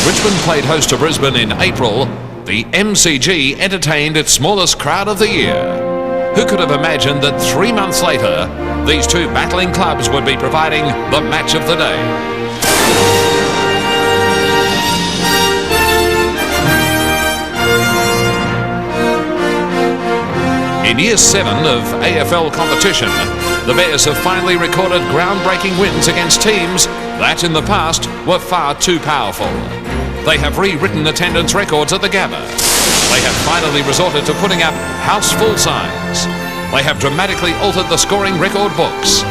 Richmond played host to Brisbane in April, the MCG entertained its smallest crowd of the year. Who could have imagined that 3 months later, these two battling clubs would be providing the match of the day? In Year 7 of AFL competition, the Bears have finally recorded groundbreaking wins against teams that in the past were far too powerful. They have rewritten attendance records at the Gabba. They have finally resorted to putting up house full signs. They have dramatically altered the scoring record books.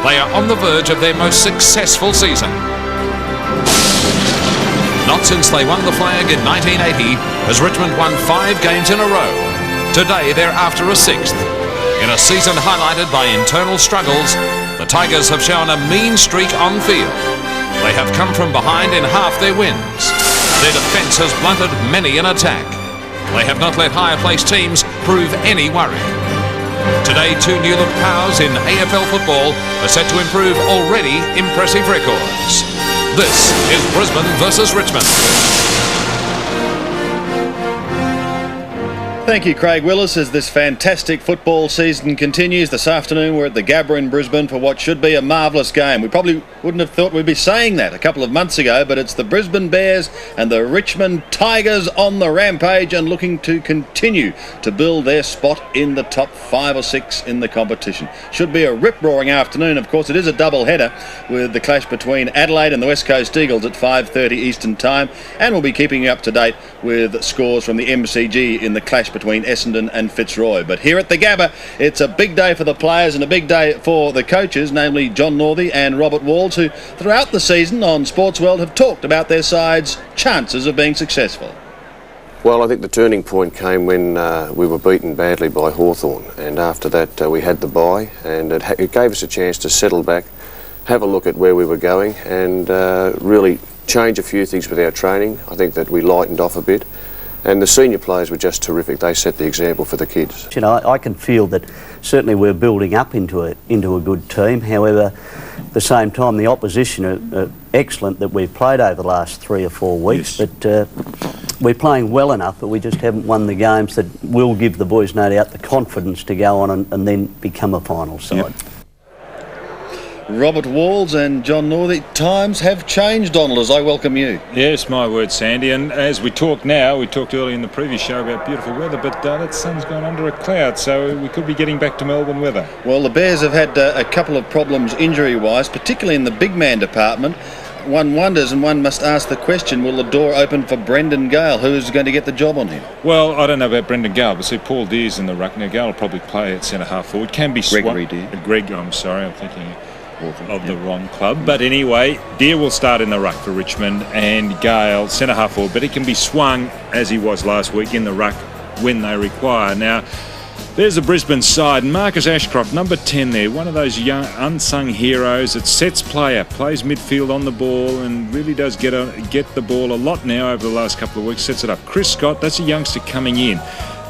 They are on the verge of their most successful season. Not since they won the flag in 1980 has Richmond won 5 games in a row. Today they're after a 6th. In a season highlighted by internal struggles, the Tigers have shown a mean streak on field. They have come from behind in half their wins. Their defence has blunted many an attack. They have not let higher placed teams prove any worry. Today, 2 new-look powers in AFL football are set to improve already impressive records. This is Brisbane versus Richmond. Thank you, Craig Willis, as this fantastic football season continues. This afternoon we're at the Gabba in Brisbane for what should be a marvellous game. We probably wouldn't have thought we'd be saying that a couple of months ago, but it's the Brisbane Bears and the Richmond Tigers on the rampage and looking to continue to build their spot in the top 5 or 6 in the competition. Should be a rip-roaring afternoon. Of course, it is a double-header with the clash between Adelaide and the West Coast Eagles at 5:30 Eastern Time, and we'll be keeping you up to date with scores from the MCG in the clash between Essendon and Fitzroy. But here at the Gabba, it's a big day for the players and a big day for the coaches, namely John Northey and Robert Walls, who throughout the season on Sportsworld have talked about their side's chances of being successful. Well, I think the turning point came when we were beaten badly by Hawthorn, and after that we had the bye, and it gave us a chance to settle back, have a look at where we were going, and really change a few things with our training. I think that we lightened off a bit. And the senior players were just terrific. They set the example for the kids. You know, I can feel that certainly we're building up into a good team. However, at the same time, the opposition are excellent that we've played over the last 3 or 4 weeks. Yes. But we're playing well enough, but we just haven't won the games that will give the boys, no doubt, the confidence to go on and then become a final side. Yep. Robert Walls and John Northey, times have changed, Donald, as I welcome you. Yes, my word, Sandy. And as we talk now, we talked earlier in the previous show about beautiful weather, but that sun's gone under a cloud, so we could be getting back to Melbourne weather. Well, the Bears have had a couple of problems injury-wise, particularly in the big man department. One wonders, and one must ask the question, will the door open for Brendon Gale? Who's going to get the job on him? Well, I don't know about Brendon Gale, but see, Paul Deer's in the ruck. Now, Gale will probably play at centre-half forward. Can be Gregory Deer. Greg, I'm sorry, I'm thinking of the wrong club. But anyway, Deer will start in the ruck for Richmond and Gale centre-half forward, but he can be swung, as he was last week, in the ruck when they require. Now, there's the Brisbane side. Marcus Ashcroft, number 10 there, one of those young unsung heroes that sets player, plays midfield on the ball and really does get the ball a lot now over the last couple of weeks, sets it up. Chris Scott, that's a youngster coming in.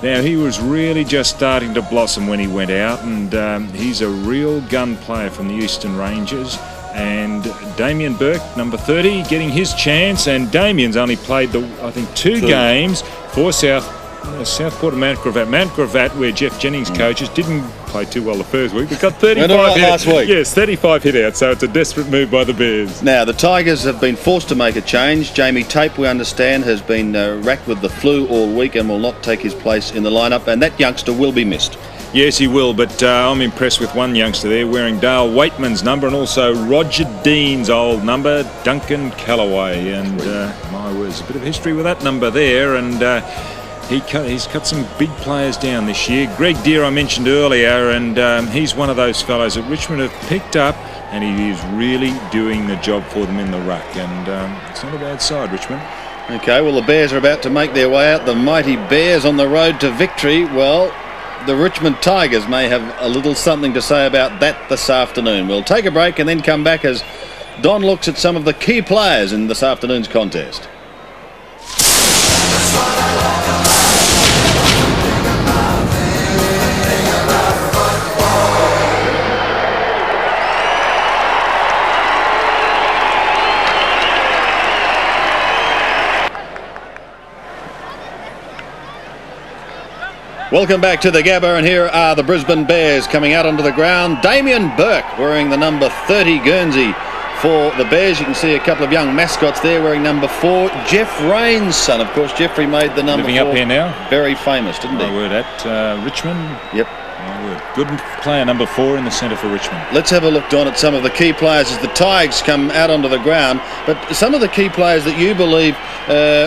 Now, he was really just starting to blossom when he went out, and he's a real gun player from the Eastern Ranges. And Damien Burke, number 30, getting his chance, and Damien's only played, I think, 2 games for Southport and Mount Gravatt. Mount Gravatt, where Jeff Jennings coaches, didn't play too well the first week, but got 35 last week. Yes, 35 hit out, so it's a desperate move by the Bears. Now, the Tigers have been forced to make a change. Jamie Tape, we understand, has been racked with the flu all week and will not take his place in the lineup, and that youngster will be missed. Yes, he will, but I'm impressed with one youngster there wearing Dale Waitman's number and also Roger Dean's old number, Duncan Callaway. And my words, a bit of history with that number there, and he's cut some big players down this year. Greg Deer I mentioned earlier, and he's one of those fellows that Richmond have picked up, and he is really doing the job for them in the ruck, and it's not a bad side, Richmond. Okay, well, the Bears are about to make their way out. The mighty Bears on the road to victory. Well, the Richmond Tigers may have a little something to say about that this afternoon. We'll take a break and then come back as Don looks at some of the key players in this afternoon's contest. Welcome back to the Gabba, and here are the Brisbane Bears coming out onto the ground. Damien Burke wearing the number 30 Guernsey for the Bears. You can see a couple of young mascots there wearing number 4. Jeff Rain's son, of course. Jeffrey made the number 4. Living up here now. Very famous, didn't he? My word, at Richmond. Yep. My word. Good player, number 4 in the centre for Richmond. Let's have a look, Don, at some of the key players as the Tigers come out onto the ground. But some of the key players that you believe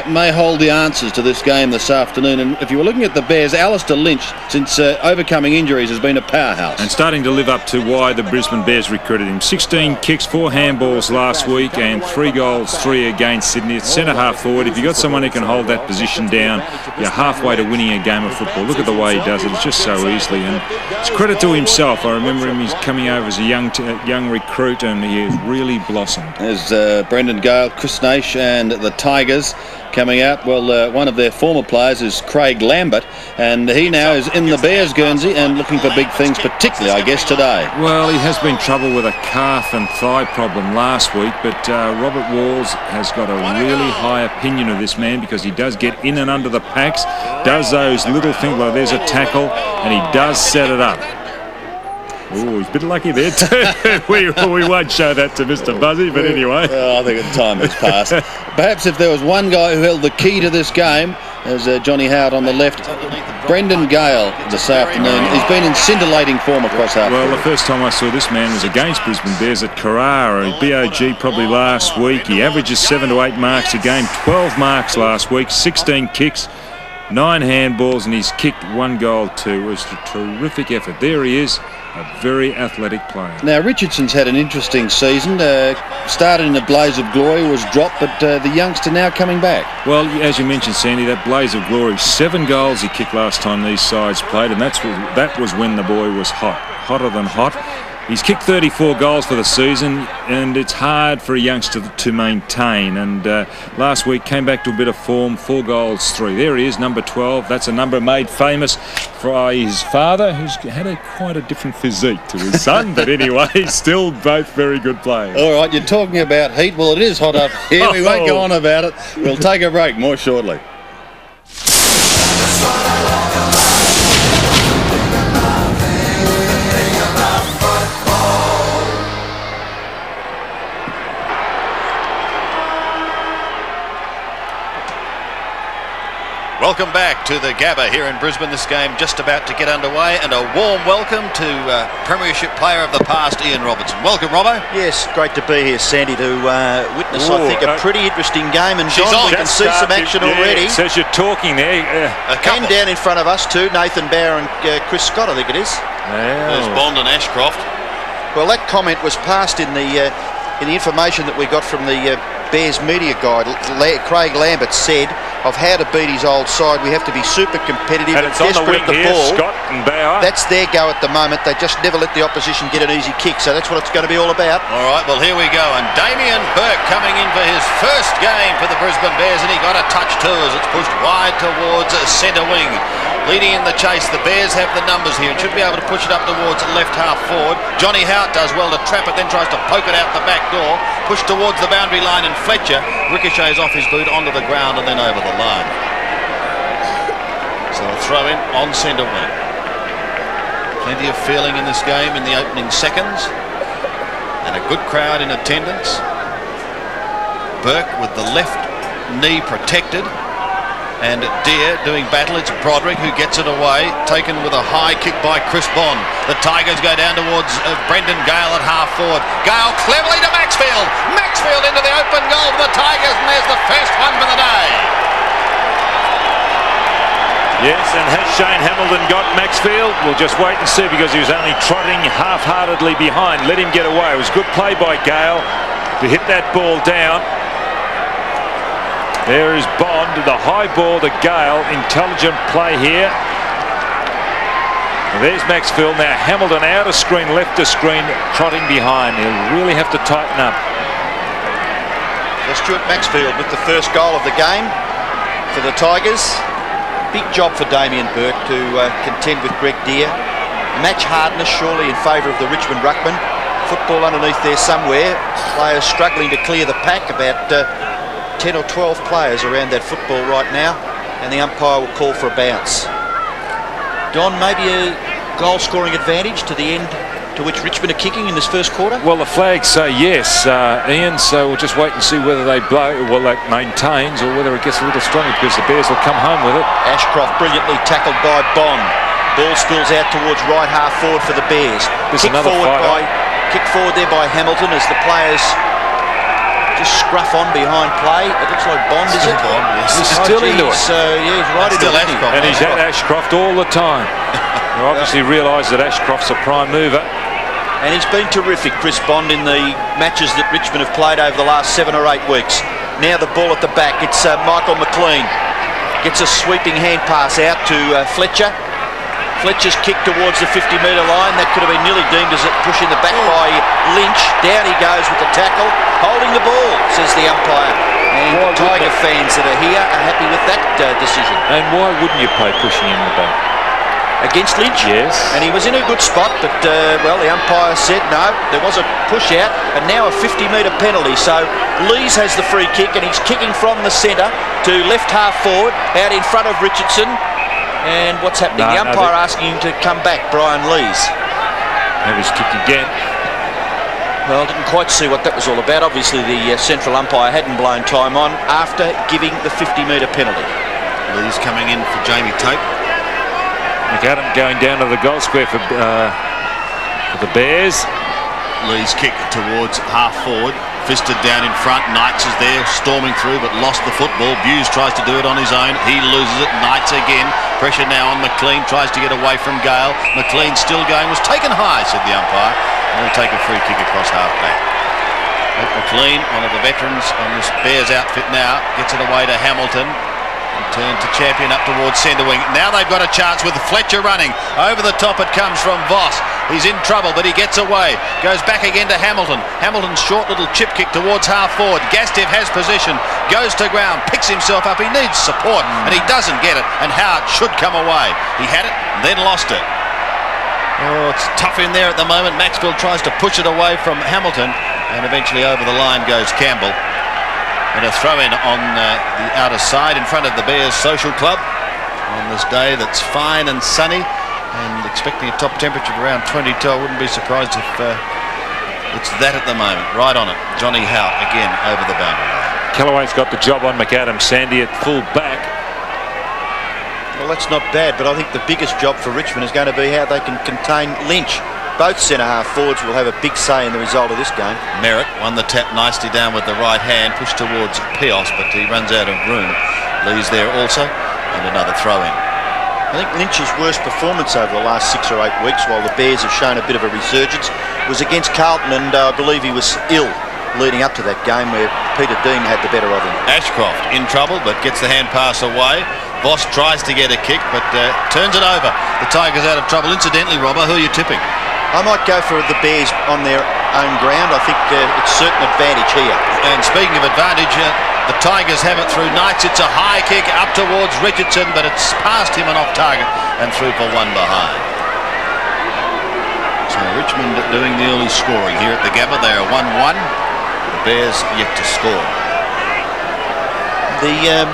may hold the answers to this game this afternoon. And if you were looking at the Bears, Alastair Lynch, since overcoming injuries, has been a powerhouse. And starting to live up to why the Brisbane Bears recruited him. 16 kicks, 4 handballs last week, and 3 goals, 3 against Sydney. It's centre half forward. If you've got someone who can hold that position down, you're halfway to winning a game of football. Look at the way he does it. It's just so easily. And it's credit to himself. I remember him, he's coming over as a young recruit, and he has really blossomed. There's Brendon, Gale, Chris Naish and the Tigers coming out. Well, one of their former players is Craig Lambert, and he now is in the Bears Guernsey and looking for big things, particularly, I guess, today. Well, he has been trouble with a calf and thigh problem last week, but Robert Walls has got a really high opinion of this man because he does get in and under the packs, does those little things, like there's a tackle, and he does set it up. Oh, he's a bit lucky there too. we won't show that to Mr. Buzzy, but anyway. I think the time has passed. Perhaps if there was one guy who held the key to this game, as Johnny Howard on the left, Brendan Gale this afternoon. He's been in scintillating form across half. Well, the first time I saw this man was against Brisbane Bears at Carrara, BOG probably last week. He averages 7 to 8 marks a game, 12 marks last week, 16 kicks, 9 handballs, and he's kicked 1 goal too. It was a terrific effort. There he is. A very athletic player. Now, Richardson's had an interesting season. Started in a blaze of glory, was dropped, but the youngster now coming back. Well, as you mentioned, Sandy, that blaze of glory, 7 goals he kicked last time these sides played, and that was when the boy was hot, hotter than hot. He's kicked 34 goals for the season, and it's hard for a youngster to maintain. And last week came back to a bit of form, 4 goals, 3. There he is, number 12. That's a number made famous by his father, who's had quite a different physique to his son. But anyway, still both very good players. All right, you're talking about heat. Well, it is hot up here. We won't go on about it. We'll take a break more shortly. Welcome back to the Gabba here in Brisbane. This game just about to get underway, and a warm welcome to Premiership Player of the Past, Ian Robertson. Welcome, Robbo. Yes, great to be here, Sandy, to witness, I think, a pretty interesting game. And John, we can see some action already. It says you're talking there. And down in front of us too, Nathan Bauer and Chris Scott, I think it is. There's Bond and Ashcroft. Well, that comment was passed in the information that we got from the Bears media guide. Craig Lambert said, of how to beat his old side, we have to be super competitive and desperate at the ball. Scott and Bauer. That's their go at the moment. They just never let the opposition get an easy kick, so that's what it's going to be all about. All right, well, here we go. And Damien Burke coming in for his first game for the Brisbane Bears, and he got a touch too as it's pushed wide towards centre wing. Leading in the chase, the Bears have the numbers here and should be able to push it up towards left half forward. Johnny Howard does well to trap it, then tries to poke it out the back door. Pushed towards the boundary line, and Fletcher ricochets off his boot onto the ground and then over the line. So a throw in on centre wing. Plenty of feeling in this game in the opening seconds, and a good crowd in attendance. Burke with the left knee protected, and Deere doing battle. It's Broderick who gets it away, taken with a high kick by Chris Bond. The Tigers go down towards Brendan Gale at half forward. Gale cleverly to Maxfield. Maxfield into the open goal for the Tigers, and there's the first one for the day. Yes, and has Shane Hamilton got Maxfield? We'll just wait and see, because he was only trotting half-heartedly behind. Let him get away. It was good play by Gale to hit that ball down. There is Bond, the high ball to Gale. Intelligent play here. And there's Maxfield. Now Hamilton out of screen, left of screen, trotting behind. He'll really have to tighten up. So Stuart Maxfield with the first goal of the game for the Tigers. Big job for Damien Burke to contend with Greg Deere. Match hardness surely in favour of the Richmond ruckman. Football underneath there somewhere. Players struggling to clear the pack. About 10 or 12 players around that football right now, and the umpire will call for a bounce. Don, maybe a goal-scoring advantage to the end to which Richmond are kicking in this first quarter? Well, the flags say yes, Ian, so we'll just wait and see whether they blow, well, that maintains, or whether it gets a little stronger, because the Bears will come home with it. Ashcroft brilliantly tackled by Bond. Ball spills out towards right half forward for the Bears. Kick forward there by Hamilton as the players just scruff on behind play. It looks like Bond, is it? Bond, yes. He's still into it. Yeah, he's right into it. And he's at Ashcroft all the time. They obviously realise that Ashcroft's a prime mover. And he's been terrific, Chris Bond, in the matches that Richmond have played over the last 7 or 8 weeks. Now the ball at the back. It's Michael McLean. Gets a sweeping hand pass out to Fletcher. Fletcher's kick towards the 50-metre line. That could have been nearly deemed as a push in the back by Lynch. Down he goes with the tackle. Holding the ball, says the umpire. And Tiger fans that are here are happy with that decision. And why wouldn't you play pushing in the back? Against Lynch? Yes. And he was in a good spot, but, well, the umpire said no. There was a push out, and now a 50-metre penalty. So Lees has the free kick, and he's kicking from the centre to left half forward, out in front of Richardson. And what's happening? The umpire asking him to come back, Brian Lees. That was kicked again. Well, didn't quite see what that was all about. Obviously, the central umpire hadn't blown time on after giving the 50-metre penalty. Lees coming in for Jamie Tope. McAdam going down to the goal square for the Bears. Lee's kick towards half forward. Fisted down in front. Knights is there, storming through, but lost the football. Buse tries to do it on his own. He loses it. Knights again. Pressure now on McLean. Tries to get away from Gale. McLean still going. Was taken high, said the umpire. And he'll take a free kick across half back. McLean, one of the veterans on this Bears outfit now, gets it away to Hamilton. Turn to champion up towards centre wing. Now they've got a chance with Fletcher running. Over the top it comes from Voss. He's in trouble, but he gets away. Goes back again to Hamilton. Hamilton's short little chip kick towards half forward. Gastev has possession. Goes to ground. Picks himself up. He needs support, and he doesn't get it. And Howard should come away. He had it, then lost it. Oh, it's tough in there at the moment. Maxfield tries to push it away from Hamilton, and eventually over the line goes Campbell. And a throw-in on the outer side in front of the Bears Social Club on this day that's fine and sunny, and expecting a top temperature of around 22. I wouldn't be surprised if it's that at the moment. Right on it. Johnny Howe again over the boundary. Callaway's got the job on McAdam. Sandy at full back. Well, that's not bad, but I think the biggest job for Richmond is going to be how they can contain Lynch. Both centre-half forwards will have a big say in the result of this game. Merritt won the tap nicely down with the right hand, pushed towards Pios, but he runs out of room. Lee's there also, and another throw-in. I think Lynch's worst performance over the last 6 or 8 weeks, while the Bears have shown a bit of a resurgence, was against Carlton, and I believe he was ill leading up to that game where Peter Dean had the better of him. Ashcroft in trouble, but gets the hand pass away. Voss tries to get a kick, but turns it over. The Tigers out of trouble. Incidentally, Robbo, who are you tipping? I might go for the Bears on their own ground. I think it's certain advantage here. And speaking of advantage, the Tigers have it through Knights. It's a high kick up towards Richardson, but it's past him and off target and through for one behind. So Richmond doing the early scoring here at the Gabba. They are 1-1. The Bears yet to score. The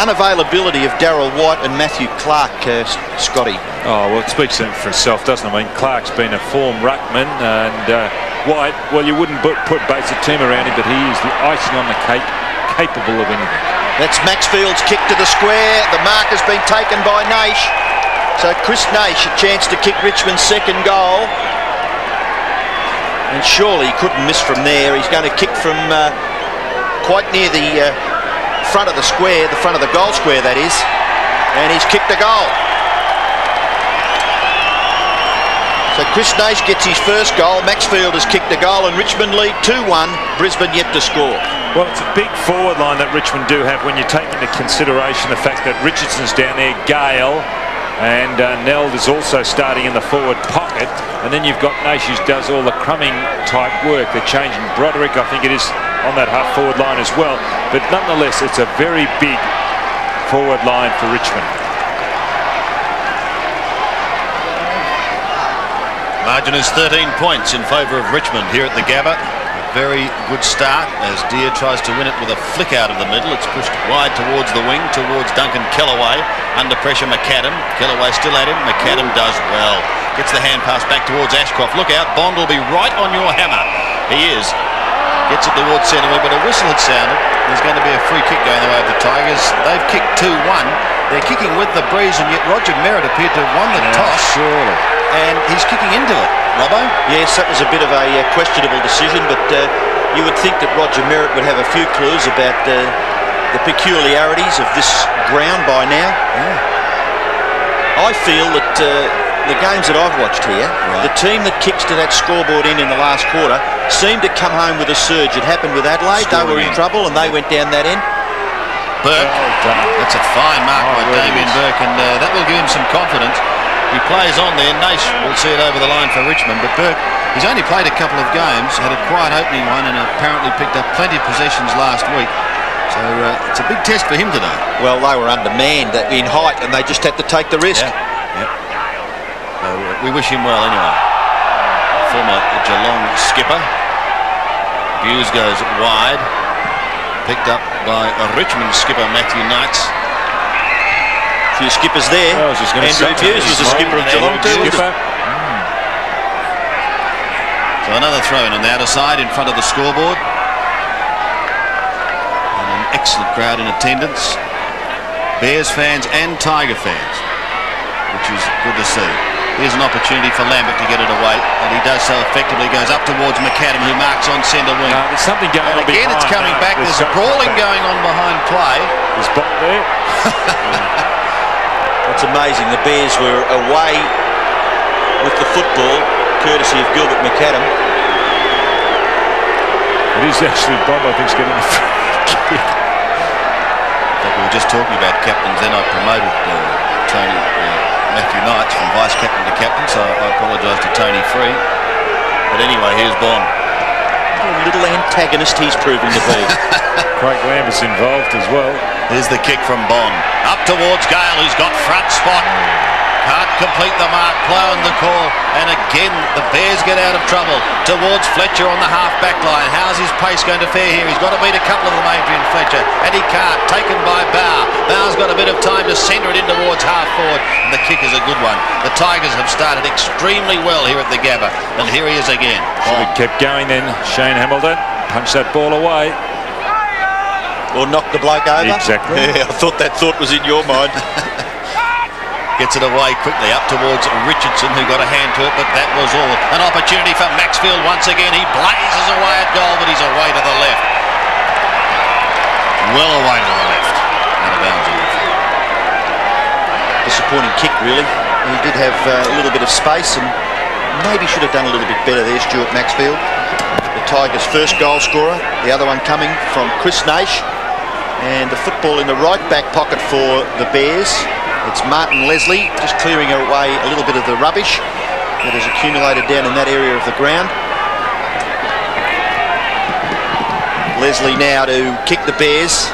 unavailability of Darryl White and Matthew Clark, Scotty. Oh, well, it speaks for itself, doesn't it? I mean, Clark's been a form ruckman, and White, well, you wouldn't put Bates a team around him, but he is the icing on the cake, capable of anything. That's Maxfield's kick to the square. The mark has been taken by Naish. So Chris Naish a chance to kick Richmond's second goal. And surely he couldn't miss from there. He's going to kick from quite near the front of the square, the front of the goal square, that is. And he's kicked a goal. So Chris Naish gets his first goal. Maxfield has kicked a goal, and Richmond lead 2-1. Brisbane yet to score. Well, it's a big forward line that Richmond do have when you take into consideration the fact that Richardson's down there, Gale, and Neld is also starting in the forward pocket. And then you've got Naish who does all the crumbing type work. They're changing Broderick, I think it is, on that half forward line as well. But nonetheless, it's a very big forward line for Richmond. Margin is 13 points in favour of Richmond here at the Gabba. very good start as Deer tries to win it with a flick out of the middle. It's pushed wide towards the wing, towards Duncan Kellaway. Under pressure, McAdam. Kellaway still at him. McAdam does well. Gets the hand pass back towards Ashcroft. Look out, Bond will be right on your hammer. He is. Gets it towards centre, but a whistle had sounded. There's going to be a free kick going the way of the Tigers. They've kicked 2-1. They're kicking with the breeze, and yet Roger Merritt appeared to have won the toss. Surely. And he's kicking into it. Robbo? Yes, that was a bit of a questionable decision, but you would think that Roger Merritt would have a few clues about the peculiarities of this ground by now. Yeah. I feel that the games that I've watched here, the team that kicks to that scoreboard in the last quarter seemed to come home with a surge. It happened with Adelaide. They were in trouble and they went down that end. Burke. That's a fine mark by Damien Burke, and that will give him some confidence. He plays on there. Naish will see it over the line for Richmond, but Burke, he's only played a couple of games, had a quiet opening one, and apparently picked up plenty of possessions last week. So it's a big test for him today. Well, they were undermanned in height, and they just had to take the risk. Yeah. So we wish him well anyway. Former Geelong skipper. Hughes goes wide. Picked up by Richmond skipper Matthew Knight. A few skippers there. I was just going to say, Andrew Hughes was a skipper of Geelong too. So another throw in on the outer side in front of the scoreboard. And an excellent crowd in attendance. Bears fans and Tiger fans, which is good to see. Here's an opportunity for Lambert to get it away, and he does so effectively. Goes up towards McAdam, who marks on centre wing. There's something going on again, it's coming back. There's a brawling going on behind play. There's Bob there. It's amazing. The Bears were away with the football, courtesy of Gilbert McAdam. It is actually Bob, I think, is getting the free kick. We were just talking about captains, then I promoted Tony Matthew Knights from vice captain to captain, so I apologise to Tony Free. But anyway, here's Bond. What a little antagonist he's proven to be. Craig Lambert's involved as well. Here's the kick from Bond. Up towards Gale, who's got front spot. Can't complete the mark, blowing the call. And again, the Bears get out of trouble. Towards Fletcher on the half-back line. How's his pace going to fare here? He's got to beat a couple of them, Adrian Fletcher. And he can't. Taken by Bauer. Bauer's got a bit of time to centre it in towards half-forward. And the kick is a good one. The Tigers have started extremely well here at the Gabba. And here he is again. Should have kept going then. Shane Hamilton punched that ball away. Or knocked the bloke over. Exactly. Yeah, I thought that thought was in your mind. Gets it away quickly up towards Richardson, who got a hand to it, but that was all. An opportunity for Maxfield once again. He blazes away at goal, but he's away to the left. Well away to the left. Out of bounds. Disappointing kick, really. He did have a little bit of space and maybe should have done a little bit better there, Stuart Maxfield. The Tigers' first goal scorer, the other one coming from Chris Naish. And the football in the right back pocket for the Bears. It's Martin Leslie just clearing away a little bit of the rubbish that has accumulated down in that area of the ground. Leslie now to kick the Bears.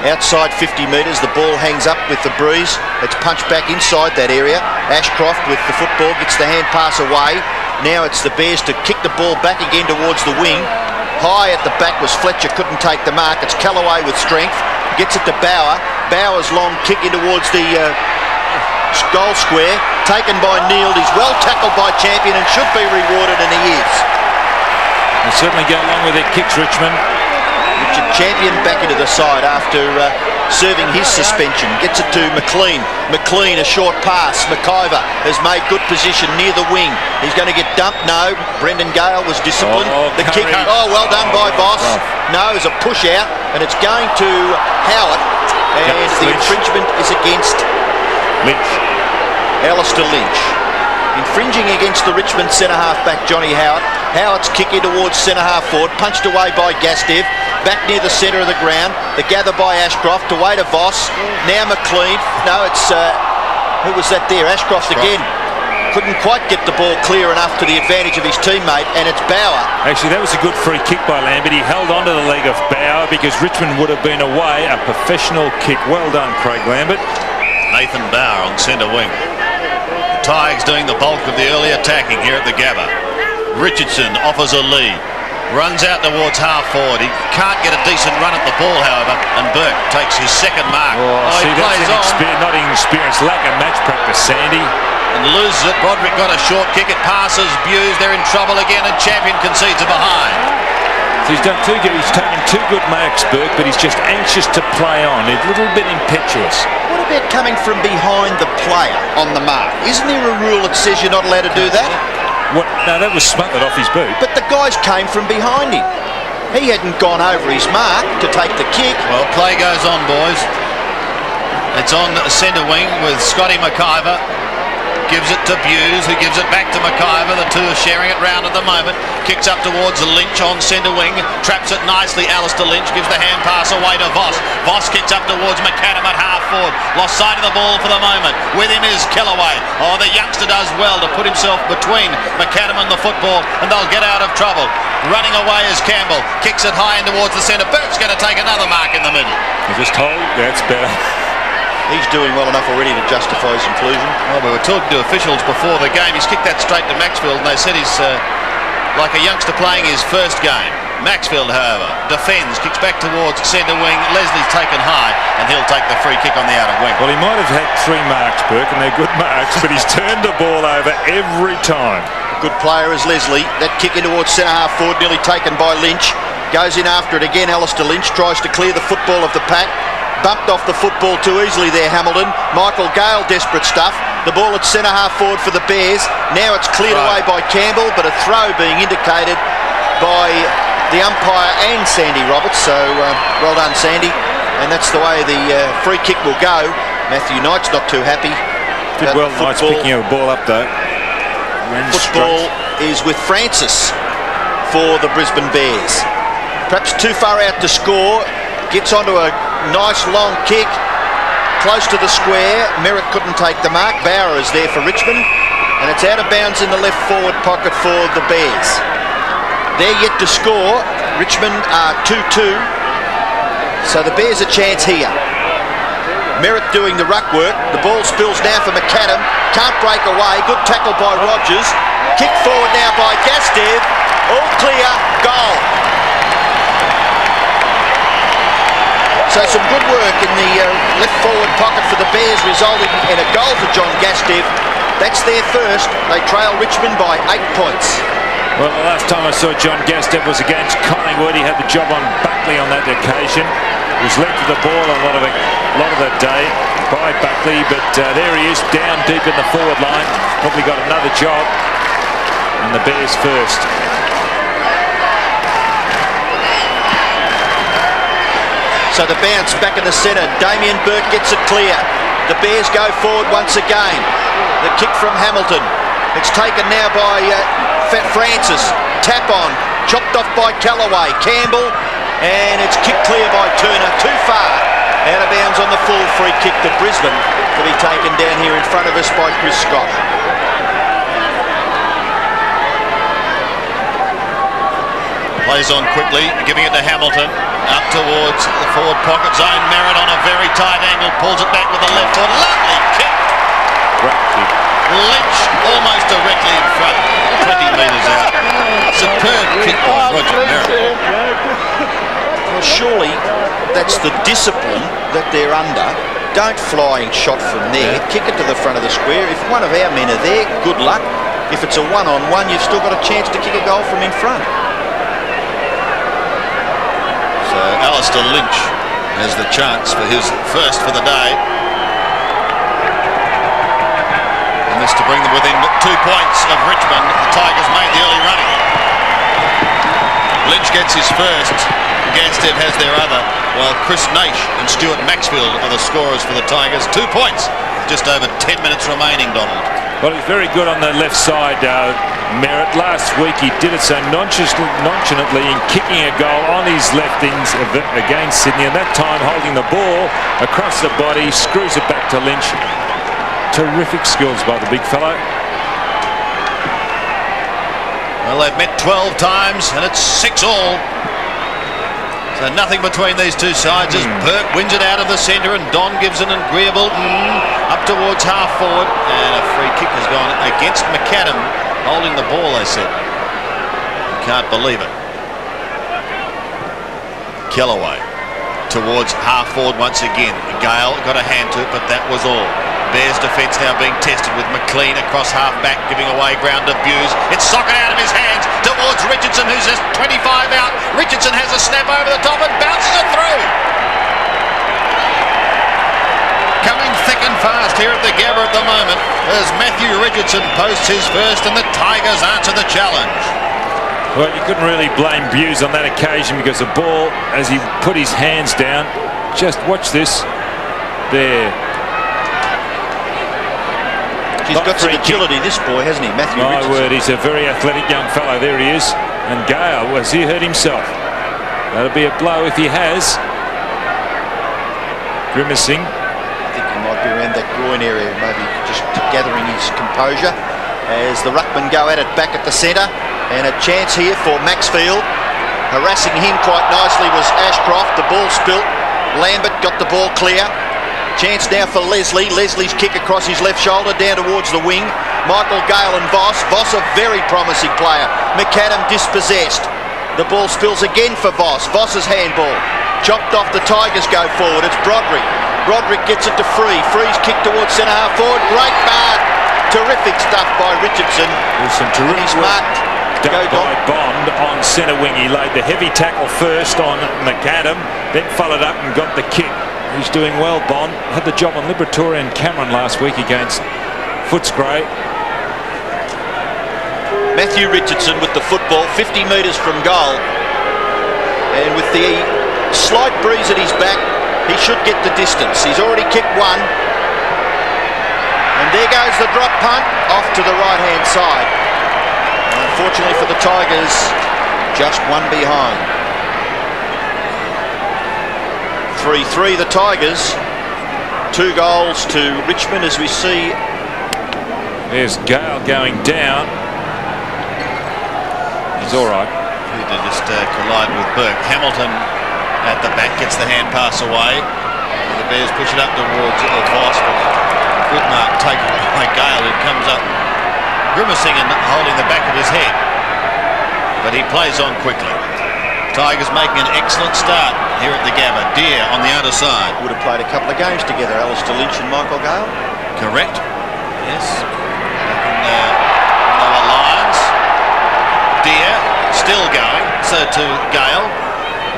Outside 50 metres, the ball hangs up with the breeze. It's punched back inside that area. Ashcroft with the football gets the hand pass away. Now it's the Bears to kick the ball back again towards the wing. High at the back was Fletcher, couldn't take the mark. It's Kellaway with strength. Gets it to Bauer. Bauer's long kick in towards the goal square. Taken by Neal. He's well tackled by Champion and should be rewarded, and he is. They'll certainly go along with their kicks, Richmond. Richard Champion back into the side after serving his suspension. Gets it to McLean. McLean, a short pass. McIver has made good position near the wing. He's going to get dumped. No. Brendan Gale was disciplined. The kick. Oh, well done by Boss. No, it's a push out, and it's going to Howard. And the infringement is against Lynch. Alastair Lynch. Infringing against the Richmond centre-half back Johnny Howard. Howard's kick in towards centre-half forward. Punched away by Gastev. Back near the centre of the ground. The gather by Ashcroft. Away to Voss. Now McLean. No, it's... who was that there? Ashcroft again. Couldn't quite get the ball clear enough to the advantage of his teammate, and it's Bauer. Actually, that was a good free kick by Lambert. He held onto the leg of Bauer because Richmond would have been away. A professional kick. Well done, Craig Lambert. Nathan Bauer on centre wing. The Tigers doing the bulk of the early attacking here at the Gabba. Richardson offers a lead. Runs out towards half forward. He can't get a decent run at the ball, however, and Burke takes his second mark. See, he plays on. not inexperienced, lack of match practice, Sandy. And loses it. Broderick got a short kick. It passes Buse. They're in trouble again, and Champion concedes a behind. So he's done too good. He's taken 2 good marks, Burke, but he's just anxious to play on. He's a little bit impetuous. What about coming from behind the player on the mark? Isn't there a rule that says you're not allowed to do that? What? No, that was smothered off his boot. But the guys came from behind him. He hadn't gone over his mark to take the kick. Well, play goes on, boys. It's on the centre wing with Scotty McIver. Gives it to Buse, who gives it back to McIver. The two are sharing it round at the moment. Kicks up towards Lynch on centre wing. Traps it nicely. Alastair Lynch gives the hand pass away to Voss. Voss kicks up towards McAdam at half forward. Lost sight of the ball for the moment. With him is Kellaway. Oh, the youngster does well to put himself between McAdam and the football, and they'll get out of trouble. Running away is Campbell. Kicks it high in towards the centre. Burke's going to take another mark in the middle. Just hold. That's better. He's doing well enough already to justify his inclusion. Well, we were talking to officials before the game. He's kicked that straight to Maxfield, and they said he's like a youngster playing his first game. Maxfield, however, defends, kicks back towards centre wing. Leslie's taken high, and he'll take the free kick on the outer wing. Well, he might have had 3 marks, Burke, and they're good marks, but he's turned the ball over every time. Good player is Leslie. That kick in towards centre half forward, nearly taken by Lynch. Goes in after it again. Alastair Lynch tries to clear the football of the pack. Bumped off the football too easily there, Hamilton. Michael Gale, desperate stuff. The ball at centre half forward for the Bears. Now it's cleared away by Campbell, but a throw being indicated by the umpire and Sandy Roberts. So well done, Sandy. And that's the way the free kick will go. Matthew Knight's not too happy. Did well, Knight's picking a ball up though. Football is with Francis for the Brisbane Bears. Perhaps too far out to score. Gets onto a nice long kick. Close to the square. Merritt couldn't take the mark. Bauer is there for Richmond. And it's out of bounds in the left forward pocket for the Bears. They're yet to score. Richmond are 2-2. So the Bears a chance here. Merritt doing the ruck work. The ball spills now for McAdam. Can't break away. Good tackle by Rogers. Kick forward now by Gastev. All clear. Goal. So some good work in the left forward pocket for the Bears, resulting in a goal for John Gastev. That's their first. They trail Richmond by 8 points. Well, the last time I saw John Gastev was against Collingwood. He had the job on Buckley on that occasion. He was led to the ball a lot of the day by Buckley, but there he is, down deep in the forward line. Probably got another job. And the Bears first. So the bounce back in the centre. Damien Burke gets it clear. The Bears go forward once again. The kick from Hamilton. It's taken now by Francis. Tap on. Chopped off by Callaway. Campbell. And it's kicked clear by Turner. Too far. Out of bounds on the full free kick to Brisbane. To be taken down here in front of us by Chris Scott. Plays on quickly, giving it to Hamilton. Up towards the forward pocket zone. Merritt on a very tight angle. Pulls it back with the left foot. Lovely kick. Lynch almost directly in front. 20 metres out. Superb kick by Roger Merritt. Well, surely that's the discipline that they're under. Don't flying shot from there. Kick it to the front of the square. If one of our men are there, good luck. If it's a one-on-one, you've still got a chance to kick a goal from in front. So Alastair Lynch has the chance for his first for the day. And this to bring them within 2 points of Richmond. The Tigers made the early running. Lynch gets his first. Gastev has their other, while Chris Naish and Stuart Maxfield are the scorers for the Tigers. 2 points. Just over 10 minutes remaining, Donald. Well, he's very good on the left side, Merritt. Last week he did it so nonchalantly in kicking a goal on his left ins against Sydney, and that time holding the ball across the body, screws it back to Lynch. Terrific skills by the big fellow. Well, they've met 12 times and it's 6-all. So nothing between these two sides as Burke wins it out of the centre and Don gives an agreeable up towards half forward, and a free kick has gone against McAdam holding the ball, they said. Can't believe it. Kellaway towards half forward once again. Gale got a hand to it, but that was all. Bears defence now being tested with McLean across half back, giving away ground to Buse. It's socket out of his hands towards Richardson, who's just 25 out. Richardson has a snap over the top and bounces it through. Coming thick and fast here at the Gabba at the moment as Matthew Richardson posts his first and the Tigers answer the challenge. Well, you couldn't really blame Buse on that occasion because the ball, as he put his hands down, just watch this there. He's got some agility, this boy, hasn't he, Matthew My Richardson? word, he's a very athletic young fellow. There he is. And Gale, has he hurt himself? That'll be a blow if he has. Grimacing. I think he might be around that groin area, maybe just gathering his composure as the ruckmen go at it back at the centre. And a chance here for Maxfield. Harassing him quite nicely was Ashcroft. The ball spilt. Lambert got the ball clear. Chance now for Leslie. Leslie's kick across his left shoulder down towards the wing. Michael Gale and Voss. Voss a very promising player. McAdam dispossessed. The ball spills again for Voss. Voss's handball. Chopped off, the Tigers go forward. It's Broderick. Broderick gets it to Free. Free's kick towards centre half forward. Great mark. Terrific stuff by Richardson. There's some terrific He's marked. done by Bond on centre wing. He laid the heavy tackle first on McAdam, then followed up and got the kick. He's doing well, Bond. Had the job on Liberatore and Cameron last week against Fitzroy. Matthew Richardson with the football 50 metres from goal, and with the slight breeze at his back he should get the distance. He's already kicked one, and there goes the drop punt off to the right hand side. Unfortunately for the Tigers, just one behind. 3-3 the Tigers, 2 goals to Richmond as we see. There's Gale going down. He's all right. To just collide with Burke. Hamilton at the back gets the hand pass away. The Bears push it up towards Voss, but good mark taken by Gale, who comes up grimacing and holding the back of his head. But he plays on quickly. Tigers making an excellent start here at the Gabba. Deer on the outer side. Would have played a couple of games together, Alastair Lynch and Michael Gale. Correct. Yes. Lower Lions. Deer still going. So to Gale.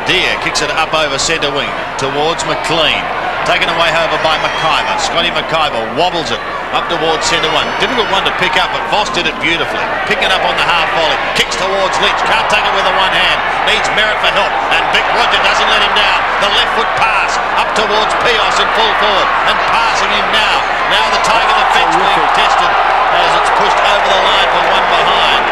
Deer kicks it up over centre wing towards McLean. Taken away over by McIver. Scotty McIver wobbles it up towards centre one. Difficult one to pick up, but Voss did it beautifully. Picking up on the half volley. Kicks towards Lynch. Can't take it with the one hand. Needs Merritt for help. And Vic Roger doesn't let him down. The left foot pass up towards Pios in full forward. And passing him now. Now the Tiger defence being tested as it's pushed over the line for one behind.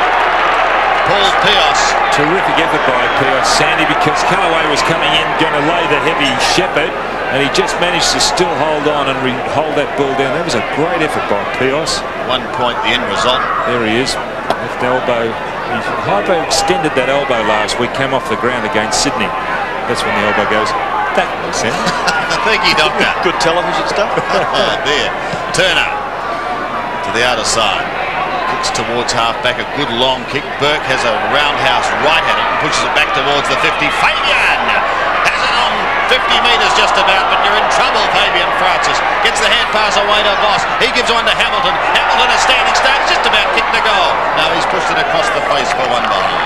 Paul Pios. Terrific effort by Pios, Sandy, because Callaway was coming in, going to lay the heavy shepherd, and he just managed to still hold on and hold that ball down. That was a great effort by Pios. 1 point, the end result. There he is. Left elbow. He hyper-extended that elbow last week, came off the ground against Sydney. That's when the elbow goes, that makes sense. Thank you, Doctor. Good television stuff. There. Turner to the outer side. Kicks towards half-back, a good long kick. Burke has a roundhouse right at it and pushes it back towards the 50. Fabian has it on 50 metres just about, but you're in trouble, Fabian Francis. Gets the hand pass away to Voss. He gives one to Hamilton. Hamilton is standing start, just about kicked the goal. No, he's pushed it across the face for one behind.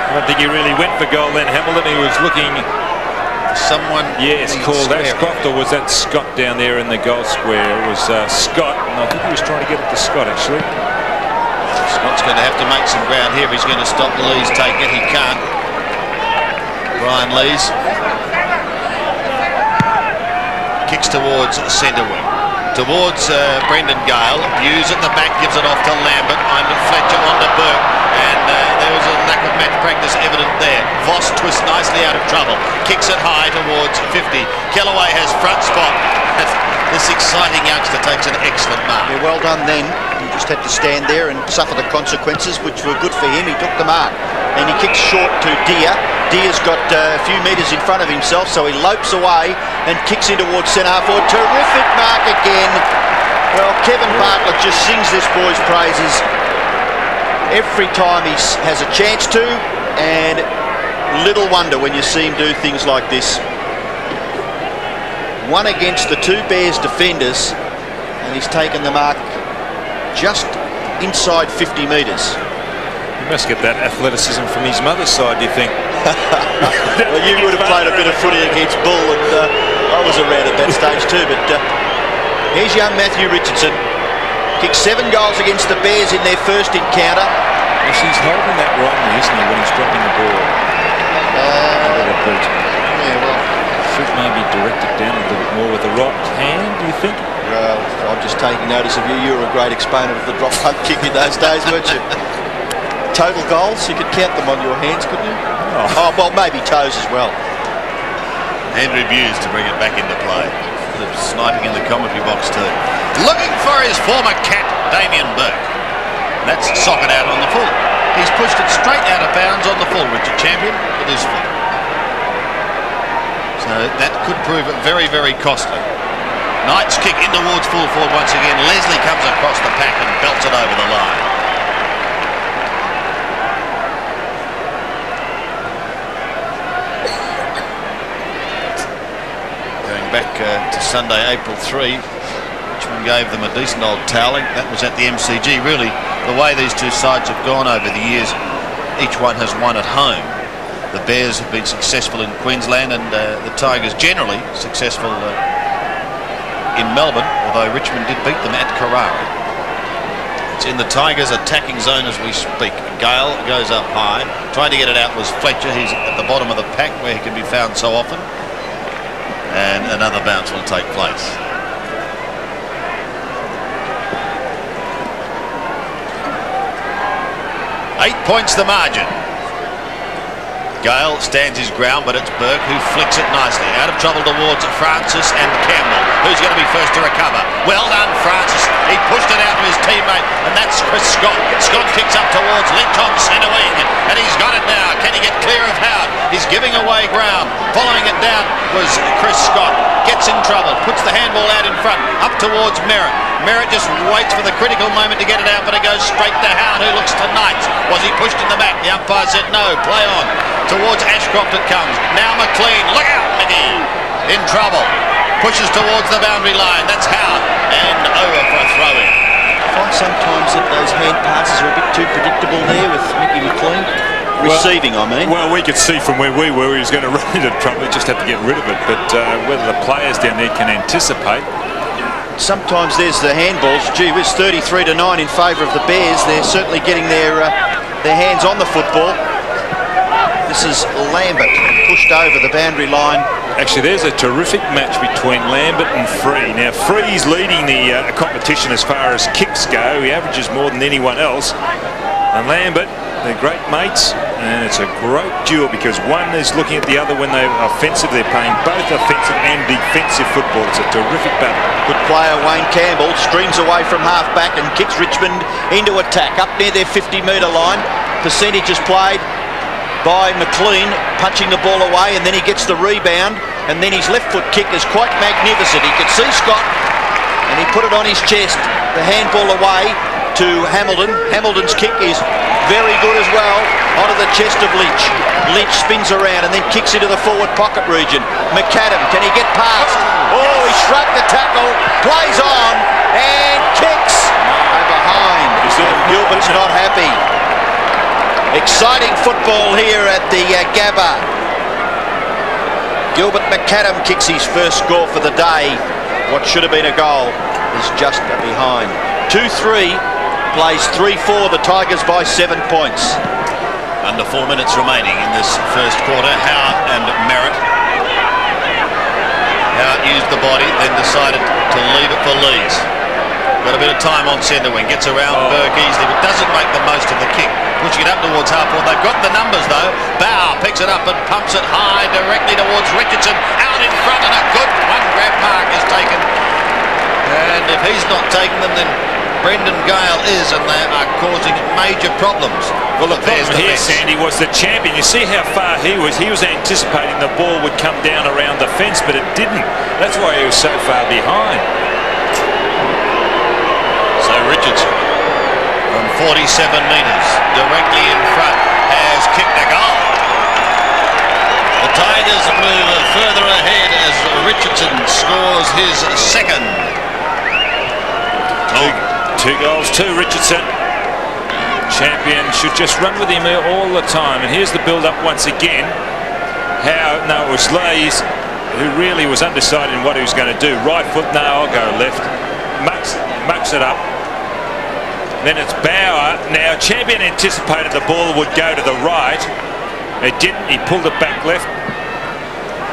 I don't think he really went for goal then, Hamilton. He was looking... Someone... Yes, called Ashcroft, or was that Scott down there in the goal square? It was Scott, and I think he was trying to get it to Scott, actually. Scott's going to have to make some ground here if he's going to stop Lees taking it. He can't. Brian Lees kicks towards centre wing. Towards Brendon Gale. Hughes at the back, gives it off to Lambert. Under Fletcher, onto Burke. And there was a lack of match practice evident there. Voss twists nicely out of trouble. Kicks it high towards 50. Kellaway has front spot. This exciting youngster takes an excellent mark. Yeah, well done then. He just had to stand there and suffer the consequences, which were good for him. He took the mark. And he kicks short to Deer. Deer's got a few metres in front of himself, so he lopes away and kicks in towards centre half forward. Terrific mark again. Well, Kevin Bartlett just sings this boy's praises every time he has a chance to, and little wonder when you see him do things like this. One against the two Bears defenders, and he's taken the mark just inside 50 metres. He must get that athleticism from his mother's side, do you think? Well, you would have played a bit of footy against Bull, and I was around at that stage too. But here's young Matthew Richardson. Kicked 7 goals against the Bears in their first encounter. Yes, he's holding that wrongly, isn't he, when he's dropping the ball? Yeah, well, Should maybe direct it down a little bit more with the right hand, do you think? well, I'm just taking notice of you. You were a great exponent of the drop punt kick in those days, weren't you? Total goals, you could count them on your hands, couldn't you? Oh, well, maybe toes as well. Andrew Hughes to bring it back into play. Bit of sniping in the commentary box too. Looking for his former cat, Damien Burke. That's socket out on the full. He's pushed it straight out of bounds on the full, Richard Champion, with his foot. So that could prove it very, very costly. Knight's kick in towards full forward once again. Leslie comes across the pack and belts it over the line. Going back to Sunday, April 3, Richmond gave them a decent old toweling. That was at the MCG. Really, the way these two sides have gone over the years, each one has won at home. The Bears have been successful in Queensland, and the Tigers generally successful in Melbourne, although Richmond did beat them at Carrara. It's in the Tigers' attacking zone as we speak. Gale goes up high. Trying to get it out was Fletcher. He's at the bottom of the pack where he can be found so often. And another bounce will take place. Eight points the margin. Gale stands his ground, but it's Burke who flicks it nicely. Out of trouble towards Francis and Campbell. Who's going to be first to recover? Well done, Francis. He pushed it out to his teammate, and that's Chris Scott. Scott kicks up towards Lynch on centre wing, and he's got it now. Can he get clear of Howard? He's giving away ground. Following it down was Chris Scott. Gets in trouble. Puts the handball out in front. Up towards Merritt. Merritt just waits for the critical moment to get it out, but it goes straight to Howard, who looks to Knights. Was he pushed in the back? The umpire said no. Play on. Towards Ashcroft it comes. Now McLean. Look out, McGee. In trouble. Pushes towards the boundary line. That's Howard. And over for a throw-in. I find sometimes that those hand passes are a bit too predictable there with Mickey McLean. Receiving, I mean. Well, we could see from where we were he was going to run into trouble. He just had to get rid of it. But whether the players down there can anticipate. Sometimes there's the handballs. Gee, it's 33-9 in favour of the Bears. They're certainly getting their hands on the football. This is Lambert pushed over the boundary line. Actually, there's a terrific match between Lambert and Free. Now, Free's leading the competition as far as kicks go. He averages more than anyone else. And Lambert, they're great mates, and it's a great duel because one is looking at the other when they're offensive. They're playing both offensive and defensive football. It's a terrific battle. Good player Wayne Campbell streams away from half-back and kicks Richmond into attack up near their 50-metre line. Percentage is played by McLean, punching the ball away, and then he gets the rebound, and then his left foot kick is quite magnificent. He could see Scott, and he put it on his chest. The handball away to Hamilton. Hamilton's kick is very good as well, onto the chest of Lynch. Lynch spins around and then kicks into the forward pocket region. McAdam, can he get past? Oh, he shrugged the tackle, plays on, and kicks behind. Gilbert's not happy. Exciting football here at the Gabba. Gilbert McAdam kicks his first score for the day. What should have been a goal is just behind. 2-3, plays 3-4, the Tigers by 7 points. Under 4 minutes remaining in this first quarter. Howard and Merritt. Howard used the body, then decided to leave it for Lees. Got a bit of time on centre wing, gets around Burke easily, but doesn't make the most of the kick. Pushing it up towards half-forward. They've got the numbers though. Bow picks it up and pumps it high directly towards Richardson. Out in front, and a good one-grab mark is taken. And if he's not taking them, then Brendon Gale is, and they are causing major problems. Well, the problem here, Sandy, was the champion. You see how far he was. He was anticipating the ball would come down around the fence, but it didn't. That's why he was so far behind. So Richardson, from 47 metres, directly in front, has kicked a goal. Tigers move further ahead as Richardson scores his second. Two goals to Richardson. Champion should just run with him all the time. And here's the build-up once again. No, it was Lays who really was undecided in what he was going to do. Right foot, no, I'll go left. Mucks it up. Then it's Bauer. Now, Champion anticipated the ball would go to the right. It didn't. He pulled it back left.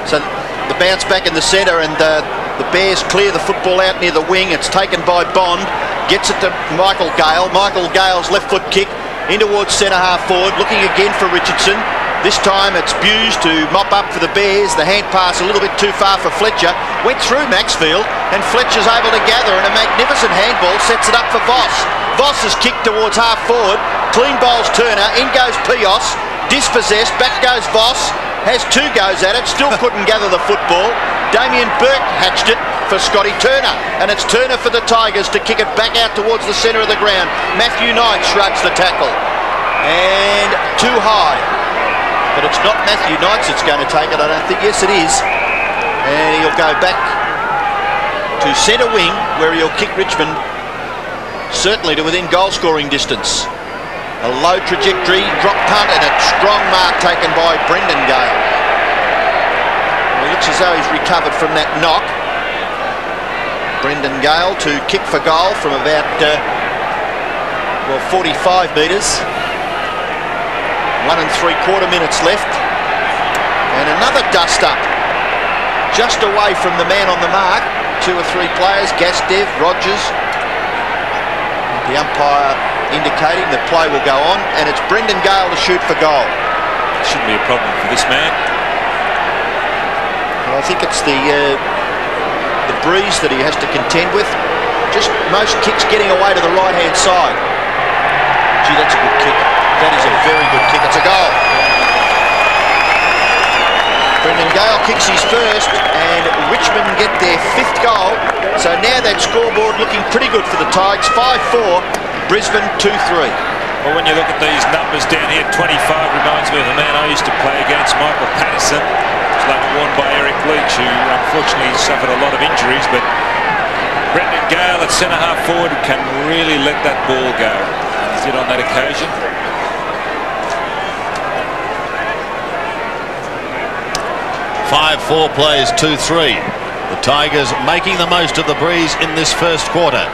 So the bounce back in the centre, and the Bears clear the football out near the wing. It's taken by Bond. Gets it to Michael Gale. Michael Gale's left foot kick in towards centre half forward. Looking again for Richardson. This time it's Buse to mop up for the Bears. The hand pass a little bit too far for Fletcher. Went through Maxfield, and Fletcher's able to gather, and a magnificent handball sets it up for Voss. Voss's kick towards half forward. Clean bowls Turner. In goes Pios. Dispossessed. Back goes Voss. Has two goes at it. Still couldn't gather the football. Damien Burke hatched it for Scotty Turner, and it's Turner for the Tigers to kick it back out towards the centre of the ground. Matthew Knight shrugs the tackle, and too high, but it's not Matthew Knight that's going to take it, I don't think. Yes, it is, and he'll go back to centre wing, where he'll kick Richmond certainly to within goal scoring distance. A low trajectory drop punt, and a strong mark taken by Brendon Gale. It looks as though he's recovered from that knock. Brendon Gale to kick for goal from about 45 metres. 1 3/4 minutes left, and another dust up just away from the man on the mark. 2 or 3 players, Gastev, Rogers. The umpire indicating the play will go on, and it's Brendon Gale to shoot for goal. Shouldn't be a problem for this man. Well, I think it's the breeze that he has to contend with. Just most kicks getting away to the right-hand side. Gee, that's a good kick. That is a very good kick. It's a goal. Brendon Gale kicks his first, and Richmond get their 5th goal. So now that scoreboard looking pretty good for the Tigers. 5-4, Brisbane 2-3. Well, when you look at these numbers down here, 25 reminds me of a man I used to play against, Michael Patterson. It was later worn by Eric Lynch, who unfortunately suffered a lot of injuries, but Brendon Gale at centre half forward can really let that ball go. He did on that occasion. 5-4 plays 2-3. The Tigers making the most of the breeze in this first quarter.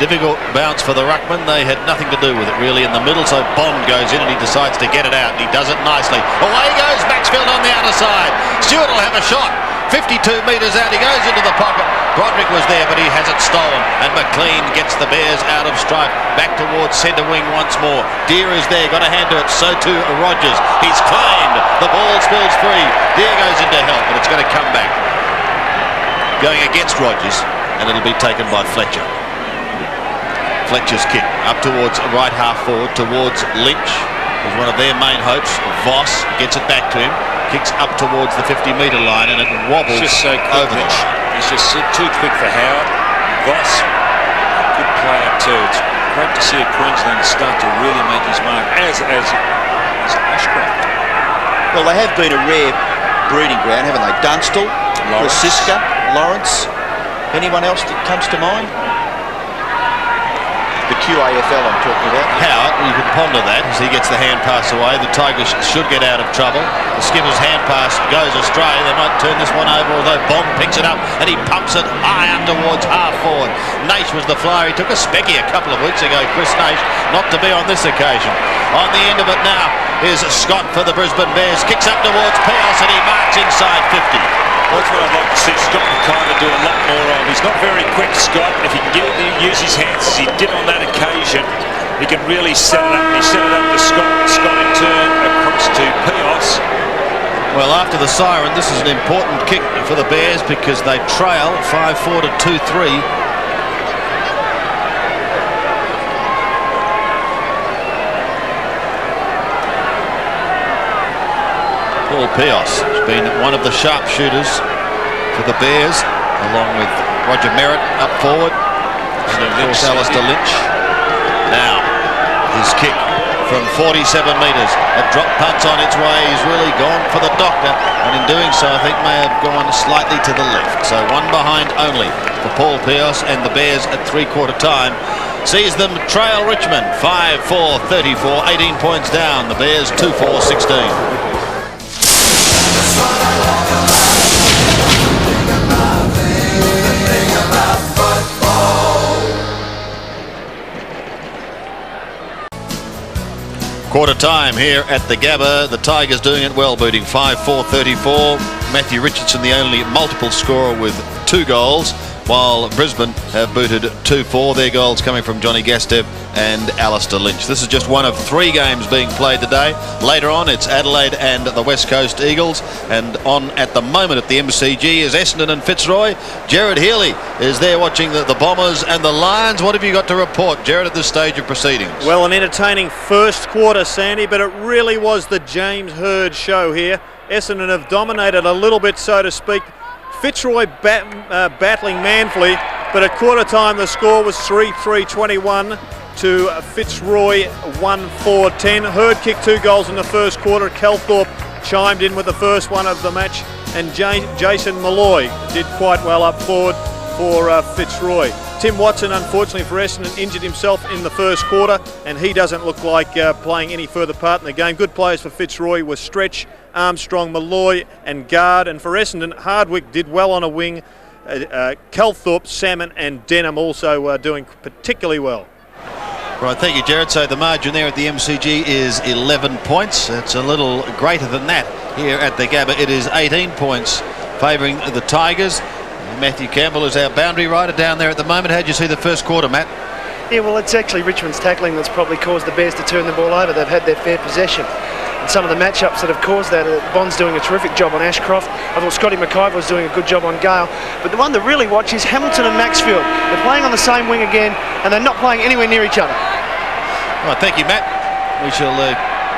Difficult bounce for the ruckman. They had nothing to do with it really in the middle, so Bond goes in and he decides to get it out, and he does it nicely. Away goes Maxfield on the outer side. Stuart will have a shot. 52 metres out, he goes into the pocket. Broderick was there, but he has it stolen, and McLean gets the Bears out of strife. Back towards centre wing once more. Deere is there, got a hand to it, so too Rogers. He's claimed. The ball spills free. Deere goes into help, but it's going to come back. Going against Rogers, and it'll be taken by Fletcher. Fletcher's kick up towards right half forward towards Lynch, was one of their main hopes. Voss gets it back to him, kicks up towards the 50-metre line, and it wobbles over the line. He's just too quick for Howard. Voss, good player too. It's great to see a Queenslander start to really make his mark as Ashcroft. Well, they have been a rare breeding ground, haven't they? Dunstall, Siska, Lawrence. Anyone else that comes to mind? The QAFL I'm talking about. Howard, you can ponder that as he gets the hand pass away. The Tigers should get out of trouble. The skipper's hand pass goes astray. They might turn this one over, although Bond picks it up and he pumps it high up towards half forward. Naish was the flyer. He took a specky a couple of weeks ago, Chris Naish, not to be on this occasion. On the end of it now is Scott for the Brisbane Bears. Kicks up towards Pios and he marks inside 50. That's what I'd like to see Scott McAdam do a lot more of. He's not very quick, Scott. If he can use his hands as he did on that occasion, he can really set it up. He set it up to Scott. Scott in turn across to Pios. Well, after the siren, this is an important kick for the Bears because they trail 5-4 to 2-3. Paul Pios has been one of the sharpshooters for the Bears, along with Roger Merritt up forward, and of course Alastair Lynch. Now, his kick from 47 metres. A drop punt on its way. He's really gone for the doctor, and in doing so I think may have gone slightly to the left. So one behind only for Paul Pearce, and the Bears at three-quarter time sees them trail Richmond 5-4-34, 18 points down. The Bears 2-4-16. Quarter time here at the Gabba. The Tigers doing it well, booting 5-4-34. Matthew Richardson the only multiple scorer with 2 goals, while Brisbane have booted 2-4. Their goals coming from Johnny Gastev and Alastair Lynch. This is just one of 3 games being played today. Later on it's Adelaide and the West Coast Eagles, and on at the moment at the MCG is Essendon and Fitzroy. Gerard Healy is there watching the Bombers and the Lions. What have you got to report, Gerard, at this stage of proceedings? Well, an entertaining first quarter, Sandy, but it really was the James Hird show here. Essendon have dominated a little bit, so to speak. Fitzroy battling manfully, but at quarter time the score was 3-3-21 to Fitzroy 1-4-10. Hird kicked 2 goals in the first quarter. Calthorpe chimed in with the first one of the match, and Jason Malloy did quite well up forward for Fitzroy. Tim Watson, unfortunately for Essendon, injured himself in the first quarter, and he doesn't look like playing any further part in the game. Good players for Fitzroy were Stretch, Armstrong, Malloy and Guard, and for Essendon, Hardwick did well on a wing. Calthorpe, Salmon and Denham also doing particularly well. Right, thank you, Gerard. So the margin there at the MCG is 11 points. It's a little greater than that here at the Gabba. It is 18 points favouring the Tigers. Matthew Campbell is our boundary rider down there at the moment. How did you see the first quarter, Matt? Yeah, well, it's actually Richmond's tackling that's probably caused the Bears to turn the ball over. They've had their fair possession. And some of the matchups that have caused that, Bond's doing a terrific job on Ashcroft. I thought Scotty McIver was doing a good job on Gale. But the one to really watch is Hamilton and Maxfield. They're playing on the same wing again, and they're not playing anywhere near each other. Right, thank you, Matt. We shall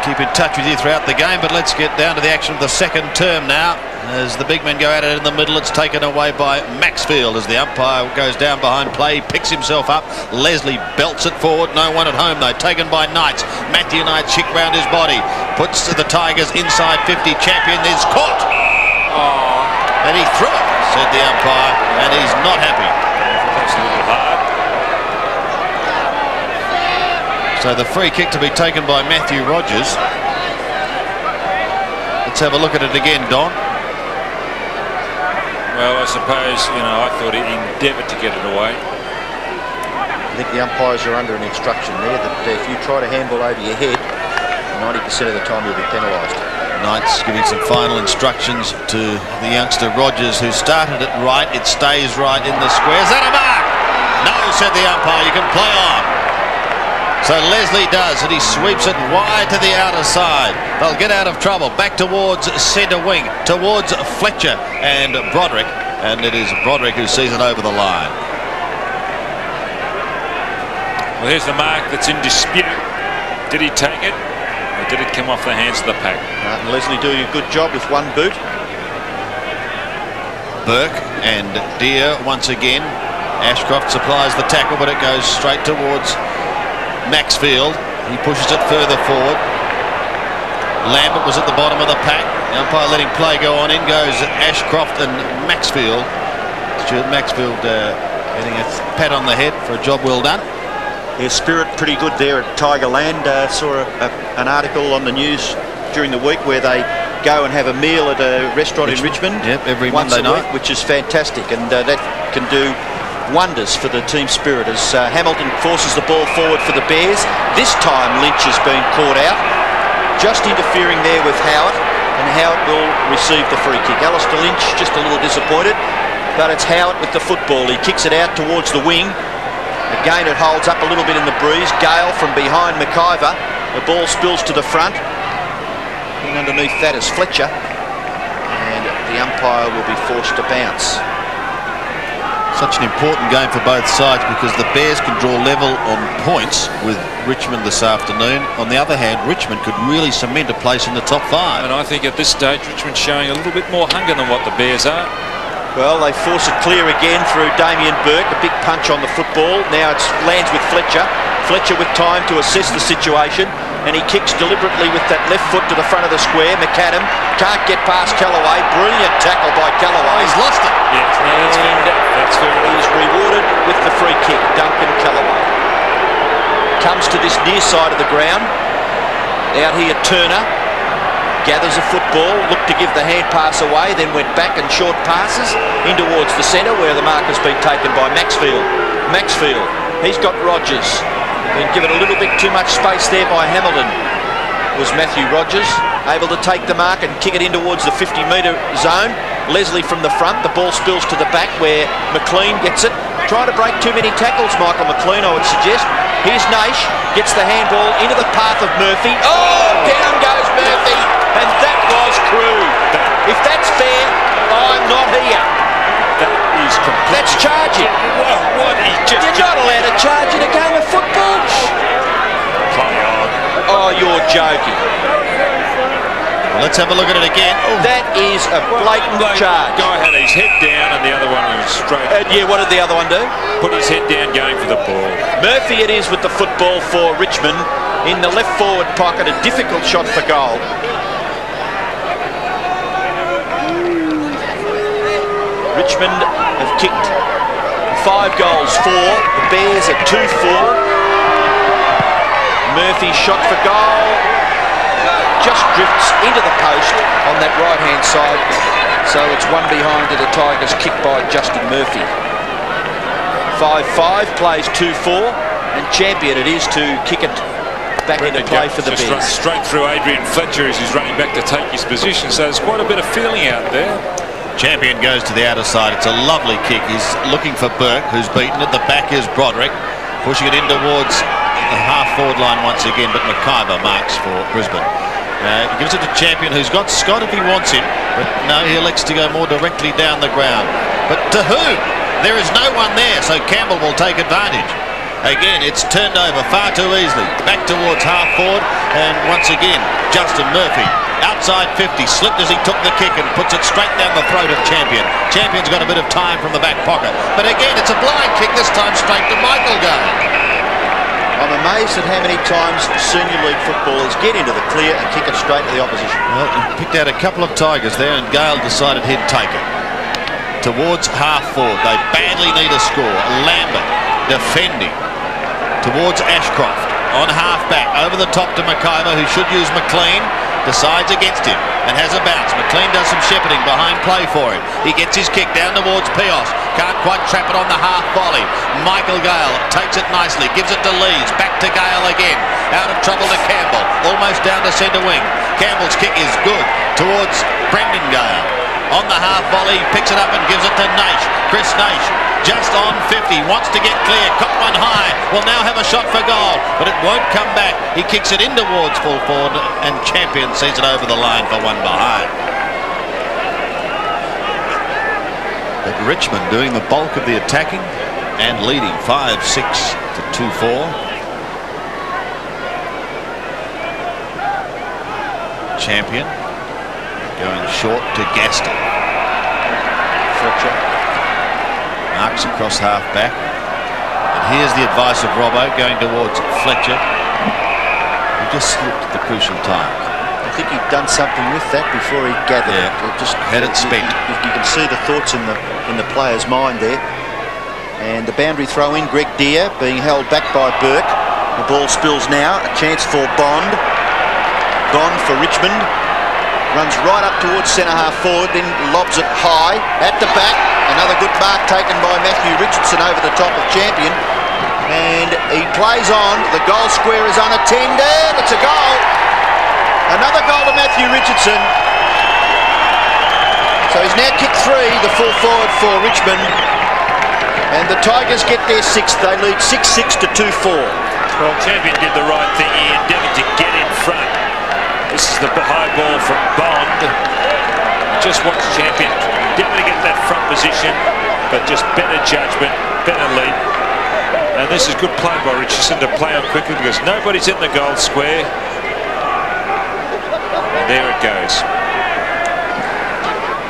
keep in touch with you throughout the game, but let's get down to the action of the second term now. As the big men go at it in the middle, it's taken away by Maxfield as the umpire goes down behind play, picks himself up. Leslie belts it forward. No one at home though. Taken by Knights. Matthew Knights kick round his body. Puts the Tigers inside 50. Champion is caught. And he threw it, said the umpire, and he's not happy. That's a little hard. So the free kick to be taken by Matthew Rogers. Let's have a look at it again, Don. Well, I suppose, I thought he endeavoured to get it away. I think the umpires are under an instruction there that if you try to handball over your head, 90% of the time you'll be penalised. Knights giving some final instructions to the youngster Rogers, who started it right. It stays right in the square. Is that a mark? No, said the umpire. You can play on. So Leslie does, and he sweeps it wide to the outer side. They'll get out of trouble. Back towards centre wing, towards Fletcher and Broderick. And it is Broderick who sees it over the line. Well, here's the mark that's in dispute. Did he take it, or did it come off the hands of the pack? Martin Leslie doing a good job with one boot. Burke and Deere once again. Ashcroft supplies the tackle, but it goes straight towards Maxfield. He pushes it further forward. Lambert was at the bottom of the pack. The umpire letting play go on. In goes Ashcroft and Maxfield. Stuart Maxfield getting a pat on the head for a job well done. Yeah, Spirit pretty good there at Tigerland. Saw an article on the news during the week where they go and have a meal at a restaurant in Richmond. Yep, every once Monday a week, night, which is fantastic, and that can do wonders for the team spirit as Hamilton forces the ball forward for the Bears. This time Lynch has been caught out, just interfering there with Howard, and Howard will receive the free kick. Alastair Lynch just a little disappointed, but it's Howard with the football. He kicks it out towards the wing. Again it holds up a little bit in the breeze. Gale from behind McIver. The ball spills to the front. And underneath that is Fletcher, and the umpire will be forced to bounce. such an important game for both sides because the Bears can draw level on points with Richmond this afternoon. On the other hand, Richmond could really cement a place in the top five. And I think at this stage Richmond's showing a little bit more hunger than what the Bears are. Well, they force it clear again through Damien Burke. A big punch on the football. Now it lands with Fletcher. Fletcher with time to assess the situation. and he kicks deliberately with that left foot to the front of the square. McAdam can't get past Callaway. Brilliant tackle by Callaway. He's lost it. Yes, no, that's fair. He's rewarded with the free kick. Duncan Callaway comes to this near side of the ground. Out here, Turner gathers a football, looked to give the hand pass away, then went back and short passes in towards the centre where the mark has been taken by Maxfield. Maxfield, he's got Rogers. Been given a little bit too much space there by Hamilton. Was Matthew Rogers able to take the mark and kick it in towards the 50-metre zone. Leslie from the front, the ball spills to the back where McLean gets it. Trying to break too many tackles, Michael McLean, I would suggest. Here's Naish, gets the handball into the path of Murphy. Oh, down goes Murphy, and that was crude. If that's fair, I'm not here. That is complete. That's charging. What? You're not allowed to charge in a game of football. Play on. Oh, you're joking. Well, let's have a look at it again. Oh. That is a blatant charge. Guy had his head down and the other one was straight. Yeah, what did the other one do? Put his head down going for the ball. Murphy it is with the football for Richmond in the left forward pocket. A difficult shot for goal. Richmond have kicked 5 goals for. The Bears are 2-4. Murphy shot for goal. Just drifts into the post on that right-hand side. So it's one behind to the Tigers, kicked by Justin Murphy. 5-5, plays 2-4, and champion it is to kick it back into play for the Bears. Runs straight through ADRIAN FLETCHER as he's running back to take his position, so there's quite a bit of feeling out there. Champion goes to the outer side. It's a lovely kick. He's looking for Burke, who's beaten. At the back is Broderick, pushing it in towards the half-forward line once again, but McIver marks for Brisbane. He gives it to Champion, who's got Scott if he wants him, but no, he elects to go more directly down the ground. But to whom? There is no one there, so Campbell will take advantage. Again, it's turned over far too easily. Back towards half-forward, and once again, Justin Murphy, outside 50, slipped as he took the kick and puts it straight down the throat of Champion. Champion's got a bit of time from the back pocket. But again, it's a blind kick, this time straight to Michael Gale. I'm amazed at how many times senior league footballers get into the clear and kick it straight to the opposition. Well, he picked out a couple of Tigers there, and Gale decided he'd take it. Towards half-forward, they badly need a score. Lambert defending towards Ashcroft. On half-back, over the top to McIver, who should use McLean. Decides against him and has a bounce. McLean does some shepherding behind play for him. He gets his kick down towards Pios. Can't quite trap it on the half volley. Michael Gale takes it nicely, gives it to Leeds. Back to Gale again. Out of trouble to Campbell. Almost down to centre wing. Campbell's kick is good towards Brendon Gale. On the half volley, picks it up and gives it to Naish. Chris Naish, just on 50, wants to get clear, caught one high, will now have a shot for goal, but it won't come back. He kicks it in towards full forward, and Champion sees it over the line for one behind. But Richmond doing the bulk of the attacking and leading 5-6 to 2-4. Champion going short to Gaston. Fletcher marks across half back. And here's the advice of Robbo going towards Fletcher. He just slipped at the crucial time. I think he'd done something with that before he gathered it. Just had it spent. You can see the thoughts in the player's mind there. And the boundary throw in, Greg Deere being held back by Burke. The ball spills now. A chance for Bond. Bond for Richmond. Runs right up towards centre-half forward, then lobs it high at the back. Another good mark taken by Matthew Richardson over the top of Champion. And he plays on. The goal square is unattended. It's a goal. Another goal to Matthew Richardson. So he's now kicked 3, the full forward for Richmond. And the Tigers get their 6th. They lead 6-6 to 2-4. Well, Champion did the right thing. He endeavoured to get in front. This is the high ball from Bond. Just watch Champion. Didn't get that front position, but just better judgment, better lead. And this is good play by Richardson to play on quickly because nobody's in the goal square. And there it goes.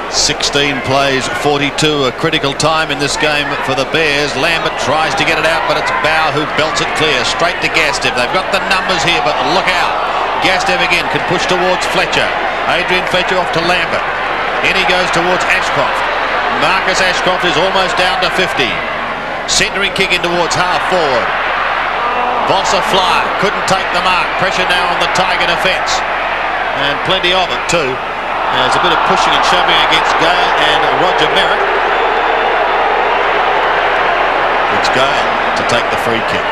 16 plays, 42, a critical time in this game for the Bears. Lambert tries to get it out, but it's Bow who belts it clear, straight to Gastiff. They've got the numbers here, but look out. Gastev again can push towards Fletcher. Adrian Fletcher off to Lambert. In he goes towards Ashcroft. Marcus Ashcroft is almost down to 50. Centering kick in towards half forward. Voss a fly, couldn't take the mark. Pressure now on the Tiger defence. And plenty of it too. There's a bit of pushing and shoving against Gale and Roger Merritt. It's Gale to take the free kick.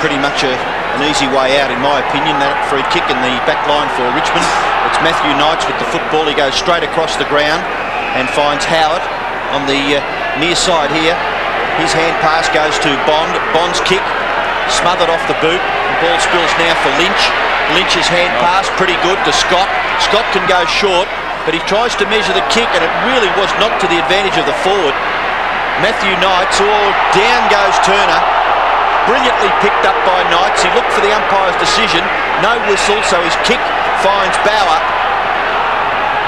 Pretty much an easy way out, in my opinion, that free kick in the back line for Richmond. It's Matthew Knights with the football. He goes straight across the ground and finds Howard on the near side here. His hand pass goes to Bond. Bond's kick smothered off the boot. The ball spills now for Lynch. Lynch's hand pass pretty good to Scott. Scott can go short, but he tries to measure the kick, and it really was not to the advantage of the forward. Matthew Knights, down goes Turner. Brilliantly picked up by Knights. He looked for the umpire's decision. No whistle, so his kick finds Bauer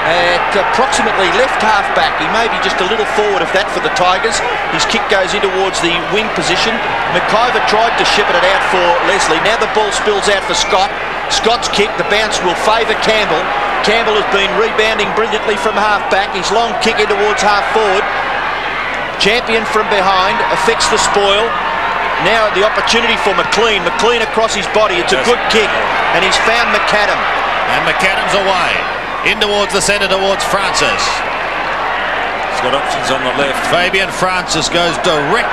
at approximately left half back. He may be just a little forward of that for the Tigers. His kick goes in towards the wing position. McIver tried to ship it out for Leslie. Now the ball spills out for Scott. Scott's kick, the bounce will favour Campbell. Campbell has been rebounding brilliantly from half back. His long kick in towards half forward. Champion from behind, affects the spoil. Now the opportunity for McLean. McLean across his body. It's a good kick. And he's found McAdam. And McAdam's away. In towards the centre, towards Francis. He's got options on the left. Fabian Francis goes direct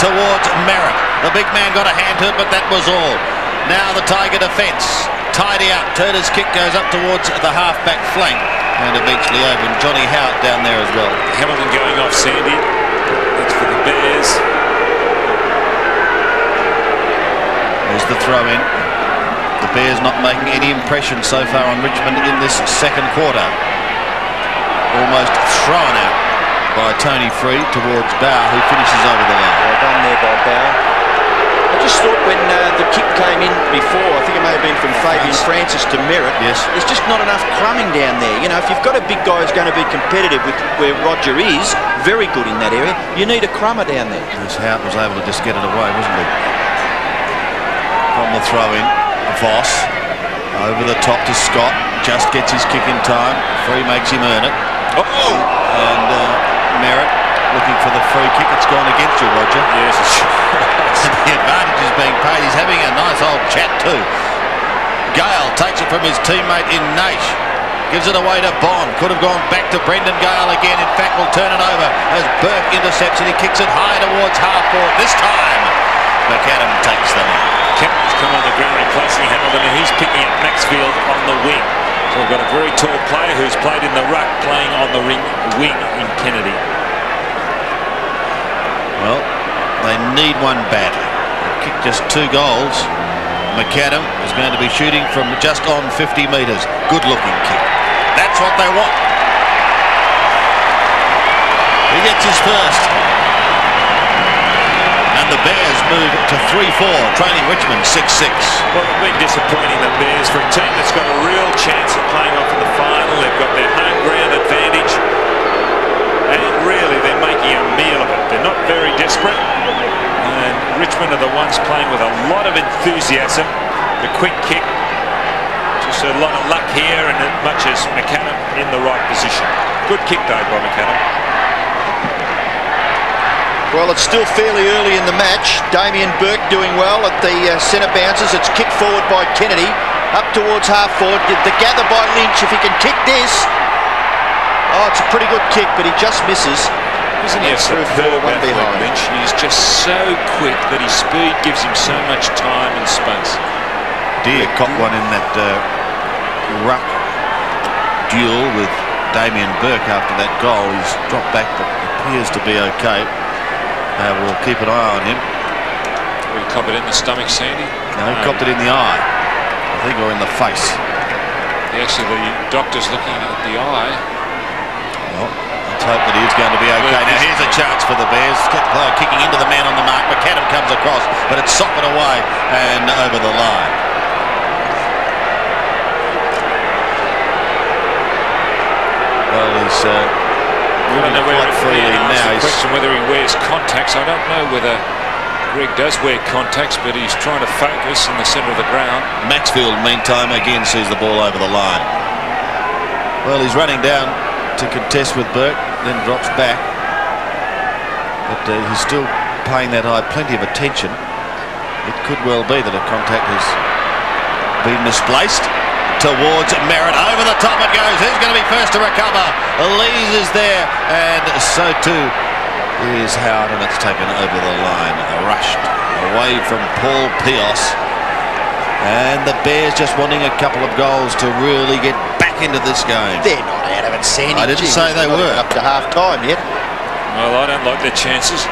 towards Merritt. The big man got a hand to it, but that was all. Now the Tiger defence. Tidy up. Turner's kick goes up towards the half-back flank. And eventually over. And Johnny Howard down there as well. Hamilton going off Sandy. That's for the Bears. There's the throw in. The Bears not making any impression so far on Richmond in this second quarter. Almost thrown out by Tony Free towards Bauer, who finishes over the line. Well done there by Bauer. I just thought when the kick came in before, I think it may have been from Fabian Francis to Merritt. Yes. There's just not enough crumbing down there. You know, if you've got a big guy who's going to be competitive with where Roger is, very good in that area, you need a crummer down there. Yes, Howard was able to just get it away, wasn't he? From the throw-in, Voss over the top to Scott, just gets his kick in time. Free makes him earn it. And Merritt looking for the free kick. It's gone against you, Roger. Yes, the advantage is being paid. He's having a nice old chat too. Gale takes it from his teammate in Naish. Gives it away to Bond. Could have gone back to Brendon. Gale again. In fact, will turn it over as Burke intercepts and he kicks it high towards half forward. This time, McAdam takes the mark. Campbell's come on the ground replacing Hamilton, and he's picking up Maxfield on the wing. So we've got a very tall player who's played in the ruck playing on the wing in Kennedy. Well, they need one badly. They've kicked just 2 goals. McAdam is going to be shooting from just on 50 metres. Good looking kick. That's what they want. He gets his first. And the Bears move to 3-4, trailing Richmond 6-6. Well, it's been disappointing, the Bears, for a team that's got a real chance of playing off in the final. They've got their home ground advantage. And really, they're making a meal of it. They're not very desperate. And Richmond are the ones playing with a lot of enthusiasm. The quick kick. Just a lot of luck here, and as much as McAdam in the right position. Good kick, though, by McAdam. Well, it's still fairly early in the match. Damien Burke doing well at the centre bounces. It's kicked forward by Kennedy. Up towards half forward. The gather by Lynch. If he can kick this. Oh, it's a pretty good kick, but he just misses. Isn't he a superb athlete, Lynch? He's just so quick that his speed gives him so much time and space. Deere caught one in that ruck duel with Damien Burke after that goal. He's dropped back but appears to be okay. We'll keep an eye on him. Will he cop it in the stomach, Sandy? No, he copped it in the eye, I think, or in the face. Actually, the doctor's looking at the eye. Well, let's hope that he is going to be okay. Now here's a chance for the Bears. Kicking into the man on the mark. McAdam comes across, but it's socked away and over the line. Well, he's I don't know where quite freely now. The question whether he wears contacts. I don't know whether Greg does wear contacts, but he's trying to focus in the centre of the ground. Maxfield, meantime, again sees the ball over the line. Well, he's running down to contest with Burke, then drops back. But he's still paying that eye plenty of attention. It could well be that a contact has been misplaced. Towards Merritt, over the top it goes. Who's going to be first to recover? Lees is there, and so too is Howard, and it's taken over the line. Rushed away from Paul Pios, and the Bears just wanting a couple of goals to really get back into this game. They're not out of it, Sandy. I didn't say they were. Up to half time yet. Well, I don't like their chances.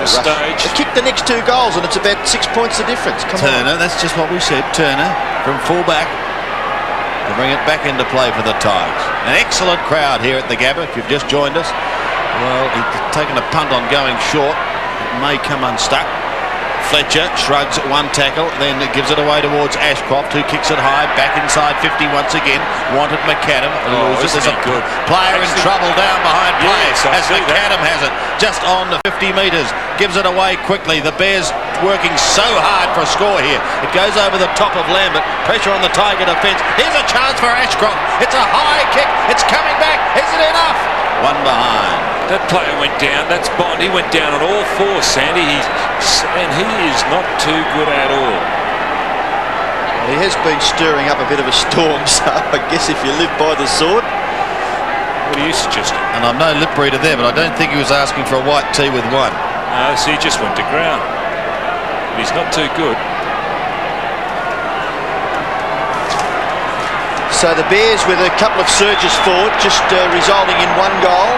This stage. They kicked the next 2 goals, and it's about 6 points the difference. Come Turner, on. that's just what we said. Turner from full-back to bring it back into play for the Tigers. An excellent crowd here at the Gabba, if you've just joined us. Well, he's taken a punt on going short. It may come unstuck. Fletcher shrugs one tackle, then gives it away towards Ashcroft, who kicks it high, back inside 50 once again. Wanted McAdam. Loses. There's a good player in trouble down behind play, as McAdam has it. Just on the 50 metres. Gives it away quickly. The Bears working so hard for a score here. It goes over the top of Lambert. Pressure on the Tiger defence. Here's a chance for Ashcroft. It's a high kick. It's coming back. Is it enough? One behind. That player went down. That's Bond. He went down on all 4, Sandy. And he is not too good at all. He has been stirring up a bit of a storm, so I guess if you live by the sword. What are you suggesting? And I'm no lip reader there, but I don't think he was asking for a white tee with one. No, see, he just went to ground. But he's not too good. So the Bears with a couple of surges forward, just resulting in 1 goal.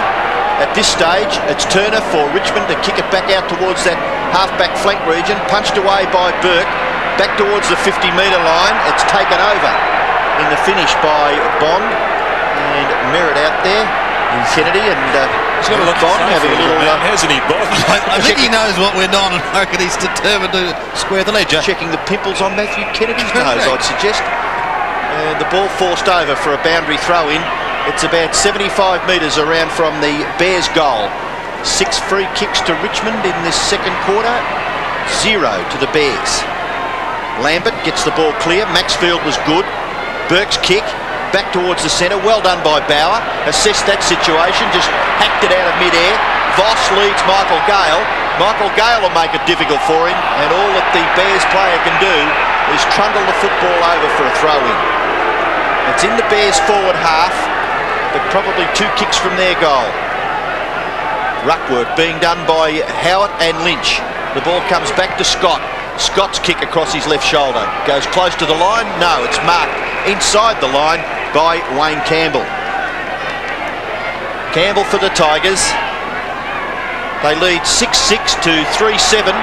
At this stage, it's Turner for Richmond to kick it back out towards that half-back flank region. Punched away by Burke. Back towards the 50-metre line. It's taken over in the finish by Bond. And Merritt out there. Kennedy and he's got a look Bond having a little... hasn't he, Bond? I think he knows what we're on, and I reckon he's determined to square the ledger. Checking the pimples on Matthew Kennedy's nose, I'd suggest. And the ball forced over for a boundary throw-in. It's about 75 metres around from the Bears' goal. 6 free kicks to Richmond in this second quarter. 0 to the Bears. Lambert gets the ball clear. Maxfield was good. Burke's kick back towards the centre. Well done by Bauer. Assessed that situation. Just hacked it out of mid-air. Voss leads Michael Gale. Michael Gale will make it difficult for him. And all that the Bears player can do is trundle the football over for a throw-in. It's in the Bears' forward half, but probably 2 kicks from their goal. Ruck work being done by Howard and Lynch. The ball comes back to Scott. Scott's kick across his left shoulder. Goes close to the line. No, it's marked inside the line by Wayne Campbell. Campbell for the Tigers. They lead 6-6 to 3-7.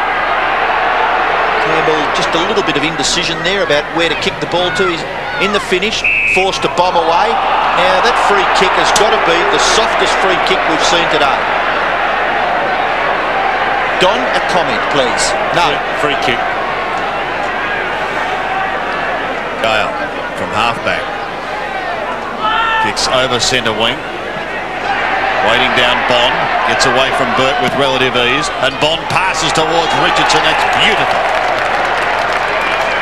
Campbell just a little bit of indecision there about where to kick the ball to. He's in the finish, forced to bomb away. Now that free kick has got to be the softest free kick we've seen today. Don, a comment, please. No. Free kick. Gale from halfback. Kicks over centre wing. Waiting down Bond. Gets away from Burt with relative ease. And Bond passes towards Richardson. That's beautiful.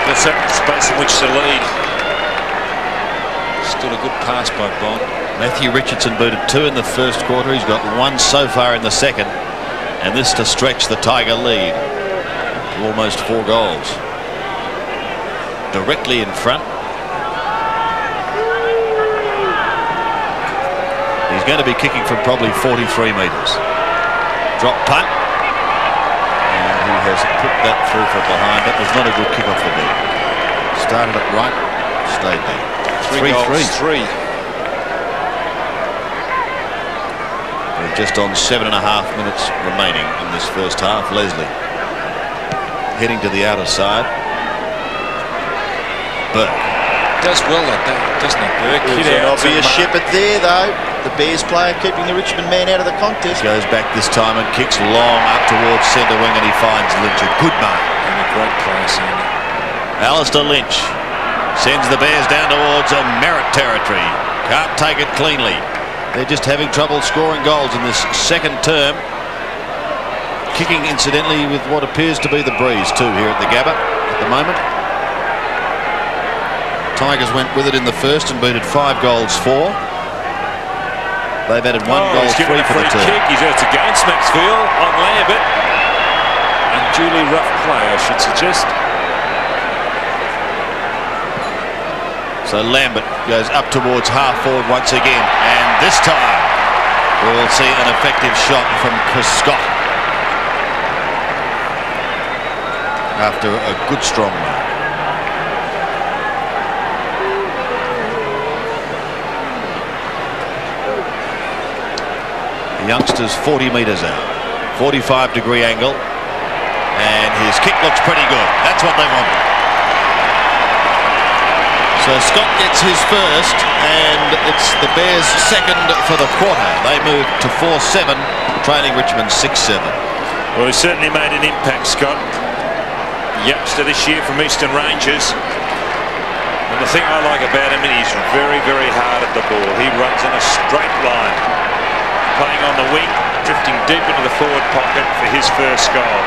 That's that space in which to lead. Still a good pass by Bond. Matthew Richardson booted 2 in the first quarter. He's got 1 so far in the second. And this to stretch the Tiger lead to almost 4 goals. Directly in front. He's going to be kicking from probably 43 metres. Drop punt. And he has put that through from behind. That was not a good kick off the ball. Started it right, stayed there. 3-3. We're just on 7.5 minutes remaining in this first half. Leslie heading to the outer side. Burke does well like that, doesn't he, Burke? There's an obvious shepherd there, though. The Bears player keeping the Richmond man out of the contest. Goes back this time and kicks long up towards centre wing, and he finds Lynch. A good mark. And a great player, Sandy. Alastair Lynch sends the Bears down towards a Merritt territory. Can't take it cleanly. They're just having trouble scoring goals in this second term. kicking, incidentally, with what appears to be the breeze too here at the Gabba at the moment. Tigers went with it in the first and beat it 5-4. They've added 1 goal, 3 for the turn. Kick. He's out against Maxfield on Lambert. Unduly rough play, I should suggest. So Lambert goes up towards half forward once again, and this time we will see an effective shot from Chris Scott after a good strong mark. The youngster's 40 metres out, 45-degree angle, and his kick looks pretty good. That's what they wanted. So Scott gets his first, and it's the Bears' second for the quarter. They move to 4-7, trailing Richmond 6-7. Well, he certainly made an impact, Scott. Youngster this year from Eastern Rangers. And the thing I like about him is he's very, very hard at the ball. He runs in a straight line, playing on the wing, drifting deep into the forward pocket for his first goal.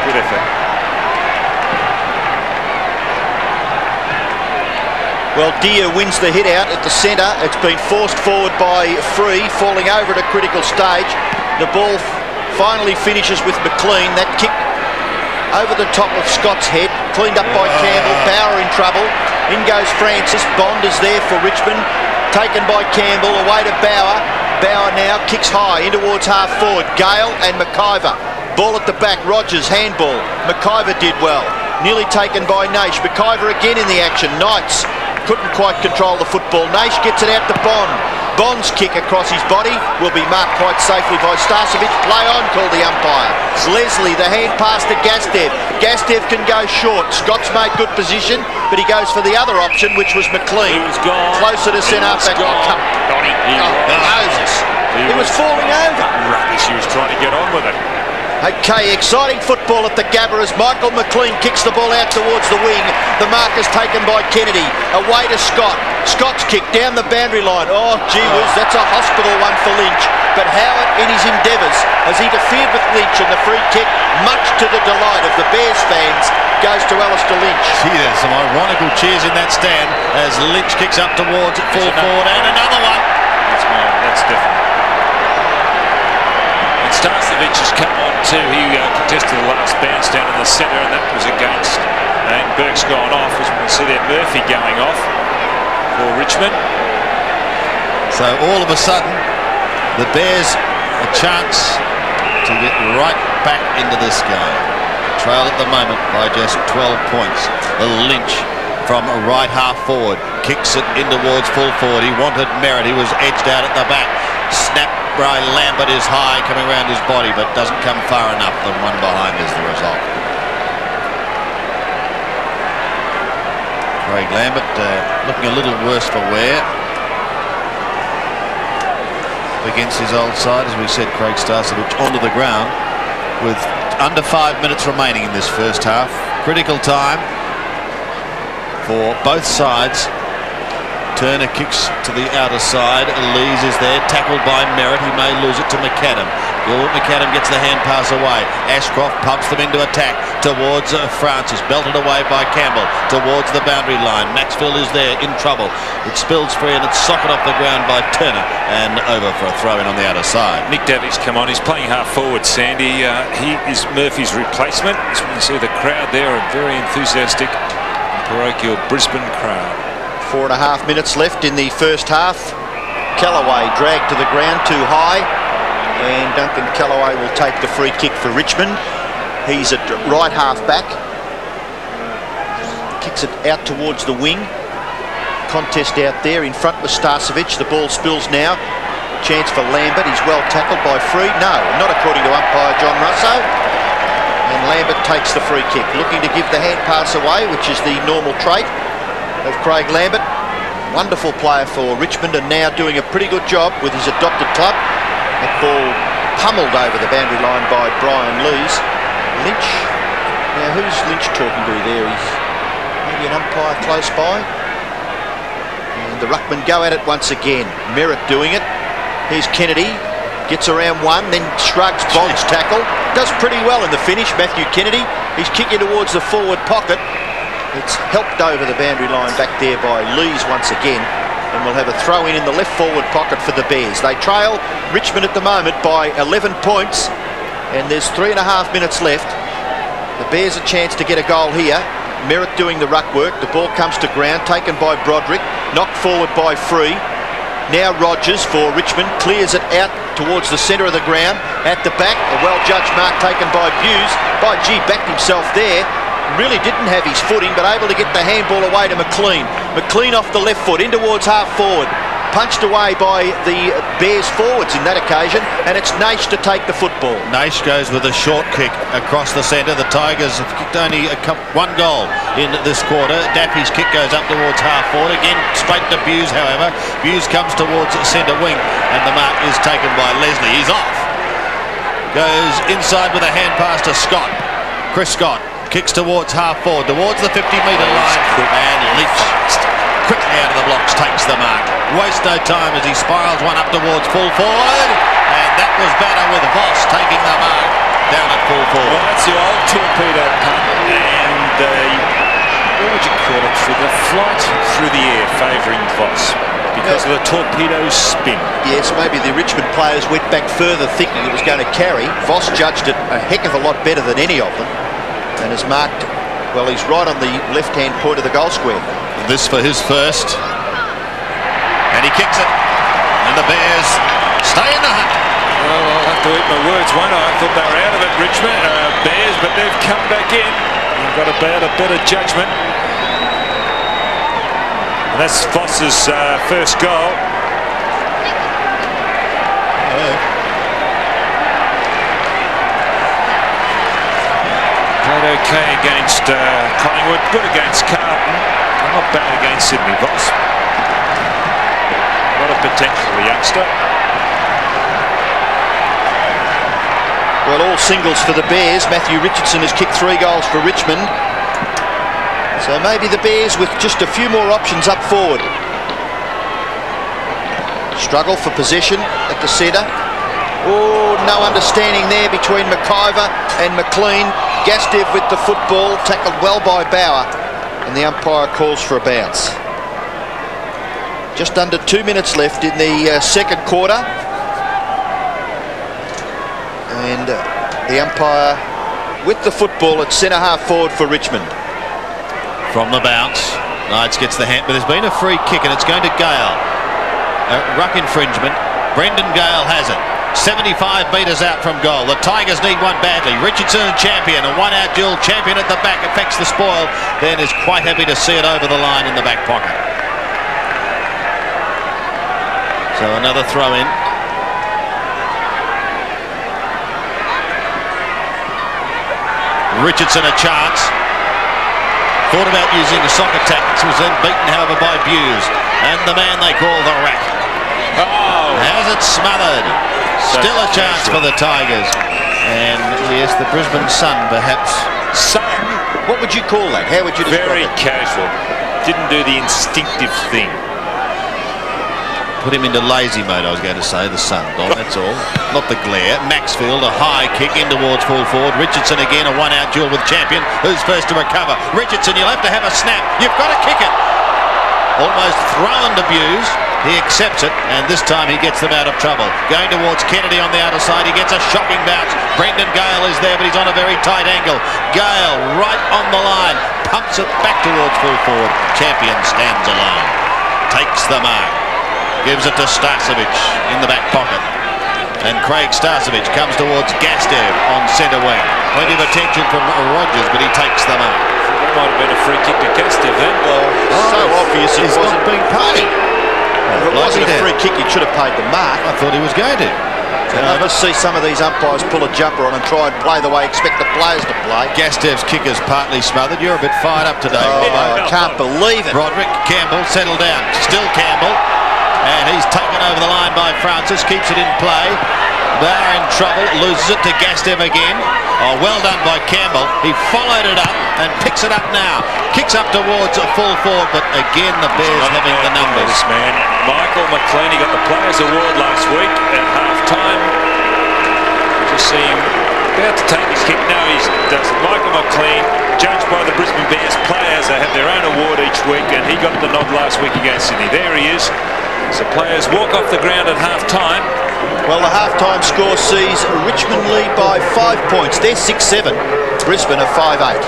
Good effort. Well, Deer wins the hit out at the centre. It's been forced forward by Free, falling over at a critical stage. The ball finally finishes with McLean. That kick over the top of Scott's head, cleaned up by Campbell. Bauer in trouble. In goes Francis. Bond is there for Richmond. Taken by Campbell, away to Bauer. Bauer now kicks high in towards half forward. Gale and McIver. Ball at the back. Rogers, handball. McIver did well. Nearly taken by Naish. McIver again in the action. Knights couldn't quite control the football. Naish gets it out to Bond. Bond's kick across his body will be marked quite safely by Starcevic. Play on, called the umpire. Leslie, the hand pass to Gastev. Gastev can go short. Scott's made good position, but he goes for the other option, which was McLean. He was gone. Closer to centre. Moses. He was falling over. Rubbish. He was trying to get on with it. Okay, exciting football at the Gabba as Michael McLean kicks the ball out towards the wing. The mark is taken by Kennedy. Away to Scott. Scott's kick down the boundary line. Oh, gee whiz, that's a hospital one for Lynch. But Howard, in his endeavours, as he interfered with Lynch, and the free kick, much to the delight of the Bears fans, goes to Alastair Lynch. Gee, there's some ironical cheers in that stand as Lynch kicks up towards full forward, and another one. That's different. Starcevic has come on too. He contested the last bounce down in the centre, and that was against. And Burke's gone off, as we can see there. Murphy going off for Richmond. So all of a sudden, the Bears a chance to get right back into this game. Trail at the moment by just 12 points. Lynch from a right half forward kicks it in towards full forward. He wanted Merritt. He was edged out at the back. Snap by Lambert is high, coming around his body, but doesn't come far enough. The one behind is the result. Craig Lambert looking a little worse for wear against his old side. As we said, Craig Starcevic onto the ground with under 5 minutes remaining in this first half. Critical time for both sides. Turner kicks to the outer side. Lees is there, tackled by Merritt. He may lose it to McAdam. McAdam gets the hand pass away. Ashcroft pumps them into attack towards Francis. Belted away by Campbell towards the boundary line. Maxfield is there in trouble. It spills free and it's socked off the ground by Turner and over for a throw in on the outer side. Nick Davies come on. He's playing half forward, Sandy. He is Murphy's replacement. As we can see, the crowd there are very enthusiastic. Parochial Brisbane crowd. 4.5 minutes left in the first half. Callaway dragged to the ground too high, and Duncan Callaway will take the free kick for Richmond. He's at right half back. Kicks it out towards the wing. Contest out there. In front was Starcevic. The ball spills now. Chance for Lambert. He's well tackled by Free. No, not according to umpire John Russo. And Lambert takes the free kick, looking to give the hand pass away, which is the normal trait of Craig Lambert. Wonderful player for Richmond, and now doing a pretty good job with his adopted club. That ball pummeled over the boundary line by Brian Lees. Lynch. Now who's Lynch talking to there? He's maybe an umpire close by. And the ruckmen go at it once again. Merritt doing it. Here's Kennedy. Gets around one, then shrugs Bond's tackle. Does pretty well in the finish, Matthew Kennedy. He's kicking towards the forward pocket. It's helped over the boundary line back there by Lees once again. And we'll have a throw in the left forward pocket for the Bears. They trail Richmond at the moment by 11 points. And there's 3.5 minutes left. The Bears a chance to get a goal here. Merritt doing the ruck work. The ball comes to ground, taken by Broderick. Knocked forward by Free. Now Rogers for Richmond, clears it out towards the centre of the ground. At the back, a well-judged mark taken by Buse. By G backed himself there. Really didn't have his footing, but able to get the handball away to McLean. McLean off the left foot, in towards half forward. Punched away by the Bears forwards in that occasion, and it's Naish to take the football. Naish goes with a short kick across the centre. The Tigers have kicked only one goal in this quarter. Daffy's kick goes up towards half forward. Again, straight to Buse, however. Buse comes towards centre wing, and the mark is taken by Leslie. He's off. Goes inside with a hand pass to Scott. Chris Scott kicks towards half forward, towards the 50-metre line, and Lynch quickly out of the blocks takes the mark. Waste no time as he spirals one up towards full forward, and that was better with Voss taking the mark down at full forward. Well, that's the old torpedo punt, and what would you call it, for the flight through the air favouring Voss because of the torpedo spin. Yes, maybe the Richmond players went back further thinking it was going to carry. Voss judged it a heck of a lot better than any of them and has marked, well, he's right on the left-hand point of the goal square. This for his first, and he kicks it, and the Bears stay in the hunt. Well, I'll have to eat my words, won't I? I thought they were out of it, Richmond, Bears, but they've come back in. They've got about a better judgment. And that's Voss's first goal. Played okay against Collingwood, good against Carlton. Not bad against Sydney, Voss. A lot of potential, the youngster. Well, all singles for the Bears. Matthew Richardson has kicked 3 goals for Richmond. So maybe the Bears with just a few more options up forward. Struggle for possession at the centre. Oh, no understanding there between McIver and McLean. Gastev with the football, tackled well by Bauer. And the umpire calls for a bounce. Just under 2 minutes left in the second quarter. And the umpire with the football at centre half forward for Richmond. From the bounce, Knights gets the hand, but there's been a free kick and it's going to Gale. A ruck infringement. Brendon Gale has it. 75 metres out from goal. The Tigers need one badly. Richardson champion, a one-out duel. Champion at the back affects the spoil, then is quite happy to see it over the line in the back pocket. So another throw in. Richardson a chance. Thought about using a soccer tactics, was then beaten however by Buse. And the man they call the Rat. Oh! Has it smothered. Still a chance for the Tigers. And yes, the Brisbane Sun perhaps. Sun? What would you call that? How would you describe Very it? casual. Didn't do the instinctive thing. Put him into lazy mode, I was going to say, the Sun, Don, that's all. Not the glare. Maxfield, a high kick in towards full forward. Richardson again, a one-out duel with Champion. Who's first to recover? Richardson, you'll have to have a snap. You've got to kick it. Almost thrown to Buse. He accepts it, and this time he gets them out of trouble. Going towards Kennedy on the outer side. He gets a shocking bounce. Brendon Gale is there, but he's on a very tight angle. Gale right on the line. Pumps it back towards full forward. Champion stands alone. Takes the mark. Gives it to Starcevic in the back pocket. And Craig Starcevic comes towards Gastev on centre wing. Plenty of attention from Rogers, but he takes the mark. That might have been a free kick to Gastev then. So obvious it wasn't being paid. If it wasn't a free kick, you should have paid the mark. I thought he was going to. I must see some of these umpires pull a jumper on and try and play the way expect the players to play. Gastev's kick is partly smothered. You're a bit fired up today. Oh, I can't believe it. Broderick, Campbell, settled down. Still Campbell. And he's taken over the line by Francis. Keeps it in play. They're in trouble. Loses it to Gastev again. Oh, well done by Campbell. He followed it up and picks it up now. Kicks up towards a full forward, but again the Bears having the numbers. This man, Michael McLean, he got the Players Award last week at half-time. take his kick? No, he doesn't. Michael McLean, judged by the Brisbane Bears players. They have their own award each week, and he got the nod last week against Sydney. There he is. So players walk off the ground at half-time. Well, the half-time score sees Richmond lead by 5 points. They're 6-7. Brisbane are 5-8.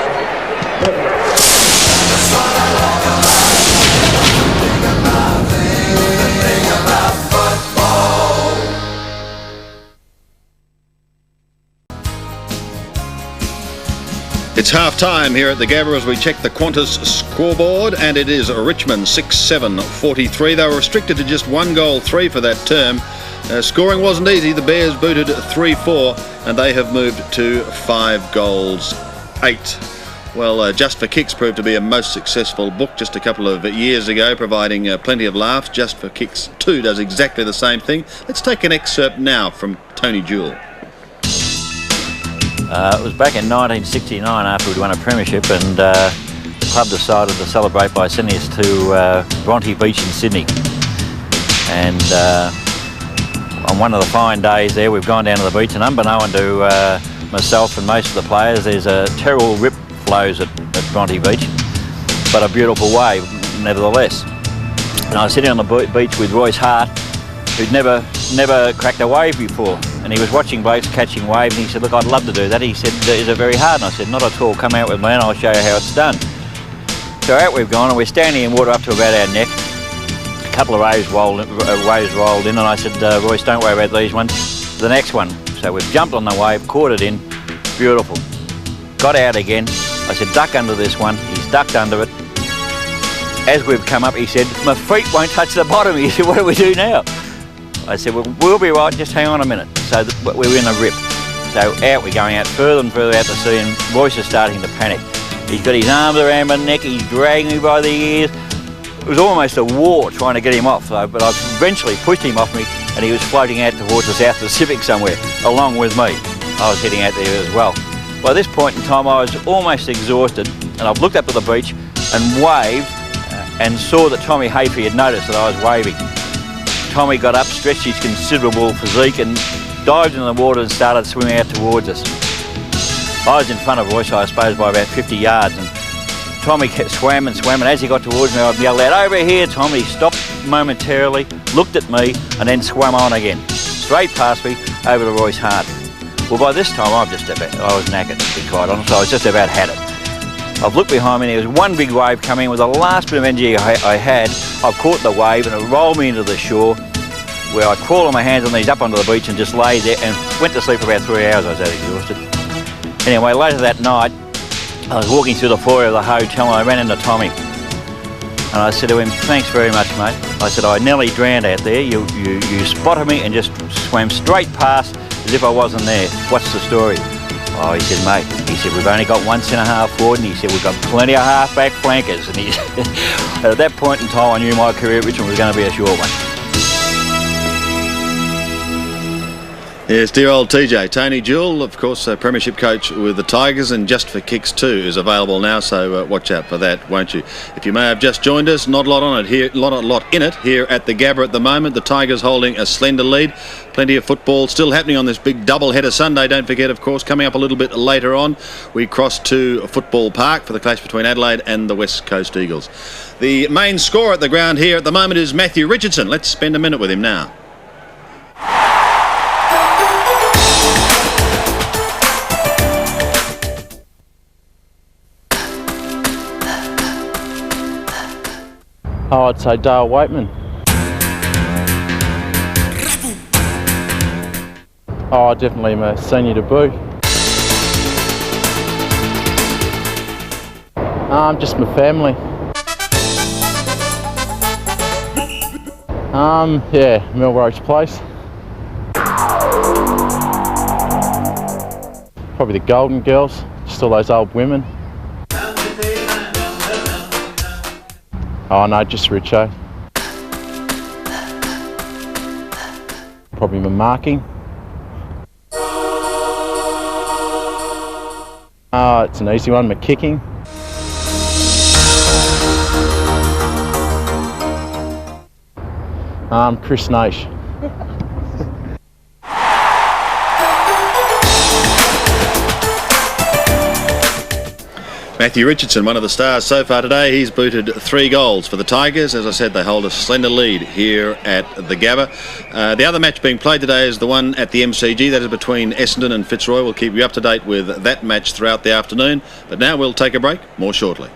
It's half-time here at the Gabba as we check the Qantas scoreboard, and it is Richmond 6-7-43. They were restricted to just 1 goal 3 for that term. Scoring wasn't easy. The Bears booted 3-4 and they have moved to 5 goals 8. Well, Just for Kicks proved to be a most successful book just a couple of years ago, providing plenty of laughs. Just for Kicks 2 does exactly the same thing. Let's take an excerpt now from Tony Jewell. It was back in 1969 after we'd won a premiership, and the club decided to celebrate by sending us to Bronte Beach in Sydney. And on one of the fine days there, we've gone down to the beach, and unbeknown to myself and most of the players, there's a terrible rip flows at Bronte Beach, but a beautiful wave nevertheless. And I was sitting on the beach with Royce Hart, who'd never cracked a wave before, and he was watching blokes catching waves, and he said, look, I'd love to do that. He said, is it very hard? And I said, not at all, come out with me and I'll show you how it's done. So out we've gone, and we're standing in water up to about our neck. A couple of waves rolled in, and I said, Royce, don't worry about these ones, the next one. So we've jumped on the wave, caught it in, beautiful. Got out again, I said, duck under this one. He's ducked under it. As we've come up, he said, my feet won't touch the bottom. He said, what do we do now? I said, well, we'll be right, just hang on a minute. So we were in a rip. So out we're going out further and further out to sea, and Royce is starting to panic. He's got his arms around my neck, he's dragging me by the ears. It was almost a war trying to get him off, though, but I eventually pushed him off me, and he was floating out towards the South Pacific somewhere, along with me. I was heading out there as well. By this point in time, I was almost exhausted, and I've looked up at the beach and waved and saw that Tommy Hafey had noticed that I was waving. Tommy got up, stretched his considerable physique and dived into the water and started swimming out towards us. I was in front of Royce, I suppose, by about 50 yards, and Tommy swam and swam, and as he got towards me, I yelled out, over here, Tommy. He stopped momentarily, looked at me, and then swam on again, straight past me, over to Royce Hart. Well, by this time, I was knackered, to be quite honest, so I was just about had it. I've looked behind me, and there was one big wave coming with the last bit of energy I had. I've caught the wave, and it rolled me into the shore, where I crawled on my hands and knees up onto the beach and just lay there and went to sleep for about 3 hours. I was that exhausted. Anyway, later that night, I was walking through the foyer of the hotel and I ran into Tommy. And I said to him, thanks very much, mate. I said, I nearly drowned out there. You spotted me and just swam straight past as if I wasn't there. What's the story? Oh, he said, mate, he said, we've only got 1 centre-half forward, and he said, we've got plenty of half-back flankers. And at that point in time, I knew my career at Richmond was going to be a short one. Yes, dear old TJ. Tony Jewell, of course, a premiership coach with the Tigers, and Just for Kicks 2 is available now, so watch out for that, won't you? If you may have just joined us, not a lot on it here, lot in it here at the Gabba at the moment. The Tigers holding a slender lead. Plenty of football still happening on this big double-header Sunday. Don't forget, of course, coming up a little bit later on, we cross to Football Park for the clash between Adelaide and the West Coast Eagles. The main scorer at the ground here at the moment is Matthew Richardson. Let's spend a minute with him now. Oh, I'd say Dale Waitman. Oh, definitely my senior debut. Just my family. Yeah, Melrose Place. Probably the Golden Girls, just all those old women. Oh no, just Richo. Probably my marking. Oh, it's an easy one, my kicking. Chris Naish. Matthew Richardson, one of the stars so far today, he's booted 3 goals for the Tigers. As I said, they hold a slender lead here at the Gabba. The other match being played today is the one at the MCG, that is between Essendon and Fitzroy. We'll keep you up to date with that match throughout the afternoon, but now we'll take a break. More shortly.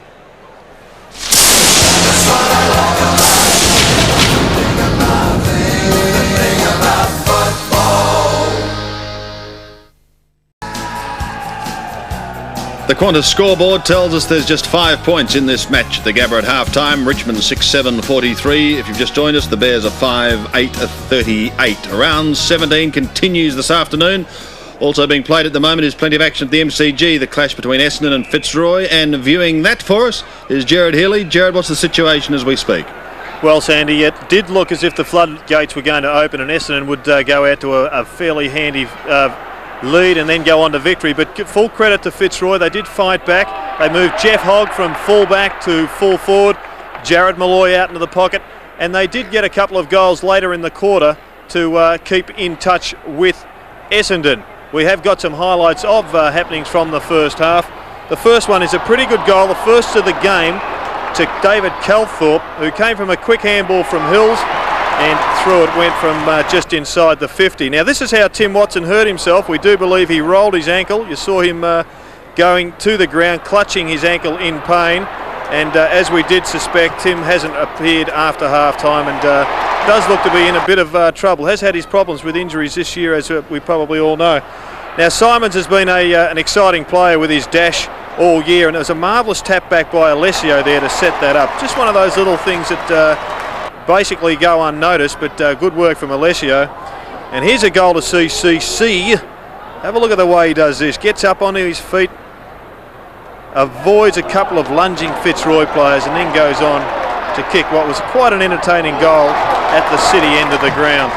The Qantas scoreboard tells us there's just 5 points in this match at the Gabba at half-time. Richmond 6-7-43. If you've just joined us, the Bears are 5-8-38. Round 17 continues this afternoon. Also being played at the moment is plenty of action at the MCG, the clash between Essendon and Fitzroy. And viewing that for us is Gerard Healy. Gerard, what's the situation as we speak? Well, Sandy, it did look as if the floodgates were going to open and Essendon would go out to a fairly handy lead and then go on to victory, but full credit to Fitzroy. They did fight back. They moved Jeff Hogg from full back to full forward, Jared Malloy out into the pocket, and they did get a couple of goals later in the quarter to keep in touch with Essendon. We have got some highlights of happenings from the first half. The first one is a pretty good goal, the first of the game, to David Calthorpe, who came from a quick handball from Hills and through it went from just inside the 50. Now this is how Tim Watson hurt himself. We do believe he rolled his ankle. You saw him going to the ground, clutching his ankle in pain. And as we did suspect, Tim hasn't appeared after half-time and does look to be in a bit of trouble. Has had his problems with injuries this year, as we probably all know. Now Simons has been an exciting player with his dash all year, and it was a marvellous tap back by Alessio there to set that up. Just one of those little things that basically go unnoticed, but good work from Alessio. And here's a goal to CCC. Have a look at the way he does this. Gets up onto his feet, avoids a couple of lunging Fitzroy players, and then goes on to kick what was quite an entertaining goal at the city end of the ground.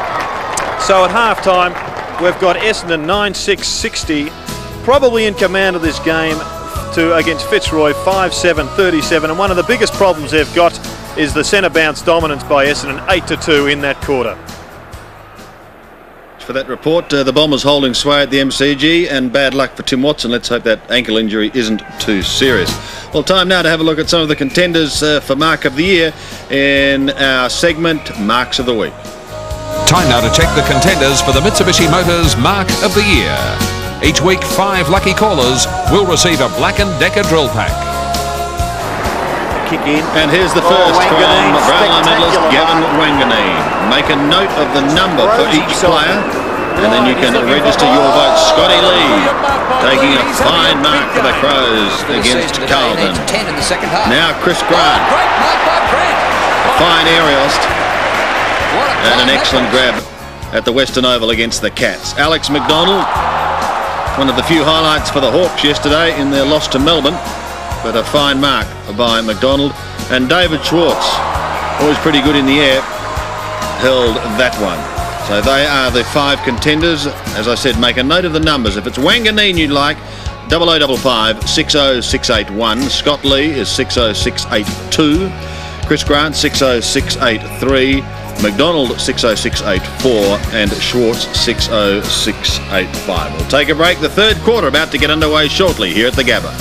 So at half-time, we've got Essendon 9-6-60, probably in command of this game against Fitzroy 5-7-37, and one of the biggest problems they've got is the centre bounce dominance by Essendon, 8-2 in that quarter. For that report, the Bombers holding sway at the MCG, and bad luck for Tim Watson. Let's hope that ankle injury isn't too serious. Well, time now to have a look at some of the contenders for Mark of the Year in our segment Marks of the Week. Time now to check the contenders for the Mitsubishi Motors Mark of the Year. Each week, 5 lucky callers will receive a Black & Decker drill pack. Kick in. And here's the first from Brownlow medalist Gavin Wanganeen. Make a note of the number for each player, and then you can register your vote. Scotty Lee taking a fine mark for the Crows against Carlton. Now Chris Grant, a fine aerialist, and an excellent grab at the Western Oval against the Cats. Alex McDonald, one of the few highlights for the Hawks yesterday in their loss to Melbourne, but a fine mark by McDonald. And David Schwartz, always pretty good in the air, held that one. So they are the 5 contenders. As I said, make a note of the numbers. If it's Wanganeen you'd like, 0055 60681. Scott Lee is 60682. Chris Grant 60683. McDonald 60684 and Schwartz 60685. We'll take a break. The third quarter about to get underway shortly here at the Gabba.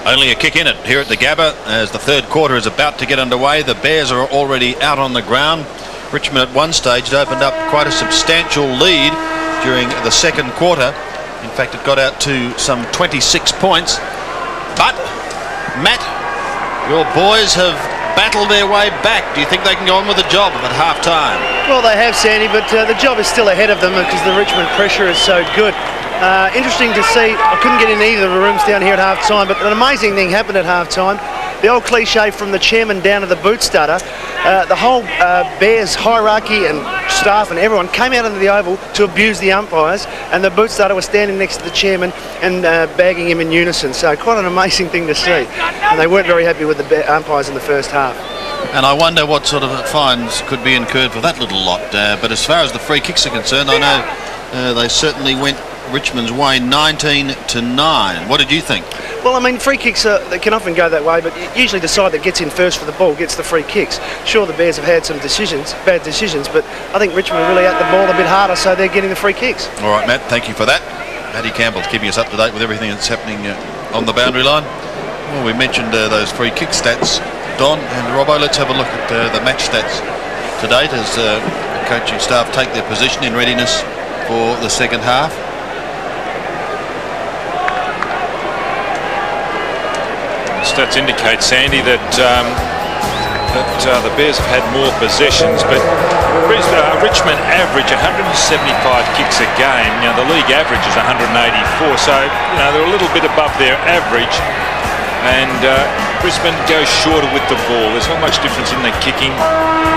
Only a kick in it here at the Gabba as the third quarter is about to get underway. The Bears are already out on the ground. Richmond at one stage had opened up quite a substantial lead during the second quarter. In fact, it got out to some 26 points. But, Matt, your boys have battled their way back. Do you think they can go on with the job at half-time? Well, they have, Sandy, but the job is still ahead of them because the Richmond pressure is so good. Interesting to see. I couldn't get in either of the rooms down here at half-time, but an amazing thing happened at half-time. The old cliche from the chairman down to the boot starter, the whole Bears hierarchy and staff and everyone came out into the Oval to abuse the umpires, and the boot starter was standing next to the chairman and bagging him in unison. So quite an amazing thing to see. And they weren't very happy with the umpires in the first half. And I wonder what sort of fines could be incurred for that little lot. But as far as the free kicks are concerned, I know they certainly went Richmond's way 19-9. What did you think? Well, I mean, free kicks they can often go that way, but usually the side that gets in first for the ball gets the free kicks. Sure, the Bears have had some bad decisions, but I think Richmond are really at the ball a bit harder, so they're getting the free kicks. All right, Matt, thank you for that. Matty Campbell's keeping us up to date with everything that's happening on the boundary line. Well, we mentioned those free kick stats, Don and Robbo. Let's have a look at the match stats to date as the coaching staff take their position in readiness for the second half. Stats indicate, Sandy, that the Bears have had more possessions, but Richmond average 175 kicks a game. Now the league average is 184, so they're a little bit above their average, and Brisbane goes shorter with the ball. There's not much difference in the kicking,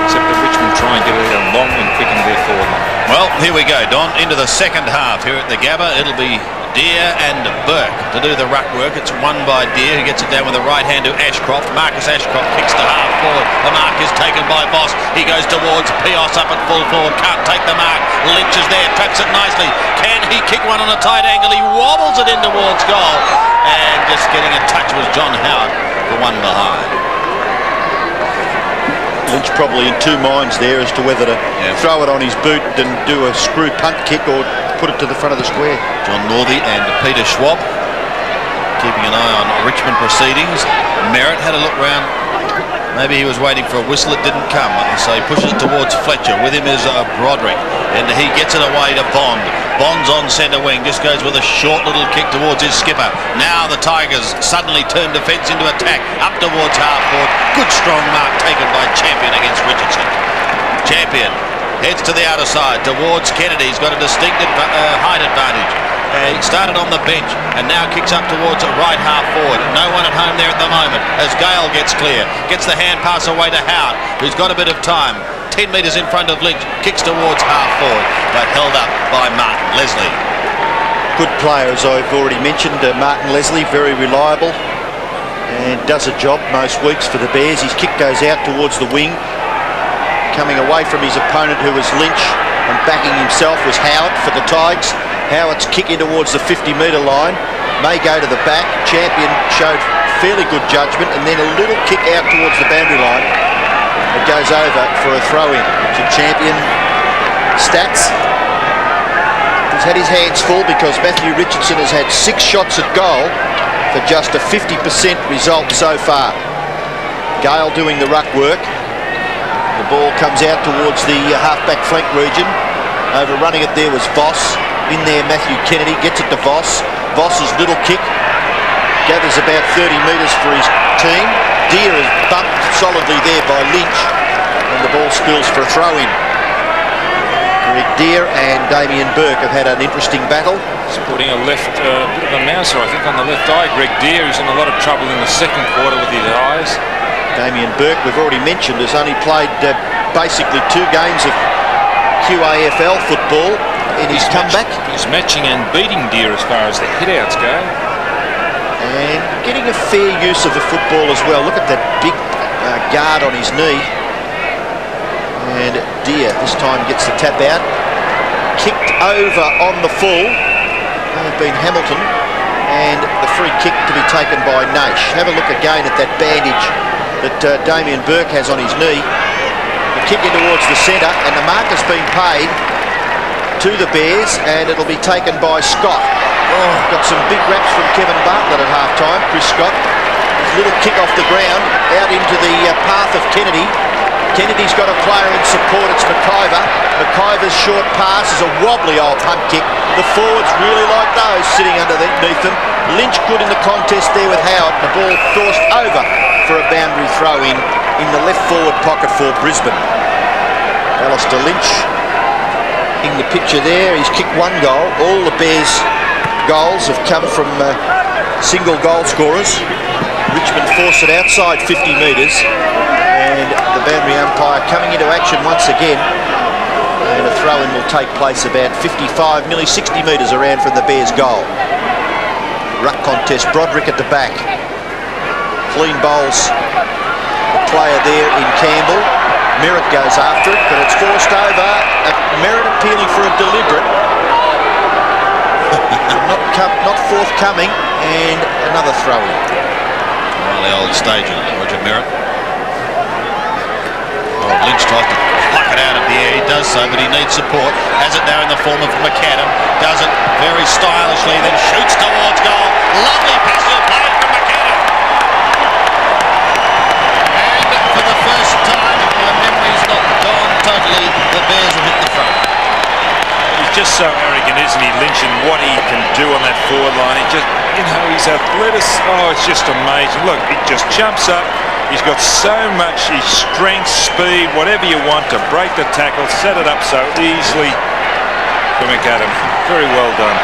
except that Richmond try and get it long and quick into their forward line. Well, here we go, Don, into the second half here at the Gabba. It'll be Deer and Burke to do the ruck work. It's won by Deer, who gets it down with the right hand to Ashcroft. Marcus Ashcroft kicks the half forward. The mark is taken by Voss. He goes towards Pios up at full forward. Can't take the mark. Lynch is there, traps it nicely. Can he kick one on a tight angle? He wobbles it in towards goal. And just getting a touch was John Howard, the one behind. Lynch probably in two minds there as to whether to throw it on his boot and do a screw punt kick or put it to the front of the square. John Northey and Peter Schwab keeping an eye on Richmond proceedings. Merritt had a look round. Maybe he was waiting for a whistle. It didn't come, so he pushes it towards Fletcher. With him is Broderick, and he gets it away to Bond. Bond's on centre wing, just goes with a short little kick towards his skipper. Now the Tigers suddenly turn defence into attack, up towards half forward. Good strong mark taken by Champion against Richardson. Champion heads to the outer side towards Kennedy. He's got a distinct height advantage. He started on the bench and now kicks up towards a right half forward. No one at home there at the moment as Gale gets clear. Gets the hand pass away to Howard, who's got a bit of time. 10 metres in front of Lynch. Kicks towards half forward, but held up by Martin Leslie. Good player, as I've already mentioned. Martin Leslie, very reliable and does a job most weeks for the Bears. His kick goes out towards the wing, coming away from his opponent, who was Lynch, and backing himself was Howard for the Tigers. Howard's kick in towards the 50-metre line may go to the back. Champion showed fairly good judgment, and then a little kick out towards the boundary line. It goes over for a throw-in to Champion. Stats. He's had his hands full because Matthew Richardson has had 6 shots at goal for just a 50% result so far. Gale doing the ruck work. The ball comes out towards the half-back flank region. Overrunning it there was Voss. In there, Matthew Kennedy gets it to Voss. Voss's little kick gathers about 30 metres for his team. Deer is bumped solidly there by Lynch, and the ball spills for a throw-in. Greg Deer and Damien Burke have had an interesting battle. Supporting a left, bit of a mouser, I think, on the left eye. Greg Deer, who's in a lot of trouble in the second quarter with his eyes. Damien Burke, we've already mentioned, has only played basically 2 games of QAFL football in his comeback. He's matching and beating Deer as far as the hit-outs go. And getting a fair use of the football as well. Look at that big guard on his knee. And Deer this time gets the tap out. Kicked over on the full. May have been Hamilton. And the free kick to be taken by Naish. Have a look again at that bandage that Damien Burke has on his knee. The kick in towards the centre, and the mark has been paid to the Bears, and it'll be taken by Scott. Got some big raps from Kevin Bartlett at half-time. Chris Scott, his little kick off the ground, out into the path of Kennedy. Kennedy's got a player in support, it's McIver. McIver's short pass is a wobbly old punt kick. The forwards really like those sitting underneath them. Lynch good in the contest there with Howard. The ball forced over for a boundary throw-in the left forward pocket for Brisbane. Alastair Lynch in the picture there. He's kicked 1 goal. All the Bears' goals have come from single goal scorers. Richmond force it outside 50 metres, and the boundary umpire coming into action once again, and a throw-in will take place about 55, nearly 60 metres around from the Bears' goal. Ruck contest, Broderick at the back. Clean bowls the player there in Campbell. Merritt goes after it, but it's forced over. Merritt appealing for a deliberate. Not forthcoming, and another throw in. Well, the old stager, Roger Merritt. Oh, Lynch tries to pluck it out of the air. He does so, but he needs support. Has it now in the form of McAdam. Does it very stylishly, then shoots towards goal. Lovely passage of play from McAdam. And for the first time, if my memory's not gone totally, the Bears have hit the front. He's just so arrogant, isn't he, Lynch, and what he can do on that forward line. He just, he's athletic. Oh, it's just amazing. Look, he just jumps up. He's got so much strength, speed, whatever you want to break the tackle, set it up so easily for McAdam. Very well done.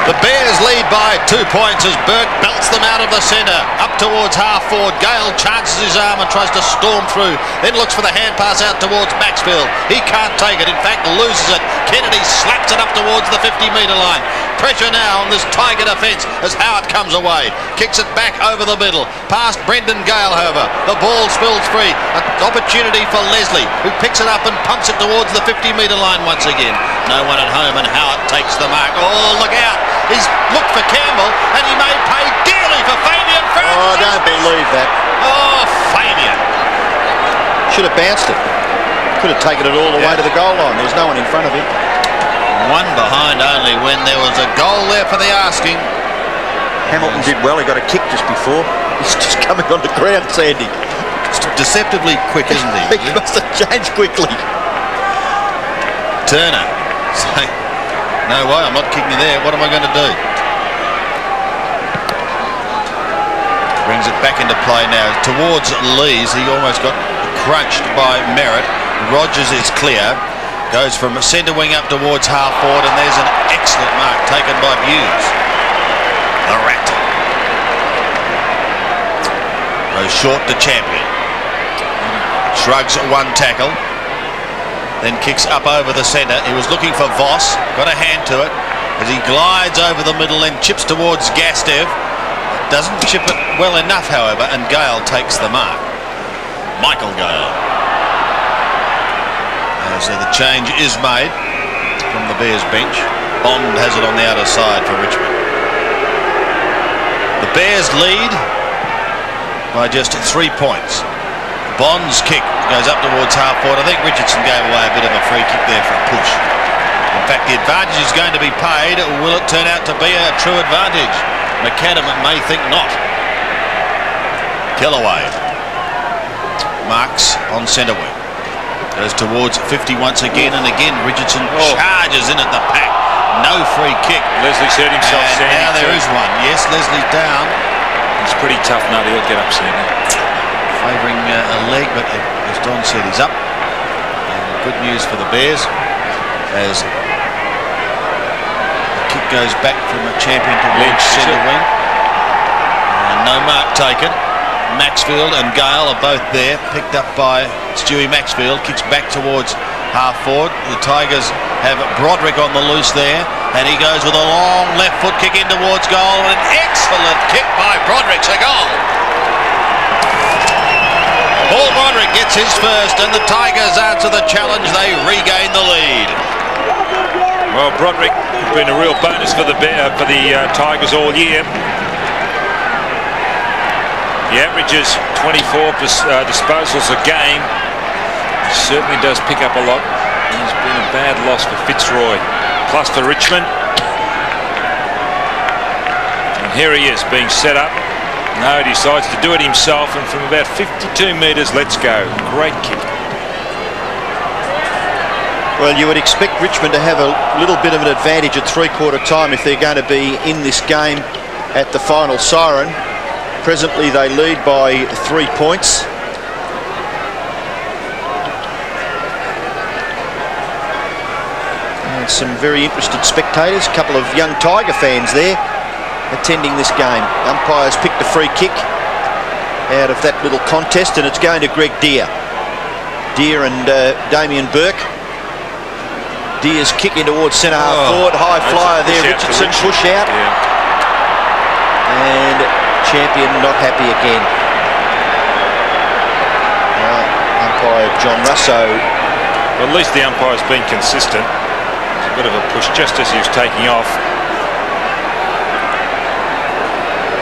The Bears lead by 2 points as Burke belts them out of the centre. Up towards half forward. Gale chances his arm and tries to storm through. Then looks for the hand pass out towards Maxfield. He can't take it. In fact, loses it. Kennedy slaps it up towards the 50-metre line. Pressure now on this Tiger defence as Howard comes away. Kicks it back over the middle. Past Brendon Gale, however. The ball spills free. An opportunity for Leslie, who picks it up and pumps it towards the 50-metre line once again. No one at home and Howard takes the mark. Oh, look out. He's looked for Campbell and he may pay dearly for Fabian Francis. Oh, I don't believe that. Oh, Fabian. Should have bounced it. Could have taken it all the way to the goal line. There was no one in front of him. One behind only when there was a goal there for the asking. Hamilton did well. He got a kick just before. He's just coming on the ground, Sandy. It's deceptively quick, isn't he? He must have changed quickly. Turner saying, no way, I'm not kicking you there. What am I going to do? Brings it back into play now towards Lees. He almost got crunched by Merritt. Rogers is clear. Goes from centre wing up towards half forward, and there's an excellent mark taken by Hughes. The Rat. Goes short to Champion. Shrugs one tackle. Then kicks up over the centre. He was looking for Voss. Got a hand to it. As he glides over the middle and chips towards Gastev. Doesn't chip it well enough, however, and Gale takes the mark. Michael Gale. So the change is made from the Bears bench. Bond has it on the outer side for Richmond. The Bears lead by just 3 points. Bond's kick goes up towards half forward. I think Richardson gave away a bit of a free kick there for a push. In fact, the advantage is going to be paid. Will it turn out to be a true advantage? McAdam may think not. Kellaway marks on centre wing. Goes towards 50 once again and again. Richardson charges in at the pack. No free kick. Leslie's hurt himself. And now there is one. Yes, Leslie's down. He's pretty tough nut. He'll get up soon. Favouring a leg, but as Don said, he's up. And good news for the Bears as the kick goes back from a Champion to Lynch centre wing. And no mark taken. Maxfield and Gale are both there, picked up by Stewie Maxfield, kicks back towards half forward. The Tigers have Broderick on the loose there, and he goes with a long left foot kick in towards goal. An excellent kick by Broderick, a goal. Paul Broderick gets his first, and the Tigers answer the challenge. They regain the lead. Well, Broderick has been a real bonus for the Tigers all year. He averages 24 disposals a game. He certainly does pick up a lot. He's been a bad loss for Fitzroy. Plus for Richmond. And here he is being set up. No, he decides to do it himself, and from about 52 metres, let's go. Great kick. Well, you would expect Richmond to have a little bit of an advantage at three-quarter time if they're going to be in this game at the final siren. Presently they lead by 3 points. And some very interested spectators, a couple of young Tiger fans there attending this game. Umpires picked a free kick out of that little contest, and it's going to Greg Deere. Deere and Damien Burke. Deere's kicking towards centre half forward. High flyer there, Richardson push out. And Champion not happy again. Umpire genre, so... Well, at least the umpire's been consistent. It's a bit of a push just as he was taking off.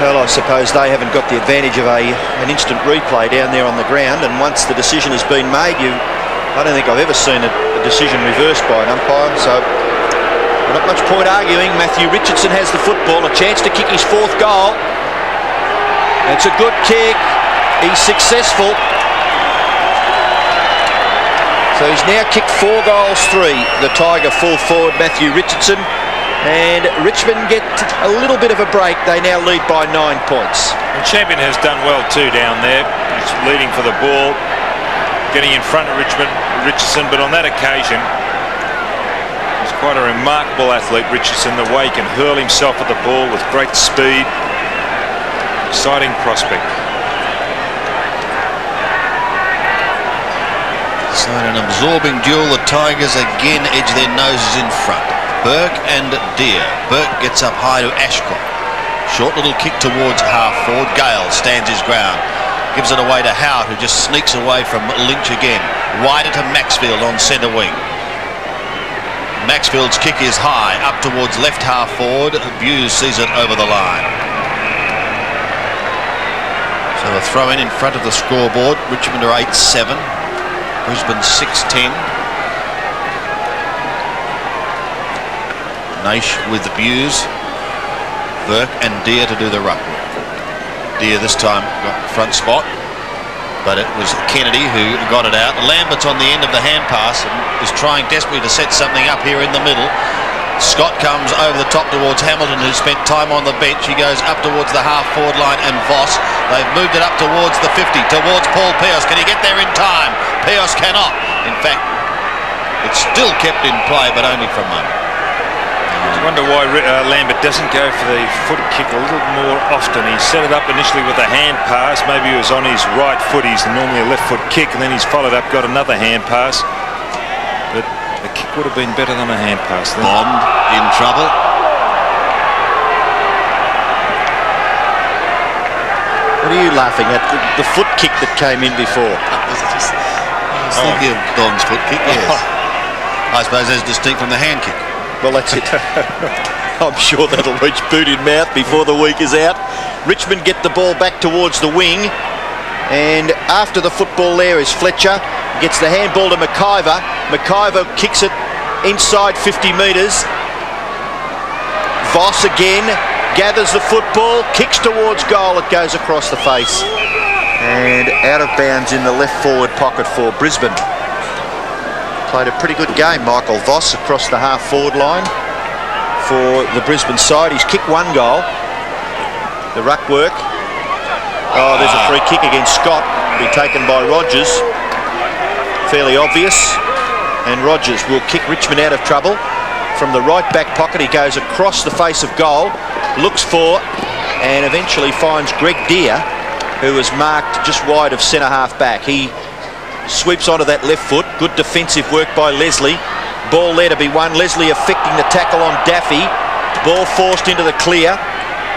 Well, I suppose they haven't got the advantage of an instant replay down there on the ground, and once the decision has been made, I don't think I've ever seen a decision reversed by an umpire, so not much point arguing. Matthew Richardson has the football, a chance to kick his 4th goal. It's a good kick. He's successful. So he's now kicked 4 goals, 3. The Tiger full forward, Matthew Richardson. And Richmond get a little bit of a break. They now lead by 9 points. And Champion has done well too down there. He's leading for the ball, getting in front of Richardson, but on that occasion, he's quite a remarkable athlete, Richardson, the way he can hurl himself at the ball with great speed. Exciting prospect. So in an absorbing duel, the Tigers again edge their noses in front. Burke and Deer. Burke gets up high to Ashcroft. Short little kick towards half forward. Gale stands his ground. Gives it away to Howard, who just sneaks away from Lynch again. Wider to Maxfield on centre wing. Maxfield's kick is high, up towards left half forward. Buse sees it over the line. So a throw in front of the scoreboard. Richmond are 8-7. Brisbane 6-10. Naish with the Buse. Burke and Deer to do the ruck. Deer this time got the front spot, but it was Kennedy who got it out. Lambert's on the end of the hand pass and is trying desperately to set something up here in the middle. Scott comes over the top towards Hamilton, who spent time on the bench. He goes up towards the half-forward line, and Voss. They've moved it up towards the 50, towards Paul Pearce. Can he get there in time? Pearce cannot. In fact, it's still kept in play, but only for a moment. I wonder why Lambert doesn't go for the foot kick a little more often. He set it up initially with a hand pass. Maybe he was on his right foot. He's normally a left foot kick, and then he's followed up, got another hand pass. But the kick would have been better than a hand pass then. Bond in trouble. What are you laughing at? The foot kick that came in before. I was thinking of Bond's foot kick, yes. I suppose that's distinct from the hand kick. Well, that's it. I'm sure that'll reach boot in mouth before the week is out. Richmond get the ball back towards the wing, and after the football there is Fletcher. Gets the handball to McIver. McIver kicks it inside 50 metres. Voss again gathers the football, kicks towards goal. It goes across the face and out of bounds in the left forward pocket for Brisbane. Played a pretty good game, Michael Voss, across the half-forward line for the Brisbane side. He's kicked 1 goal. The ruck work. Oh, there's a free kick against Scott. Be taken by Rogers. Fairly obvious. And Rogers will kick Richmond out of trouble. From the right back pocket, he goes across the face of goal, looks for, and eventually finds Greg Deer, who is marked just wide of centre-half back. He sweeps onto that left foot. Good defensive work by Leslie. Ball there to be won. Leslie affecting the tackle on Daffy. Ball forced into the clear.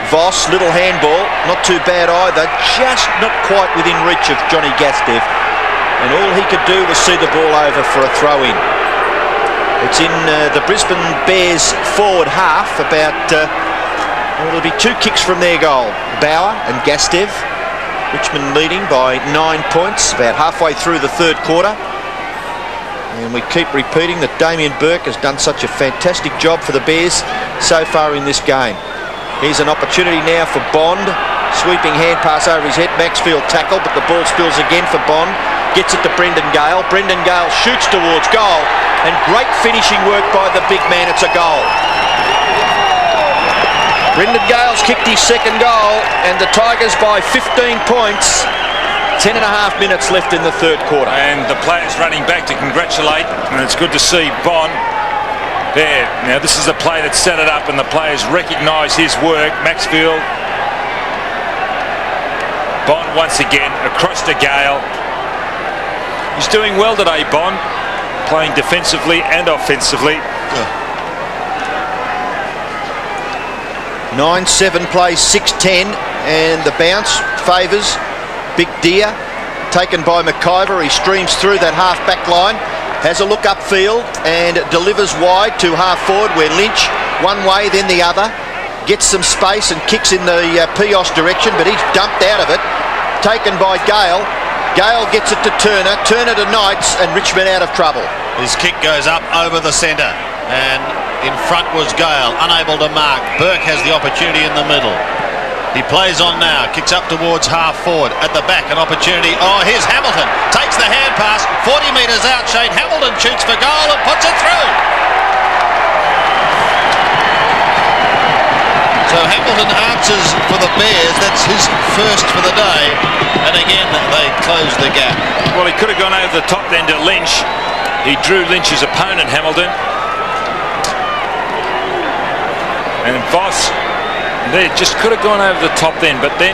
Voss, little handball. Not too bad either. Just not quite within reach of Johnny Gastev. And all he could do was see the ball over for a throw-in. It's in the Brisbane Bears forward half. It'll be 2 kicks from their goal. Bauer and Gastev. Richmond leading by 9 points, about halfway through the 3rd quarter. And we keep repeating that Damien Burke has done such a fantastic job for the Bears so far in this game. Here's an opportunity now for Bond. Sweeping hand pass over his head. Maxfield tackle, but the ball spills again for Bond. Gets it to Brendon Gale. Brendon Gale shoots towards goal. And great finishing work by the big man. It's a goal. Brendon Gale's kicked his 2nd goal, and the Tigers by 15 points. 10.5 minutes left in the 3rd quarter. And the players running back to congratulate, and it's good to see Bond there. Now this is a play that set it up, and the players recognise his work. Maxfield. Bond once again across to Gale. He's doing well today, Bond, playing defensively and offensively. 9-7 plays 6-10, and the bounce favours Big Deer. taken by McIver. He streams through that half-back line, has a look upfield and delivers wide to half-forward where Lynch, one way then the other, gets some space and kicks in the Pios direction, but he's dumped out of it. Taken by Gale. Gale gets it to Turner. Turner to Knights, and Richmond out of trouble. His kick goes up over the centre, and in front was Gale, unable to mark. Burke has the opportunity in the middle. He plays on now, kicks up towards half forward. At the back, an opportunity. Oh, here's Hamilton. Takes the hand pass, 40 metres out. Shane Hamilton shoots for goal and puts it through. So Hamilton answers for the Bears. That's his first for the day. And again, they close the gap. Well, he could have gone over the top then to Lynch. He drew Lynch's opponent, Hamilton. And Voss, they just could have gone over the top then, but then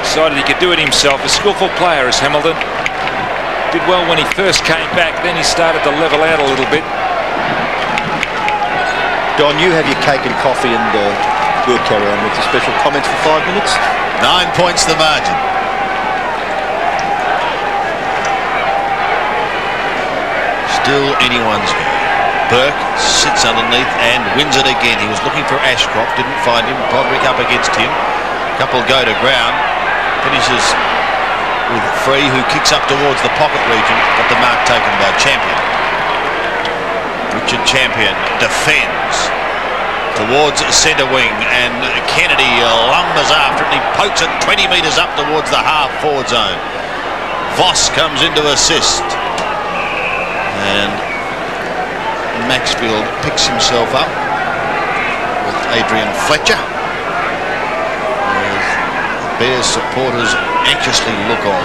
decided he could do it himself. A skillful player is Hamilton. Did well when he first came back, then he started to level out a little bit. Don, you have your cake and coffee, and we'll carry on with the special comments for 5 minutes. 9 points the margin. Still anyone's goal. Burke sits underneath and wins it again. He was looking for Ashcroft, didn't find him. Podrick up against him. Couple go to ground. Finishes with Free, who kicks up towards the pocket region, but the mark taken by Champion. Richard Champion defends towards centre wing, and Kennedy lumbers after it, and he pokes it 20 metres up towards the half-forward zone. Voss comes in to assist, and Maxfield picks himself up with Adrian Fletcher. The Bears supporters anxiously look on.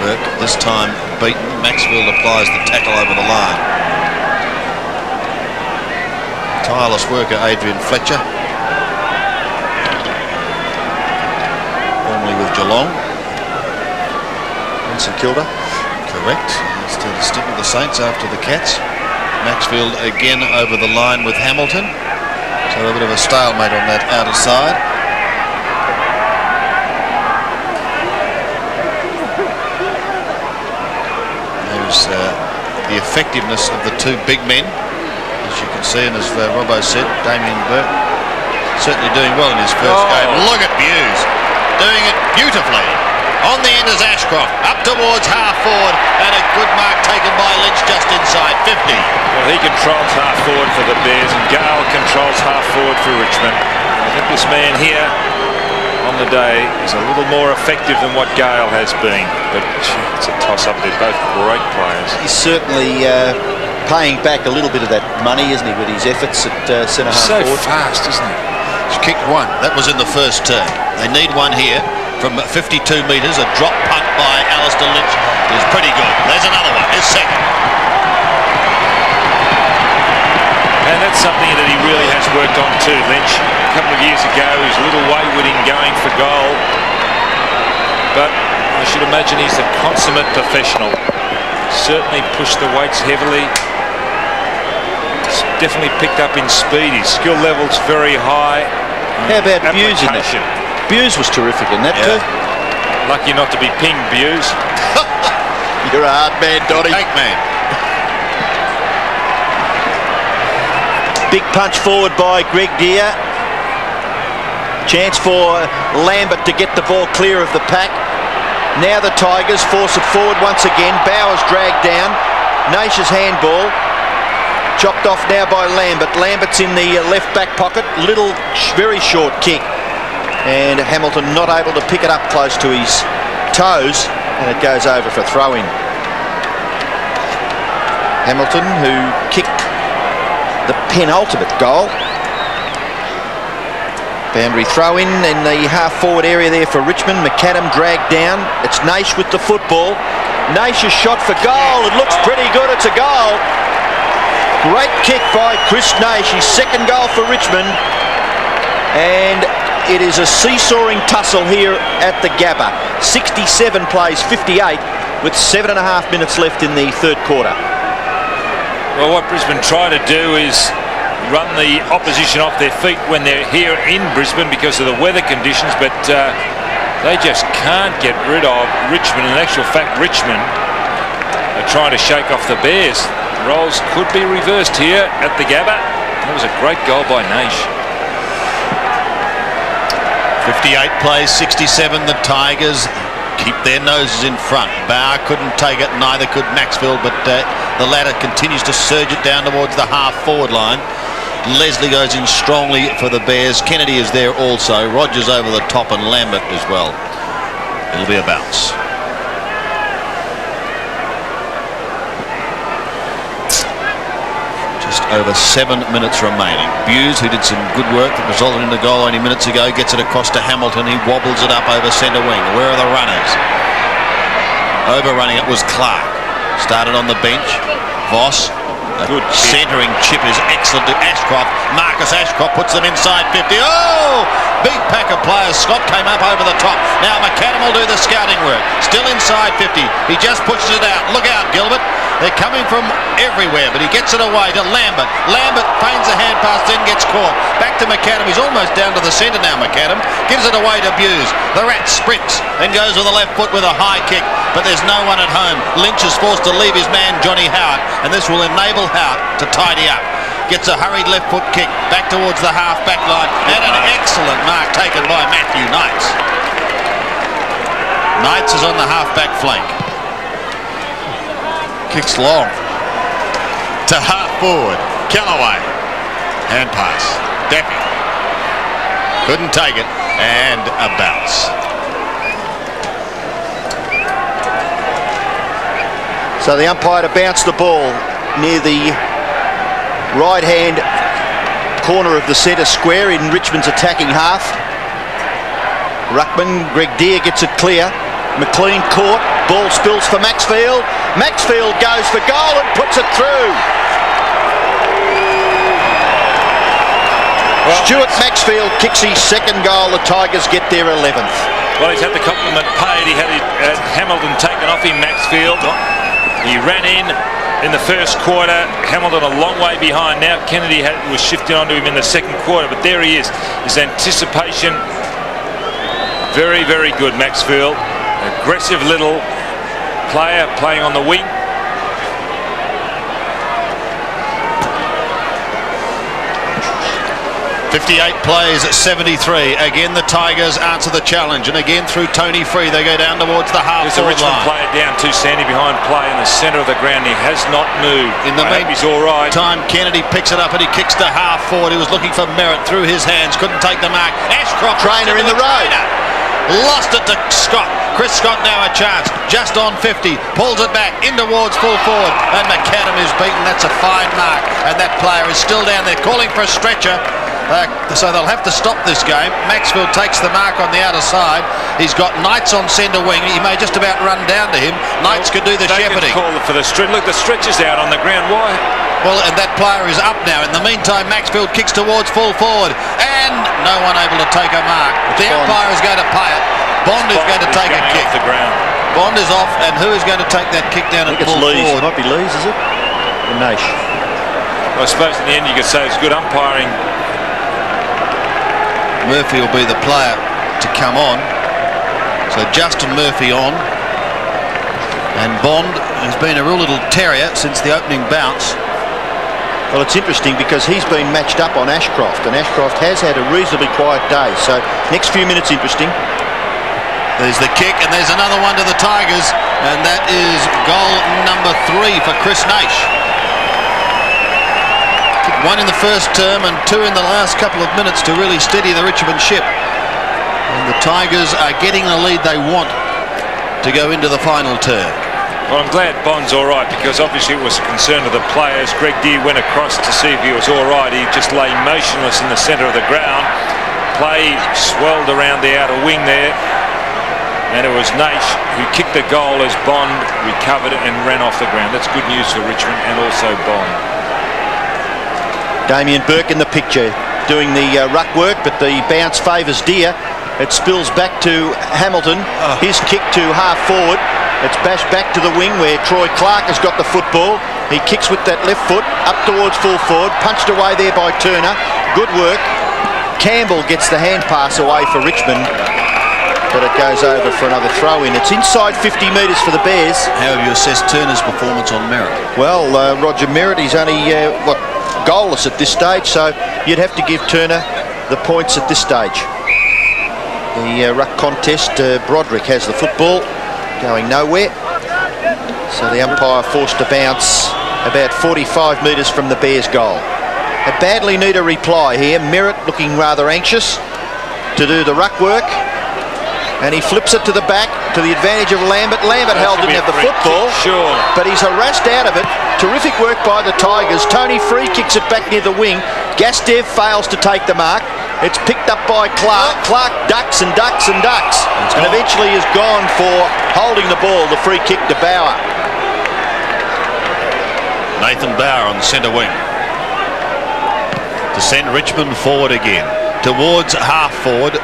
Burke, this time beaten. Maxfield applies the tackle over the line. Tireless worker Adrian Fletcher, formerly with Geelong And St Kilda. Correct. Still to stick with the Saints after the Cats. Maxfield again over the line with Hamilton. So a bit of a stalemate on that outer side. There's the effectiveness of the two big men, as you can see, and as Robbo said, Damien Burke certainly doing well in his first game. Look at Hughes doing it beautifully. On the end is Ashcroft, up towards half forward, and a good mark taken by Lynch just inside 50. Well, he controls half forward for the Bears, and Gale controls half forward for Richmond. I think this man here on the day is a little more effective than what Gale has been, but it's a toss-up. They're both great players. He's certainly paying back a little bit of that money, isn't he, with his efforts at centre half so forward. fast, isn't he? He's kicked one. That was in the first term. They need one here from 52 metres. A drop punt by Alastair Lynch is pretty good. There's another one. His second. And that's something that he really has worked on too, Lynch. A couple of years ago, he was a little wayward in going for goal, but I should imagine he's a consummate professional. Certainly pushed the weights heavily. He's definitely picked up in speed. His skill level's very high. How about Buse in that? Buse was terrific in that too. Lucky not to be pinged, Buse. You're a hard man, Dotty. Cake man. Big punch forward by Greg Deere. Chance for Lambert to get the ball clear of the pack. Now the Tigers force it forward once again. Bowers dragged down. Naish's handball. Chopped off now by Lambert. Lambert's in the left back pocket. Little, very short kick. And Hamilton not able to pick it up close to his toes. And it goes over for throw-in. Hamilton, who kicked the penultimate goal. Boundary throw-in in the half-forward area there for Richmond. McAdam dragged down. It's Naish with the football. Naish is shot for goal. It looks pretty good. It's a goal. Great kick by Chris Naish. His second goal for Richmond. And it is a seesawing tussle here at the Gabba. 67 plays 58 with 7.5 minutes left in the third quarter. Well, what Brisbane try to do is run the opposition off their feet when they're here in Brisbane because of the weather conditions, but They just can't get rid of Richmond. In actual fact, Richmond are trying to shake off the Bears. Roles could be reversed here at the Gabba. That was a great goal by Naish. 58 plays, 67. The Tigers keep their noses in front. Bauer couldn't take it, neither could Maxfield, but the latter continues to surge it down towards the half-forward line. Leslie goes in strongly for the Bears. Kennedy is there also. Rogers over the top and Lambert as well. It'll be a bounce. Just over 7 minutes remaining. Buse, who did some good work that resulted in the goal only minutes ago, gets it across to Hamilton. He wobbles it up over centre wing. Where are the runners? Overrunning it was Clark. Started on the bench. Voss. Good centering chip is excellent to Ashcroft. Marcus Ashcroft puts them inside 50. Oh! Big pack of players. Scott came up over the top. Now McAdam will do the scouting work. Still inside 50. He just pushes it out. Look out, Gilbert. They're coming from everywhere, but he gets it away to Lambert. Lambert feigns a hand pass, then gets caught. Back to McAdam. He's almost down to the centre now, McAdam. Gives it away to Buse. The Rat sprints and goes with the left foot with a high kick, but there's no one at home. Lynch is forced to leave his man, Johnny Howard, and this will enable Howard to tidy up. Gets a hurried left foot kick back towards the half-back line, and an excellent mark taken by Matthew Knights. Knights is on the half-back flank. Kicks long to half-forward. Callaway. Hand pass. Deppy. Couldn't take it, and a bounce. So the umpire to bounce the ball near the right-hand corner of the centre square in Richmond's attacking half. Ruckman, Greg Deere gets it clear. McLean caught. Ball spills for Maxfield. Maxfield goes for goal and puts it through. Well, Stuart Maxfield kicks his second goal. The Tigers get their 11th. Well, he's had the compliment paid. He had Hamilton taken off him, Maxfield. He ran in the first quarter. Hamilton a long way behind. Now Kennedy was shifting onto him in the second quarter, but there he is. His anticipation, very, very good, Maxfield. Aggressive little player playing on the wing. .58 plays at 73. Again, the Tigers answer the challenge, and again through Tony Free, they go down towards the half-forward line. There's a Richmond player down too, Sandy, behind play in the centre of the ground. He has not moved. In the he's all right. Time Kennedy picks it up and he kicks to half-forward. He was looking for Merritt through his hands, couldn't take the mark. Ashcroft, trainer in the road. Lost it to Scott. Chris Scott now a chance, just on 50, pulls it back in towards full forward, and McAdam is beaten. That's a fine mark, and that player is still down there calling for a stretcher. So they'll have to stop this game. Maxfield takes the mark on the outer side. He's got Knights on centre wing. He may just about run down to him. Knights could do the shepherding. Call for the stretch. Look, the stretch is out on the ground. Why? Well, and that player is up now. In the meantime, Maxfield kicks towards full forward, and no one able to take a mark. The umpire is going to pay it. Bond is going to take a kick. Off the ground. Bond is off, and who is going to take that kick down and full forward? It might be Lees, is it? Or Naish. Well, I suppose in the end you could say it's good umpiring. Murphy will be the player to come on. So Justin Murphy on. And Bond has been a real little terrier since the opening bounce. Well, it's interesting because he's been matched up on Ashcroft, and Ashcroft has had a reasonably quiet day. So next few minutes interesting. There's the kick, and there's another one to the Tigers, and that is goal number 3 for Chris Naish. One in the first term and 2 in the last couple of minutes to really steady the Richmond ship. And the Tigers are getting the lead they want to go into the final term. Well, I'm glad Bond's all right, because obviously it was a concern of the players. Greg Deere went across to see if he was all right. He just lay motionless in the centre of the ground. Play swelled around the outer wing there. And it was Naish who kicked the goal as Bond recovered and ran off the ground. That's good news for Richmond and also Bond. Damien Burke in the picture doing the ruck work, but the bounce favours Deere. It spills back to Hamilton. His kick to half forward. It's bashed back to the wing where Troy Clark has got the football. He kicks with that left foot up towards full forward. Punched away there by Turner. Good work. Campbell gets the hand pass away for Richmond. but it goes over for another throw-in. It's inside 50 metres for the Bears. How have you assessed Turner's performance on Merritt? Well, Roger Merritt, he's only goalless at this stage, so you'd have to give Turner the points at this stage. The ruck contest, Broderick has the football, going nowhere. So the umpire forced to bounce about 45 metres from the Bears' goal. They badly need a reply here. Merritt looking rather anxious to do the ruck work. And he flips it to the back to the advantage of Lambert. Lambert didn't have the football, sure, but he's harassed out of it. Terrific work by the Tigers. Tony free kicks it back near the wing. Gastev fails to take the mark. It's picked up by Clark. Clark ducks and ducks and ducks, and eventually is gone for holding the ball. The free kick to Bauer. Nathan Bauer on centre wing to send Richmond forward again towards half forward.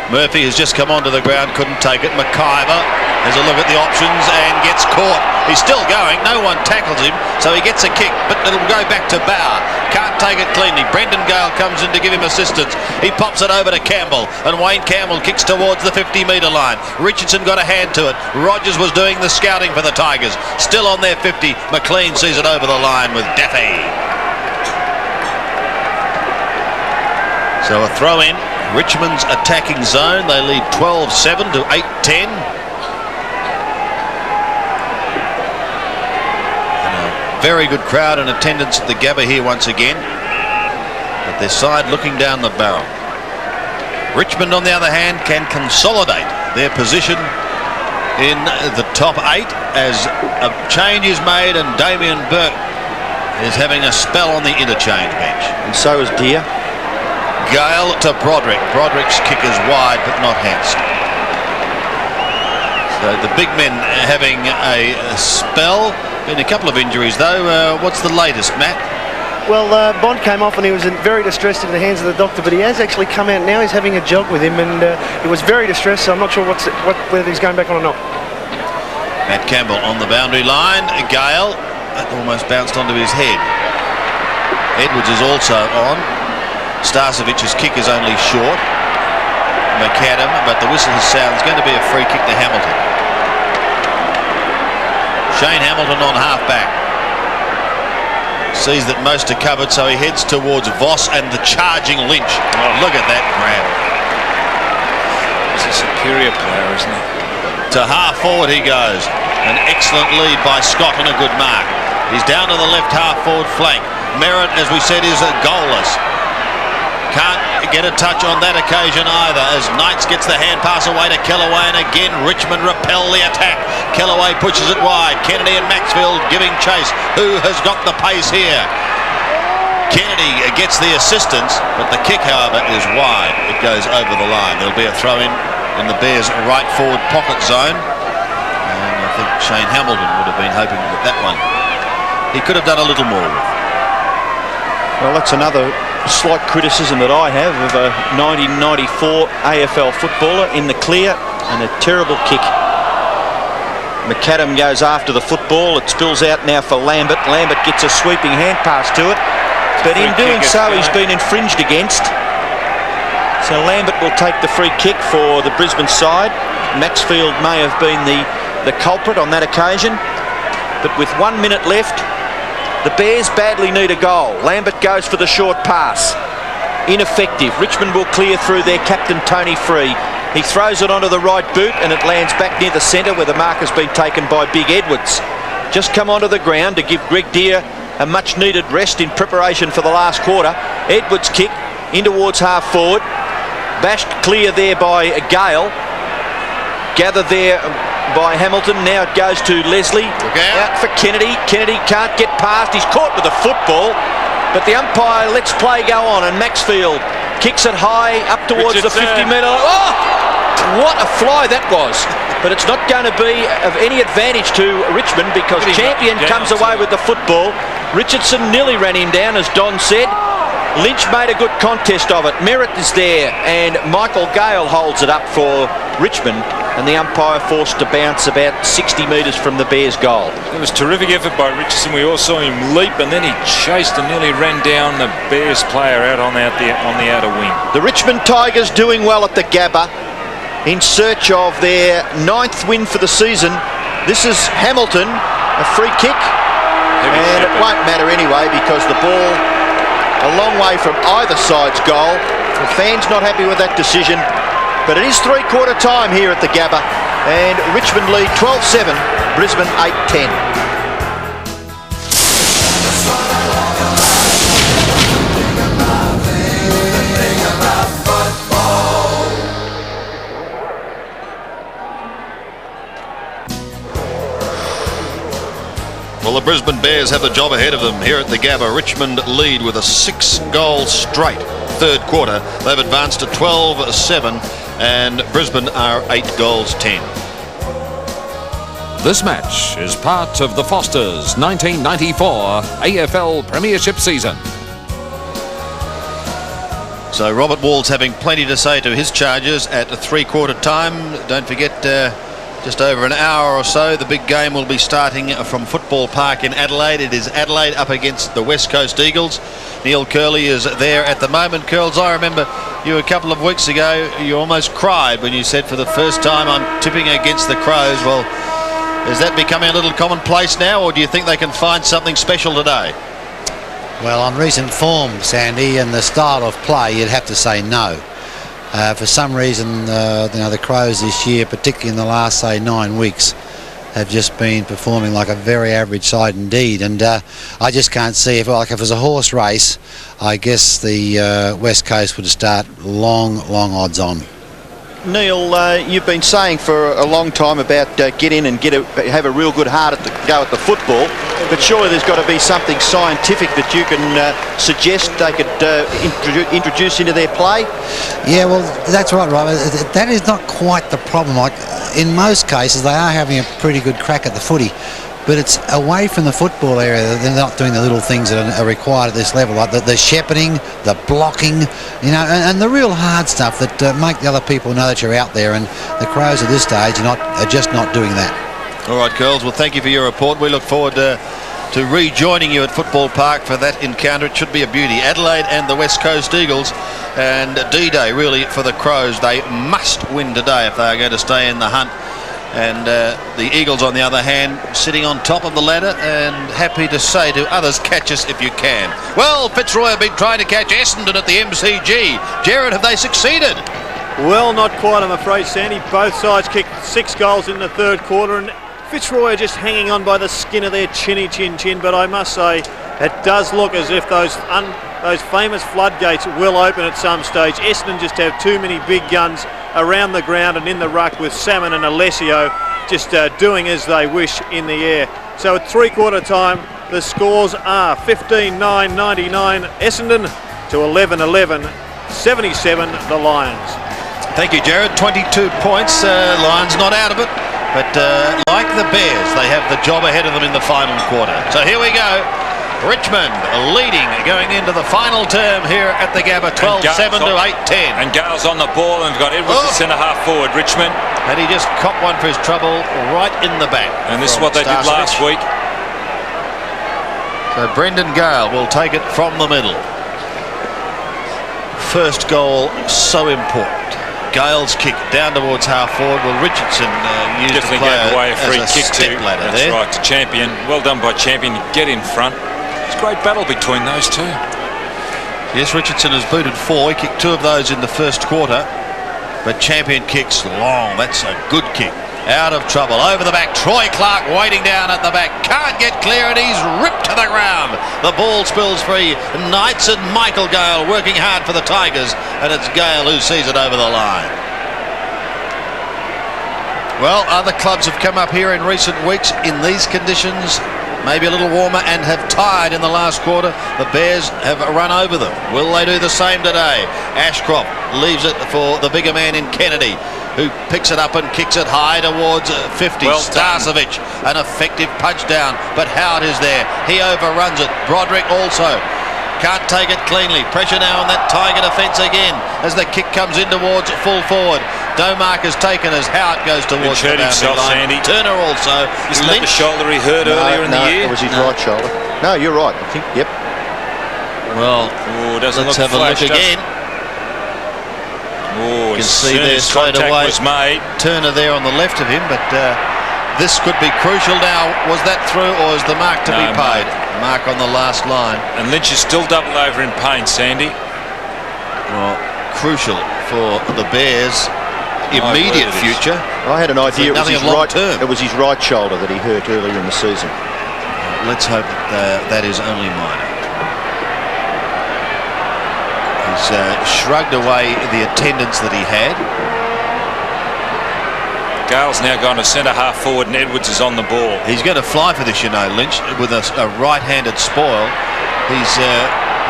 Murphy has just come onto the ground, couldn't take it. McIver has a look at the options and gets caught. He's still going, no one tackles him, so he gets a kick, but it'll go back to Bauer. Can't take it cleanly. Brendon Gale comes in to give him assistance. He pops it over to Campbell, and Wayne Campbell kicks towards the 50-metre line. Richardson got a hand to it. Rogers was doing the scouting for the Tigers. Still on their 50. McLean sees it over the line with Daffy. So a throw in. Richmond's attacking zone. They lead 12-7 to 8-10. Very good crowd and attendance at the Gabba here once again, but their side looking down the barrel. Richmond, on the other hand, can consolidate their position in the top 8 as a change is made, and Damien Burke is having a spell on the interchange bench. And so is Deere. Gale to Broderick. Broderick's kick is wide but not Hanst. So the big men having a spell. Been a couple of injuries though. What's the latest, Matt? Well, Bond came off and he was very distressed in the hands of the doctor, but he has actually come out now. He's having a jog with him, and he was very distressed, so I'm not sure whether he's going back on or not. Matt Campbell on the boundary line. Gale, that almost bounced onto his head. Edwards is also on. Starcevic's kick is only short. McAdam, but the whistle sounds going to be a free kick to Hamilton. Shane Hamilton on half-back. Sees that most are covered, so he heads towards Voss and the charging Lynch. Oh, look at that grab. He's a superior player, isn't he? To half-forward he goes. An excellent lead by Scott and a good mark. He's down to the left half-forward flank. Merritt, as we said, is goalless. Can't get a touch on that occasion either, as Knights gets the hand pass away to Kellaway, and again Richmond repel the attack. Kellaway pushes it wide. Kennedy and Maxfield giving chase. Who has got the pace here? Kennedy gets the assistance, but the kick, however, is wide. It goes over the line. There'll be a throw in the Bears' right forward pocket zone, and I think Shane Hamilton would have been hoping that that one he could have done a little more with. Well, that's another slight criticism that I have of a 1994 AFL footballer in the clear, and a terrible kick. McAdam goes after the football. It spills out now for Lambert. Lambert gets a sweeping hand pass to it, but in doing so he's been infringed against. So Lambert will take the free kick for the Brisbane side. Maxfield may have been the culprit on that occasion, but with 1 minute left, the Bears badly need a goal. Lambert goes for the short pass. Ineffective. Richmond will clear through their captain, Tony Free. He throws it onto the right boot, and it lands back near the centre, where the mark has been taken by Big Edwards. Just come onto the ground to give Greg Deere a much-needed rest in preparation for the last quarter. Edwards' kick in towards half-forward. Bashed clear there by Gale. Gathered there by Hamilton. Now it goes to Leslie. Out for Kennedy. Kennedy can't get past. He's caught with a football, but the umpire lets play go on, and Maxfield kicks it high up towards the 50-metre. Oh! What a fly that was. But it's not going to be of any advantage to Richmond, because Champion comes away with the football. Richardson nearly ran him down, as Don said. Lynch made a good contest of it. Merritt is there, and Michael Gale holds it up for Richmond, and the umpire forced to bounce about 60 metres from the Bears' goal. It was terrific effort by Richardson. We all saw him leap, and then he chased and nearly ran down the Bears player out on the outer wing. The Richmond Tigers doing well at the Gabba. in search of their 9th win for the season. This is Hamilton, a free kick, and it won't matter anyway because the ball a long way from either side's goal. The fans not happy with that decision, but it is three-quarter time here at the Gabba, and Richmond lead 12-7, Brisbane 8-10. Well, the Brisbane Bears have the job ahead of them here at the Gabba. Richmond lead with a 6-goal straight third quarter. They've advanced to 12-7 and Brisbane are 8-10. This match is part of the Foster's 1994 AFL Premiership season. So Robert Wall's having plenty to say to his charges at a three-quarter time. Don't forget, just over an hour or so, the big game will be starting from Football Park in Adelaide. It is Adelaide up against the West Coast Eagles. Neil Curley is there at the moment. Curls, I remember you a couple of weeks ago, you almost cried when you said for the first time I'm tipping against the Crows. Well, is that becoming a little commonplace now, or do you think they can find something special today? Well, on recent form, Sandy, and the style of play, you'd have to say no. For some reason, the Crows this year, particularly in the last, say, 9 weeks, have just been performing like a very average side indeed. And I just can't see, if it was a horse race, I guess the West Coast would start long odds on. Neil, you've been saying for a long time about get in and have a real good heart go at the football, but surely there's got to be something scientific that you can suggest they could introduce into their play? Yeah, well, that's right, Robert. That is not quite the problem. Like, in most cases, they are having a pretty good crack at the footy, but it's away from the football area that they're not doing the little things that are required at this level, like the shepherding, the blocking, and the real hard stuff that make the other people know that you're out there. And the Crows at this stage are just not doing that. All right, Curls, well, thank you for your report. We look forward to rejoining you at Football Park for that encounter. It should be a beauty. Adelaide and the West Coast Eagles, and D-Day really for the Crows. They must win today if they are going to stay in the hunt. And the Eagles, on the other hand, sitting on top of the ladder and happy to say to others, catch us if you can. Well, Fitzroy have been trying to catch Essendon at the MCG. Gerard, have they succeeded? Well, not quite, I'm afraid, Sandy. Both sides kicked 6 goals in the third quarter, and Fitzroy are just hanging on by the skin of their chinny chin. But I must say, it does look as if those famous floodgates will open at some stage. Essendon just have too many big guns around the ground and in the ruck, with Salmon and Alessio just doing as they wish in the air. So at three-quarter time, the scores are 15-9-99 Essendon to 11-11 77 the Lions. Thank you, Gerard. 22 points. Lions not out of it, but like the Bears, they have the job ahead of them in the final quarter. So here we go. Richmond leading going into the final term here at the Gabba, 12-7 to 8-10. And Gale's on the ball and got Edwards at centre half forward, Richmond. And he just copped one for his trouble right in the back. And this is what they did last week. So Brendon Gale will take it from the middle. First goal so important. Gale's kick down towards half forward. Well, Richardson used definitely to play gave away a free as a kick step ladder that's there. right, to Champion. Well done by Champion. Get in front. It's a great battle between those two. Yes, Richardson has booted 4. He kicked 2 of those in the first quarter, but Champion kicks long. That's a good kick. Out of trouble, over the back. Troy Clark waiting down at the back. Can't get clear, and he's ripped to the ground. The ball spills free. Knights and Michael Gale working hard for the Tigers, and it's Gale who sees it over the line. Well, other clubs have come up here in recent weeks in these conditions, maybe a little warmer, and have tied in the last quarter. The Bears have run over them. Will they do the same today? Ashcroft leaves it for the bigger man in Kennedy, who picks it up and kicks it high towards 50. Well Starcevic, an effective punch down, but Howard is there. He overruns it. Broderick also can't take it cleanly. Pressure now on that Tiger defence again as the kick comes in towards full forward. Domark is taken as Howard goes towards the boundary line. Sandy. Turner also. Isn't that the shoulder he hurt earlier in the year? It was his right shoulder. No, you're right, I think. Yep. Well, doesn't let's look have a look flash, again. Oh, You can as see soon there as straight contact away. was made. Turner there on the left of him, but this could be crucial now. Was that through, or is the mark to be paid? Mark on the last line. And Lynch is still doubled over in pain, Sandy. Well, crucial for the Bears' immediate future. I had an idea it was his right term. It was his right shoulder that he hurt earlier in the season. Let's hope that is only minor. He's shrugged away the attendance that he had. Gale's now gone to centre half forward and Edwards is on the ball. He's going to fly for this, you know, Lynch, with a right-handed spoil. He's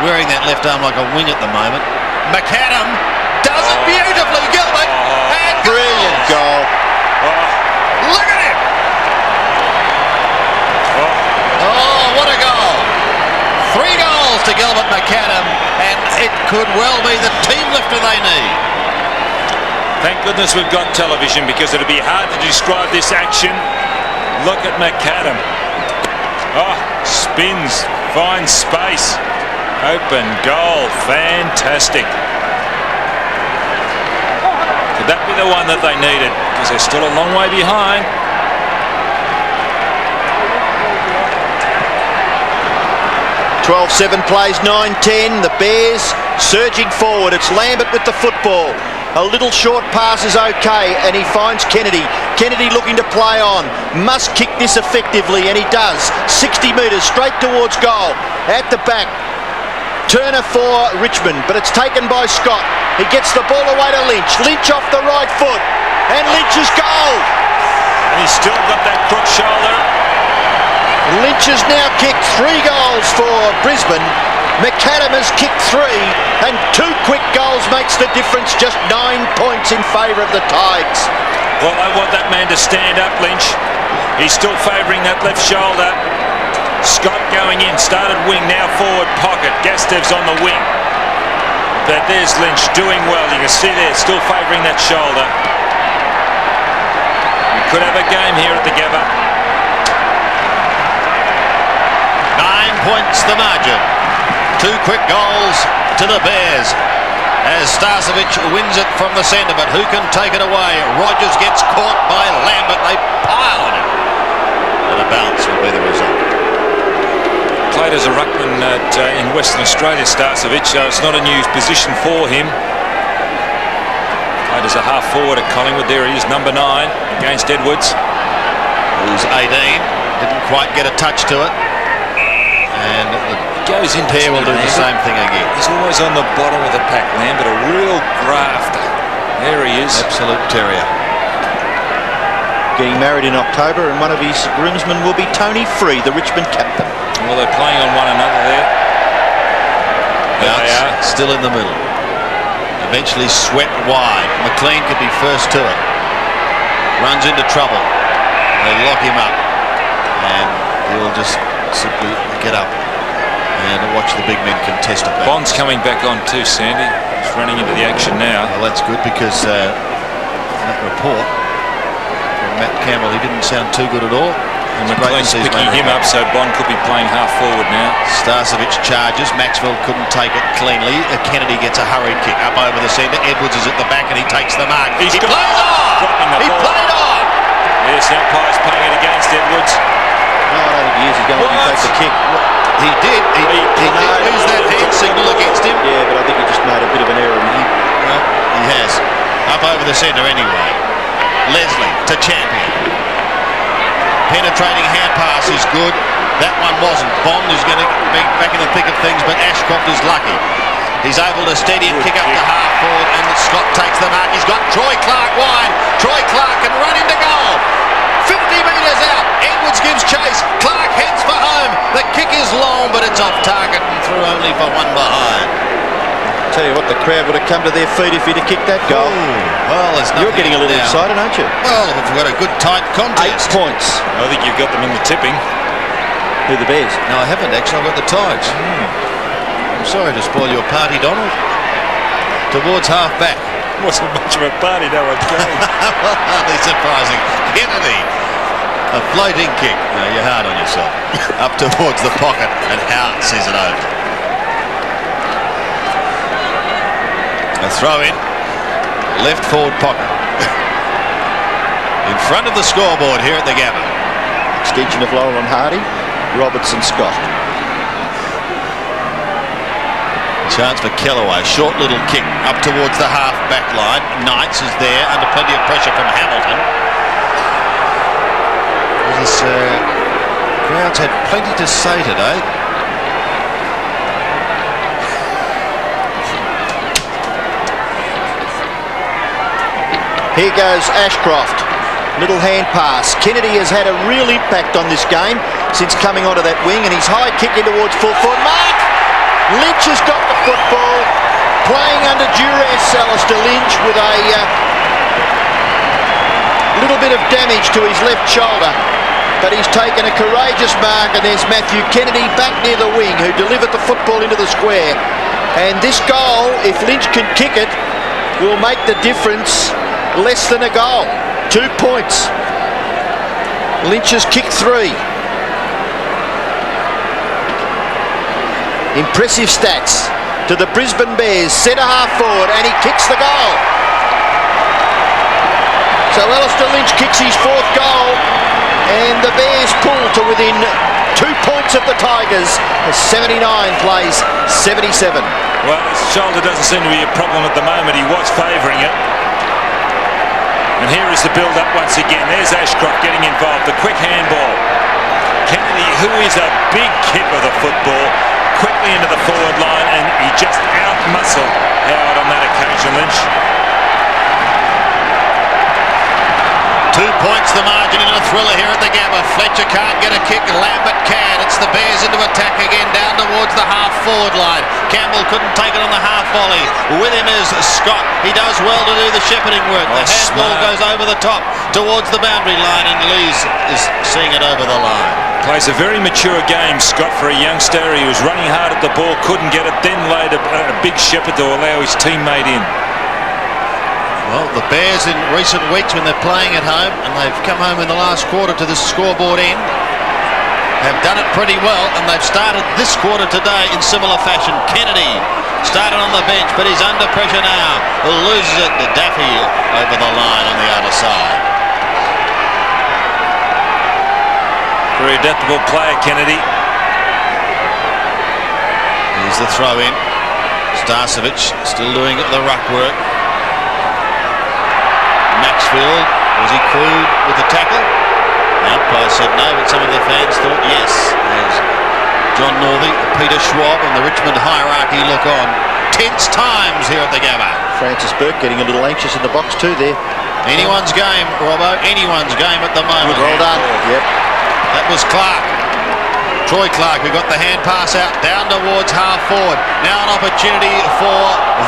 wearing that left arm like a wing at the moment. McAdam does it beautifully, Gilbert. And Brilliant goal. Look at him. Oh, what a goal. 3 goals to Gilbert McAdam, and it could well be the team lifter they need. Thank goodness we've got television, because it'd be hard to describe this action. Look at McAdam. Oh, spins, finds space. Open goal, fantastic. Could that be the one that they needed? Because they're still a long way behind. "12-7 plays 9-10. The Bears surging forward. It's Lambert with the football. A little short pass is okay, and he finds Kennedy. Kennedy looking to play on. Must kick this effectively, and he does. 60 metres straight towards goal. At the back, Turner for Richmond, but it's taken by Scott. He gets the ball away to Lynch. Lynch off the right foot, and Lynch's goal. And he's still got that crook shoulder. Lynch has now kicked 3 goals for Brisbane. McAdam has kicked 3, and 2 quick goals makes the difference. Just 9 points in favour of the Tigers. Well, I want that man to stand up, Lynch. He's still favouring that left shoulder. Scott going in, started wing, now forward pocket. Gastev's on the wing. But there's Lynch doing well. You can see there, still favouring that shoulder. We could have a game here at the Gabba. 9 points the margin. 2 quick goals to the Bears as Starcevic wins it from the centre, but who can take it away? Rogers gets caught by Lambert. They pile on him, and a bounce will be the result. Played as a ruckman in Western Australia, Starcevic, so it's not a new position for him. Played as a half forward at Collingwood. There he is, number 9 against Edwards. Who's 18, didn't quite get a touch to it. And the goes into pair will do the same thing again. He's always on the bottom of the pack, Lambert, a real grafter. There he is. Absolute terrier. Getting married in October, and one of his groomsmen will be Tony Free, the Richmond captain. Well, they're playing on one another there. There they are. Still in the middle. Eventually swept wide. McLean could be first to it. Runs into trouble. They lock him up. And he'll just simply get up and watch the big men contest it. Bond's coming back on too, Sandy. He's running into the action now. Well, that's good, because that report from Matt Campbell, he didn't sound too good at all. And McLean's picking him up, so Bond could be playing half forward now. Starcevic charges. Maxfield couldn't take it cleanly. Kennedy gets a hurried kick up over the centre. Edwards is at the back and he takes the mark. He plays on! He played on! Yes, the umpire's playing it against Edwards. No, I don't think he is. He's going to take the kick. He did. He used that hand signal against him. Yeah, but I think he just made a bit of an error. Well, he has. Up over the centre anyway. Leslie to Champion. Penetrating hand pass is good. That one wasn't. Bond is going to be back in the thick of things, but Ashcroft is lucky. He's able to steady and kick up the half forward, and Scott takes the mark. He's got Troy Clark wide. Troy Clark can run into goal. 50 metres out. Edwards gives chase. Clark heads for home. The kick is long, but it's off target and through only for one behind. Tell you what, the crowd would have come to their feet if he'd have kicked that goal. Well, you're getting a little excited, aren't you? Well, we've got a good tight contest. 8 points. I think you've got them in the tipping. Who, the Bears? No, I haven't actually. I've got the Tigers. I'm sorry to spoil your party, Donald. Towards half back. Wasn't much of a party, no one came. Well, hardly surprising. Kennedy, a floating kick. No, you're hard on yourself. Up towards the pocket, and Howard sees it over. A throw in. left forward pocket. In front of the scoreboard here at the Gabba. Extension of Laurel and Hardy, Robertson, Scott. Chance for Kellaway, short little kick up towards the half-back line. Knights is there under plenty of pressure from Hamilton. This crowd's had plenty to say today. Here goes Ashcroft. Little hand pass. Kennedy has had a real impact on this game since coming onto that wing, and he's high kicking towards full forward. Mark! Lynch has got the football, playing under duress, Alastair Lynch, with a little bit of damage to his left shoulder, but he's taken a courageous mark, and there's Matthew Kennedy back near the wing who delivered the football into the square. And this goal, if Lynch can kick it, will make the difference less than a goal. 2 points. Lynch has kicked 3. Impressive stats to the Brisbane Bears. Centre half forward, and he kicks the goal. So Alastair Lynch kicks his 4th goal, and the Bears pull to within 2 points of the Tigers. 79 plays 77. Well, his shoulder doesn't seem to be a problem at the moment. He was favouring it. And here is the build-up once again. There's Ashcroft getting involved. The quick handball. Kennedy, who is a big kid of the football, quickly into the forward line, and he just out-muscled Howard on that occasion, Lynch. 2 points the margin in a thriller here at the Gabba. Fletcher can't get a kick, Lambert can. It's the Bears into attack again, down towards the half-forward line. Campbell couldn't take it on the half-volley. With him is Scott. He does well to do the shepherding work. The handball goes over the top towards the boundary line, and Lees is seeing it over the line. Plays a very mature game, Scott, for a youngster. He was running hard at the ball, couldn't get it, then laid a big shepherd to allow his teammate in. Well, the Bears in recent weeks, when they're playing at home, and they've come home in the last quarter to this scoreboard end, have done it pretty well, and they've started this quarter today in similar fashion. Kennedy started on the bench, but he's under pressure now. Loses it to Daffy over the line on the other side. Very adaptable player, Kennedy. Here's the throw in. Starcevic still doing the ruck work. Maxfield, was he crude with the tackle? The umpire said no, but some of the fans thought yes. As John Northey, Peter Schwab and the Richmond hierarchy look on. Tense times here at the Gabba. Francis Burke getting a little anxious in the box too there. Anyone's game, Robbo, anyone's game at the moment. Well done. Yep. That was Clark. Troy Clark, who got the hand pass out down towards half forward. Now an opportunity for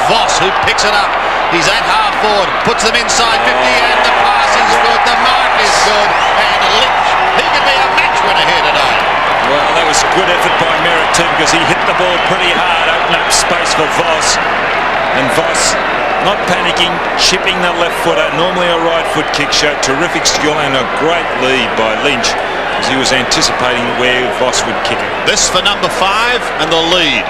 Voss, who picks it up. He's at half forward, puts them inside 50, and the pass is good, the mark is good, and Lynch, he could be a match winner here today. Well, that was good effort by Merritt too, because he hit the ball pretty hard, opened up space for Voss. And Voss, not panicking, chipping the left footer, normally a right foot kick, showed terrific skill and a great lead by Lynch, as he was anticipating where Voss would kick it. This for number 5, and the lead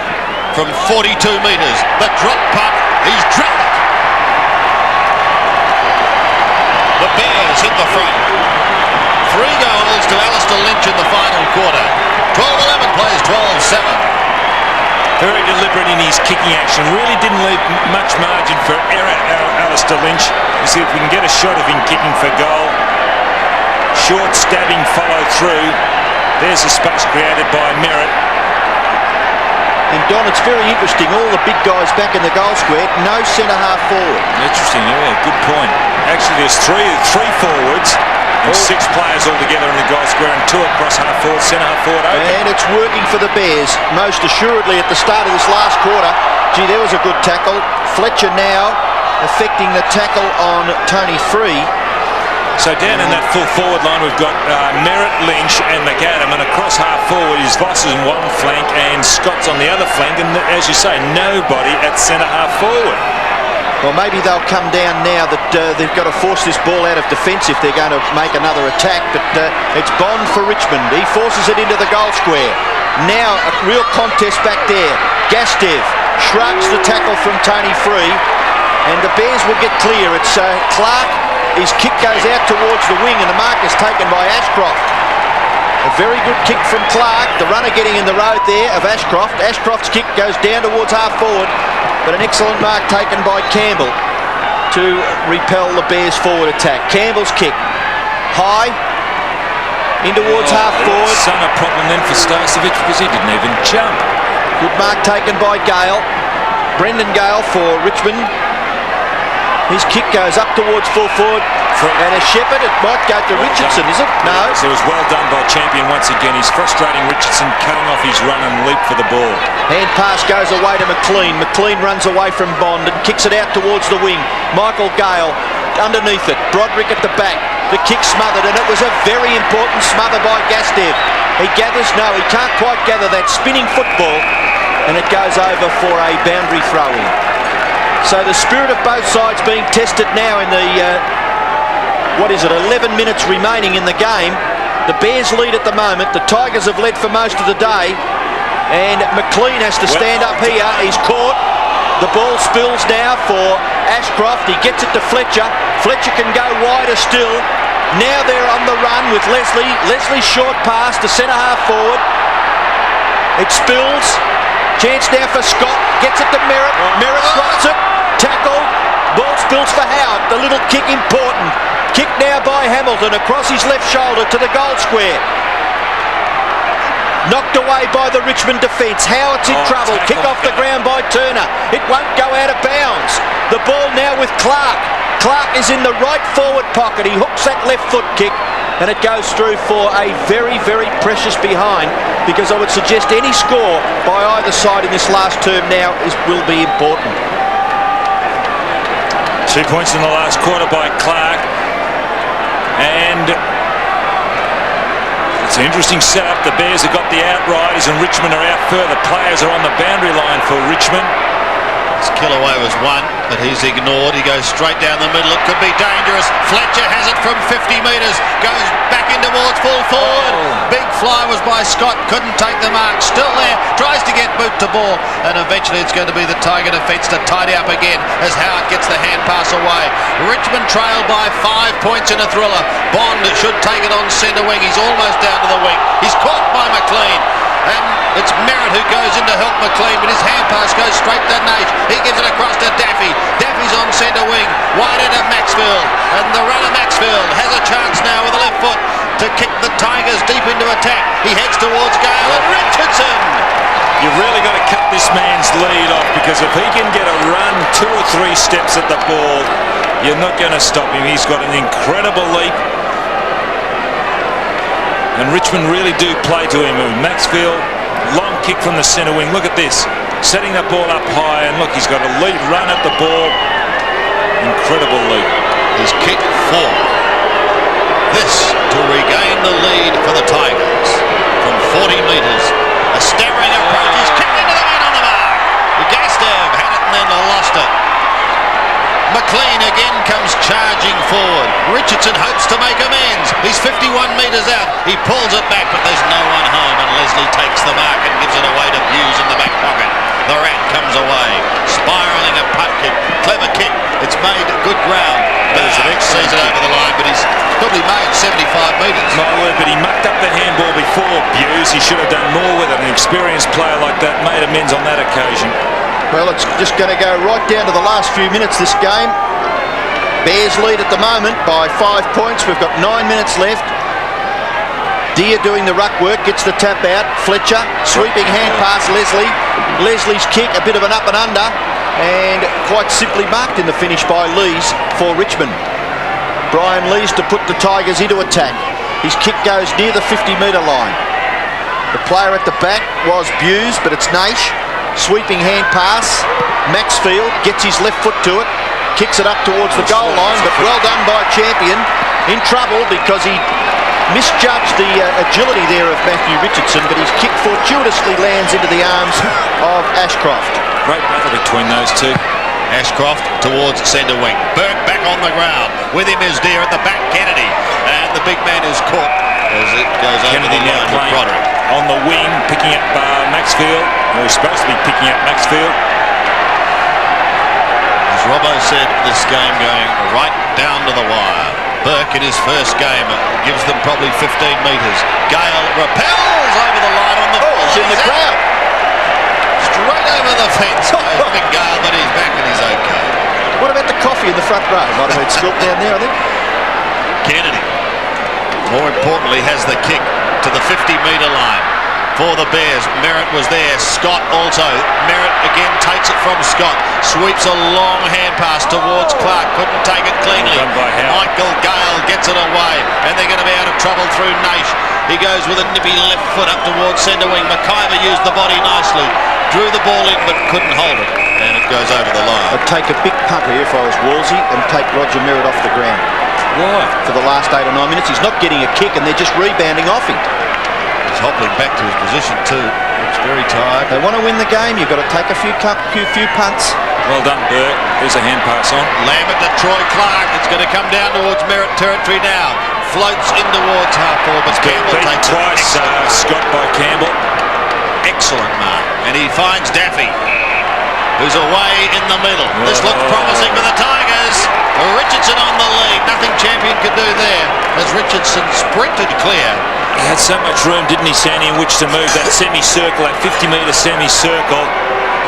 from 42 metres. The drop punt, he's drilled it. The Bears hit the front. 3 goals to Alastair Lynch in the final quarter. 12-11 plays 12-7. Very deliberate in his kicking action. Really didn't leave much margin for error, Alastair Lynch. We'll see if we can get a shot of him kicking for goal. Short stabbing follow through. There's the space created by Merritt. And Don, it's very interesting, all the big guys back in the goal square, no centre half forward. Interesting, yeah, good point. Actually, there's three forwards and 6 players altogether in the goal square, and 2 across half forward, centre half forward open. And it's working for the Bears, most assuredly at the start of this last quarter. Gee, there was a good tackle. Fletcher now affecting the tackle on Tony Free. So down in that full forward line, we've got Merritt, Lynch and McAdam, and across half forward is Voss on one flank and Scott's on the other flank, and as you say, nobody at centre half forward. Well, maybe they'll come down now that they've got to force this ball out of defence if they're going to make another attack, but it's Bond for Richmond. He forces it into the goal square. Now a real contest back there. Gastev shrugs the tackle from Tony Free. and the Bears will get clear. It's Clark. His kick goes out towards the wing, and the mark is taken by Ashcroft. A very good kick from Clark. The runner getting in the road there of Ashcroft. Ashcroft's kick goes down towards half forward, but an excellent mark taken by Campbell to repel the Bears' forward attack. Campbell's kick high in towards half forward. Some a problem then for Starcevic because he didn't even jump. Good mark taken by Gale. Brendon Gale for Richmond. His kick goes up towards full forward. And a Shepherd, it might go to Richardson, is it? No. So it was well done by Champion once again. He's frustrating Richardson, cutting off his run and leap for the ball. Hand pass goes away to McLean. McLean runs away from Bond and kicks it out towards the wing. Michael Gale underneath it. Broderick at the back. The kick smothered, and it was a very important smother by Gastev. He gathers, no, he can't quite gather that spinning football, and it goes over for a boundary throw-in. So the spirit of both sides being tested now in the 11 minutes remaining in the game. The Bears lead at the moment. The Tigers have led for most of the day, and McLean has to stand up here. He's caught. The ball spills now for Ashcroft. He gets it to Fletcher. Fletcher can go wider still. Now they're on the run with Leslie. Leslie's short pass to centre half forward. It spills. Chance now for Scott. Gets it to Merritt. Merritt drops it. Tackle. Ball spills for Howard. The little kick important. Kick now by Hamilton across his left shoulder to the goal square. Knocked away by the Richmond defence. Howard's in trouble. Kick off the ground by Turner. It won't go out of bounds. The ball now with Clark. Clark is in the right forward pocket. He hooks that left foot kick, and it goes through for a very, very precious behind, because I would suggest any score by either side in this last term now will be important. 2 points in the last quarter by Clark, and it's an interesting setup. The Bears have got the outriders and Richmond are out further. Players are on the boundary line for Richmond. Killaway was one, but he's ignored. He goes straight down the middle. It could be dangerous. Fletcher has it from 50 metres. Goes back in towards full forward. Big fly was by Scott. Couldn't take the mark. Still there. Tries to get boot to ball. And eventually it's going to be the Tiger defence to tidy up again as Howard gets the hand pass away. Richmond trail by 5 points in a thriller. Bond should take it on centre wing. He's almost down to the wing. He's caught by McLean. And it's Merritt who goes in to help McLean, but his hand pass goes straight to Naish. He gives it across to Daffy. Daffy's on centre wing, wide into Maxfield. And the runner Maxfield has a chance now with the left foot to kick the Tigers deep into attack. He heads towards Gale and Richardson. You've really got to cut this man's lead off, because if he can get a run 2 or 3 steps at the ball, you're not going to stop him. He's got an incredible leap. And Richmond really do play to him. Maxfield, long kick from the centre wing. Look at this. Setting the ball up high, and look, he's got a lead run at the ball. Incredible lead. He's kicked 4. This to regain the lead for the Tigers from 40 metres. A staggering approach. He's kicked into the man on the mark. Gastev had it and then lost it. McLean again comes charging forward. Richardson hopes to make amends. He's 51 metres out. He pulls it back, but there's no one home, and Leslie takes the mark and gives it away to Hughes in the back pocket. The Rat comes away, spiralling a putt kick. Clever kick. It's made good ground. Sees it over the line, but he's probably made 75 metres. My word, but he mucked up the handball before Hughes. He should have done more with it. An experienced player like that made amends on that occasion. Well, it's just going to go right down to the last few minutes, this game. Bears lead at the moment by 5 points. We've got 9 minutes left. Deere doing the ruck work, gets the tap out. Fletcher, sweeping hand pass Leslie. Leslie's kick, a bit of an up and under, and quite simply marked in the finish by Lees for Richmond. Brian Lees to put the Tigers into attack. His kick goes near the 50-metre line. The player at the back was Hughes, but it's Naish. Sweeping hand pass. Maxfield gets his left foot to it. Kicks it up towards the goal line, but well done by Champion. In trouble because he misjudged the agility there of Matthew Richardson, but his kick fortuitously lands into the arms of Ashcroft. Great battle between those two. Ashcroft towards centre wing. Burke back on the ground. With him is Deere at the back, Kennedy. And the big man is caught as it goes over the line with Broderick. On the wing, picking up Maxfield. Well, he's supposed to be picking up Maxfield. As Robbo said, this game going right down to the wire. Burke in his first game gives them probably 15 metres. Gale repels over the line on the ball. He's in the crowd. Straight over the fence. I think Gale, but he's back and he's okay. What about the coffee in the front row? Might have been spilt down there, I think. Kennedy, more importantly, has the kick to the 50-metre line for the Bears. Merritt was there. Scott also. Merritt again takes it from Scott. Sweeps a long hand pass towards Clark. Couldn't take it cleanly. Michael Gale gets it away, and they're going to be out of trouble through Naish. He goes with a nippy left foot up towards centre wing. McIver used the body nicely. Drew the ball in but couldn't hold it. And it goes over the line. I'd take a big punt here if I was Wolsey and take Roger Merritt off the ground. Why? For the last 8 or 9 minutes. He's not getting a kick and they're just rebounding off him. He's hobbling back to his position too. Looks very tired. They want to win the game. You've got to take a few punts. Well done, Burke. There's a hand pass on. Lambert to Troy Clark. It's going to come down towards Merritt territory now. Floats in towards half forward, but Campbell takes twice. Scott by Campbell. Excellent mark. And he finds Daffy, who's away in the middle. This looks promising for the Tigers. Richardson on the lead. Nothing Champion could do there as Richardson sprinted clear. He had so much room, didn't he, Sandy, in which to move. That semicircle, that 50-metre semicircle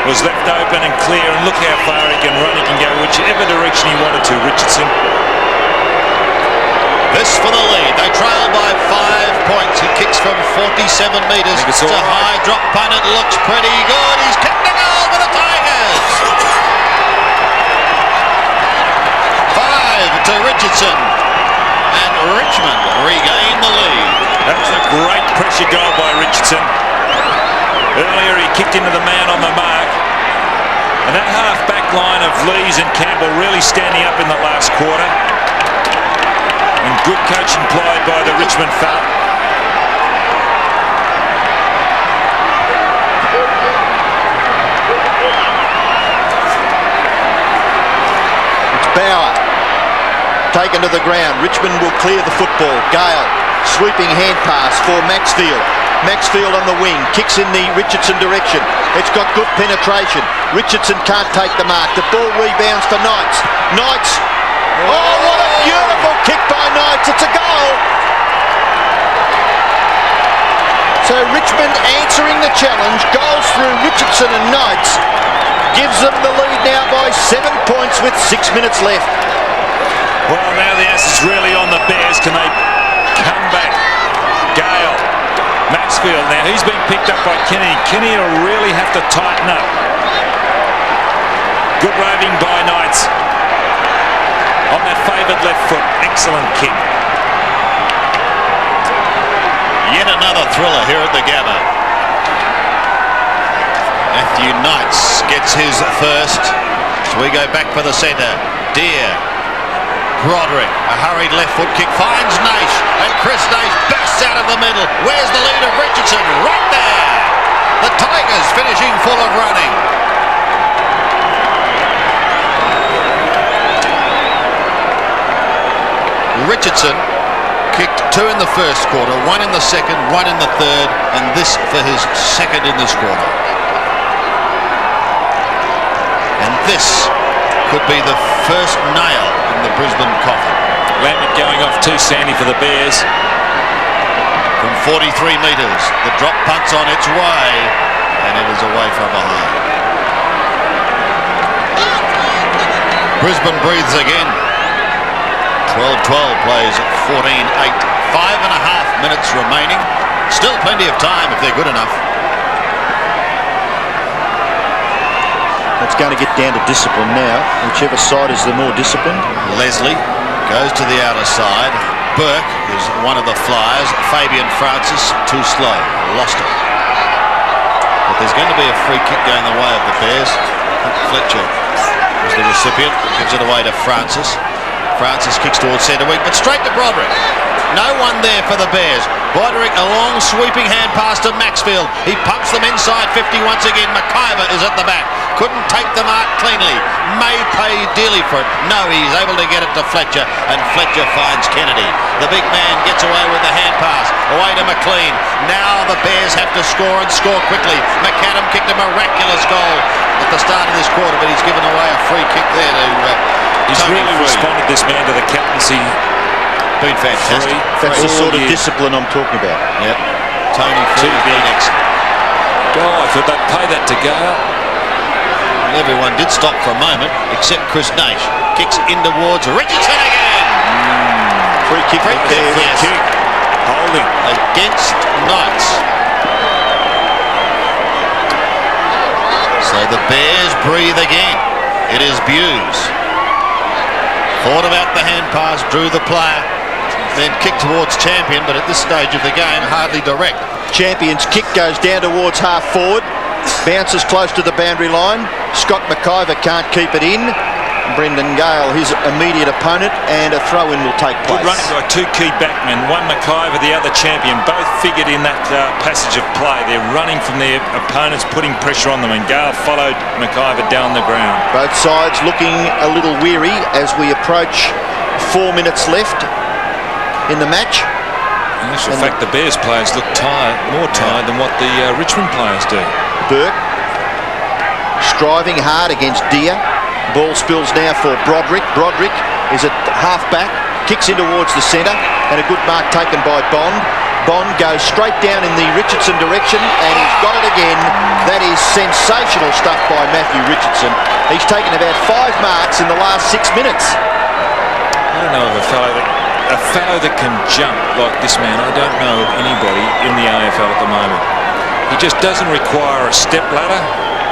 was left open and clear, and look how far he can run. He can go whichever direction he wanted to, Richardson. This for the lead. They trail by 5 points. He kicks from 47 metres. It's a high drop punt. It looks pretty good. He's kicked a goal for the Tigers. 5 to Richardson. And Richmond regain the lead. That was a great pressure goal by Richardson. Earlier he kicked into the man on the mark. And that half-back line of Lees and Campbell really standing up in the last quarter. And good coaching played by the Richmond fella. It's Bauer. Taken to the ground. Richmond will clear the football. Gale. Sweeping hand pass for Maxfield. Maxfield on the wing. Kicks in the Richardson direction. It's got good penetration. Richardson can't take the mark. The ball rebounds for Knights. Knights. Oh, what a beautiful kick by Knights. It's a goal. So Richmond answering the challenge. Goals through Richardson and Knights. Gives them the lead now by 7 points with 6 minutes left. Well, now the ass is really on the Bears. Can they come back? Gale. Maxfield. Now he's been picked up by Kenny. Kenny will really have to tighten up. Good roving by Knights. On that favoured left foot. Excellent kick. Yet another thriller here at the Gabba. Matthew Knights gets his first. So we go back for the centre. Deer. Broderick, a hurried left foot kick, finds Naish, and Chris Naish bursts out of the middle. Where's the lead of Richardson? Right there! The Tigers finishing full of running. Richardson kicked 2 in the first quarter, 1 in the second, 1 in the third, and this for his second in this quarter. And this could be the first nail in the Brisbane coffin. Lambert going off too, Sandy, for the Bears. From 43 metres, the drop punt's on its way, and it is away from behind. Brisbane breathes again. 12-12 plays at 14-8. 5.5 minutes remaining. Still plenty of time if they're good enough. It's going to get down to discipline now. Whichever side is the more disciplined. Leslie goes to the outer side. Burke is one of the flyers. Fabian Francis too slow. Lost it. But there's going to be a free kick going the way of the Bears. FLETCHER is the recipient. Gives it away to Francis. Francis kicks towards centre wing, but straight to Broderick. No one there for the Bears. Broderick, a long sweeping hand pass to Maxfield. He pumps them inside 50 once again. McIver is at the back. Couldn't take the mark cleanly. May pay dearly for it. No, he's able to get it to FLETCHER, and FLETCHER finds Kennedy. The big man gets away with the hand pass. away to McLean. Now the Bears have to score and score quickly. McAdam kicked a miraculous goal at the start of this quarter, but he's given away a free kick there to He's Tony really Free. responded, this man, to the captaincy. Been fantastic. That's the sort of discipline I'm talking about. Yep. Tony Free has been excellent. Oh, I thought they'd pay that to Gale. Well, everyone did stop for a moment, except Chris Naish. Kicks in towards Richardson again. Free kick. Free kick, yes. Holding. Against Knights. So the Bears breathe again. It is Buse. Thought about the hand pass, drew the player, then kicked towards Champion, but at this stage of the game, hardly direct. Champion's kick goes down towards half forward, bounces close to the boundary line. Scott Matthew can't keep it in. Brendon Gale, his immediate opponent, and a throw-in will take place. Good running by two key backmen, one McIver, the other Champion, both figured in that passage of play. They're running from their opponents, putting pressure on them, and Gale followed McIver down the ground. Both sides looking a little weary as we approach 4 minutes left in the match. In actual fact, the Bears players look tired, more tired than what the Richmond players do. Burke striving hard against Deer. Ball spills now for Broderick. Broderick is at half-back, kicks in towards the centre, and a good mark taken by Bond. Bond goes straight down in the Richardson direction, and he's got it again. That is sensational stuff by Matthew Richardson. He's taken about 5 marks in the last 6 minutes. I don't know of a fellow that can jump like this man. I don't know of anybody in the AFL at the moment. He just doesn't require a step ladder.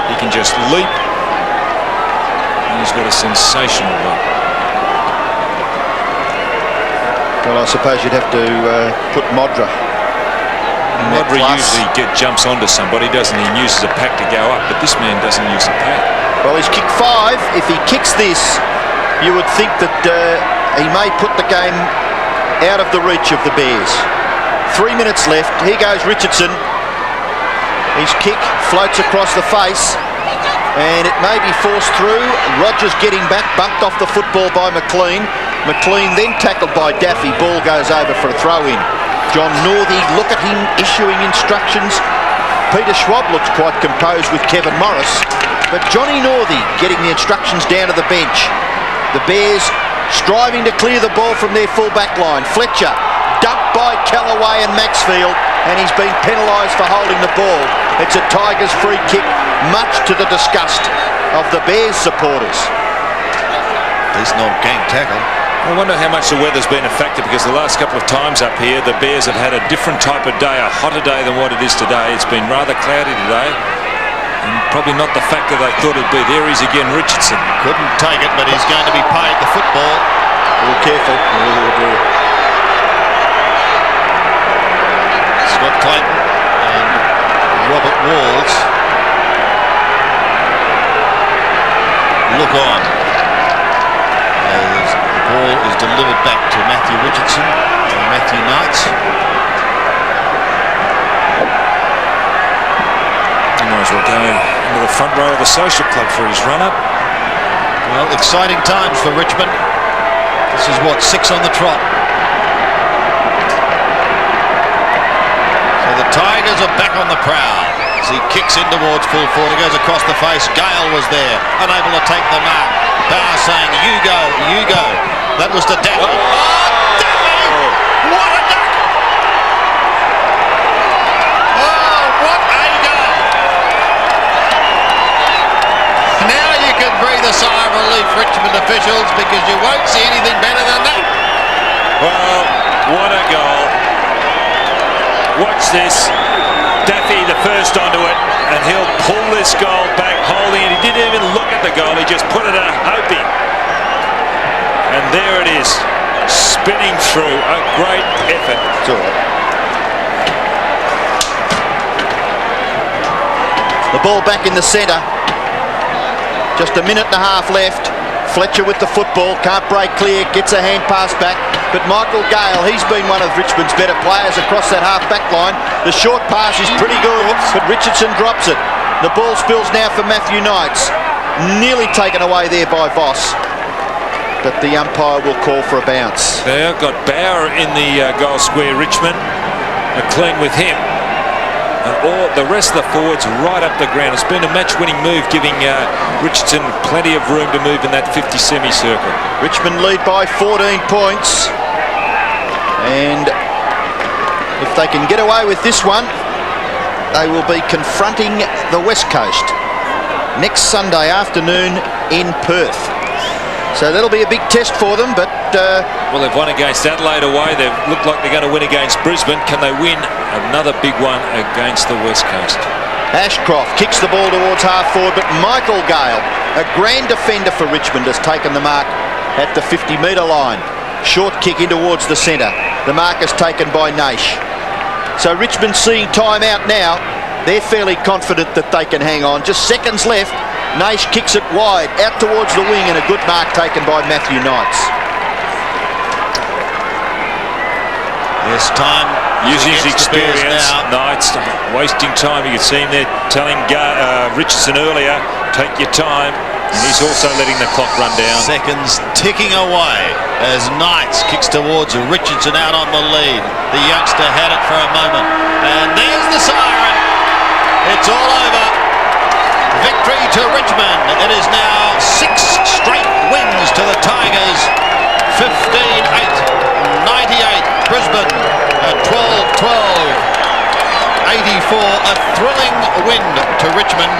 He can just leap. He's got a sensational leap. Well, I suppose you'd have to put Modra. Modra usually jumps onto somebody, doesn't he? And uses a pack to go up, but this man doesn't use a pack. Well, he's kicked 5. If he kicks this, you would think that he may put the game out of the reach of the Bears. 3 minutes left. Here goes Richardson. His kick floats across the face, and it may be forced through. Rogers getting back, bumped off the football by McLean. McLean then tackled by Daffy. Ball goes over for a throw-in. John Northey, look at him issuing instructions. Peter Schwab looks quite composed with Kevin Morris, but Johnny Northey getting the instructions down to the bench. The Bears striving to clear the ball from their full-back line. Fletcher dumped by Callaway and Maxfield, and he's been penalised for holding the ball. It's a Tigers free kick, much to the disgust of the Bears supporters. Decent old gang tackle. I wonder how much the weather's been a factor, because the last couple of times up here the Bears have had a different type of day, a hotter day than what it is today. It's been rather cloudy today, and probably not the factor they thought it'd be. There he is again, Richardson. Couldn't take it, but he's going to be paid the football. A little careful. Scott Clayton and Robert Walls look on. As the ball is delivered back to Matthew Richardson and Matthew Knights. He might as well go into the front row of the social club for his run-up. Well, exciting times for Richmond. This is what, 6 on the trot. So the Tigers are back on the prowl as he kicks in towards full forward. He goes across the face. Gale was there, unable to take the mark. Bauer saying, you go, you go. That was to Daffy. Oh, Daffy! What a duck! Oh, what a goal! Now you can breathe a sigh of relief, Richmond officials, because you won't see anything better than that. Well, what a goal. Watch this. Daffy the first onto it, and he'll pull this goal back holding it. He didn't even look at the goal, he just put it at hoping. And there it is, spinning through. A great effort. It's all right. The ball back in the centre. Just a minute and a half left. Fletcher with the football, can't break clear, gets a hand pass back. But Michael Gale, he's been one of Richmond's better players across that half-back line. The short pass is pretty good, but Richardson drops it. The ball spills now for Matthew Knights. Nearly taken away there by Voss. But the umpire will call for a bounce. They've got Bauer in the goal square, Richmond. clean with him. And all the rest of the forwards right up the ground. It's been a match-winning move, giving Richardson plenty of room to move in that 50 semicircle. Richmond lead by 14 points. And if they can get away with this one, they will be confronting the West Coast next Sunday afternoon in Perth. So that'll be a big test for them, but... well, they've won against Adelaide away. They look like they're going to win against Brisbane. Can they win another big one against the West Coast? Ashcroft kicks the ball towards half forward, but Michael Gale, a grand defender for Richmond, has taken the mark at the 50-metre line. Short kick in towards the centre. The mark is taken by Naish. So Richmond seeing time out now. They're fairly confident that they can hang on. Just seconds left. Naish kicks it wide, out towards the wing, and a good mark taken by Matthew Knights. Yes, time using his experience. Knights wasting time. You could see him there telling Richardson earlier, take your time. And he's also letting the clock run down. Seconds ticking away as Knights kicks towards Richardson out on the lead. The youngster had it for a moment. And there's the siren. It's all over. Victory to Richmond. It is now 6 straight wins to the Tigers. 15-8. 98. Brisbane. 12-12. 84. A thrilling win to Richmond.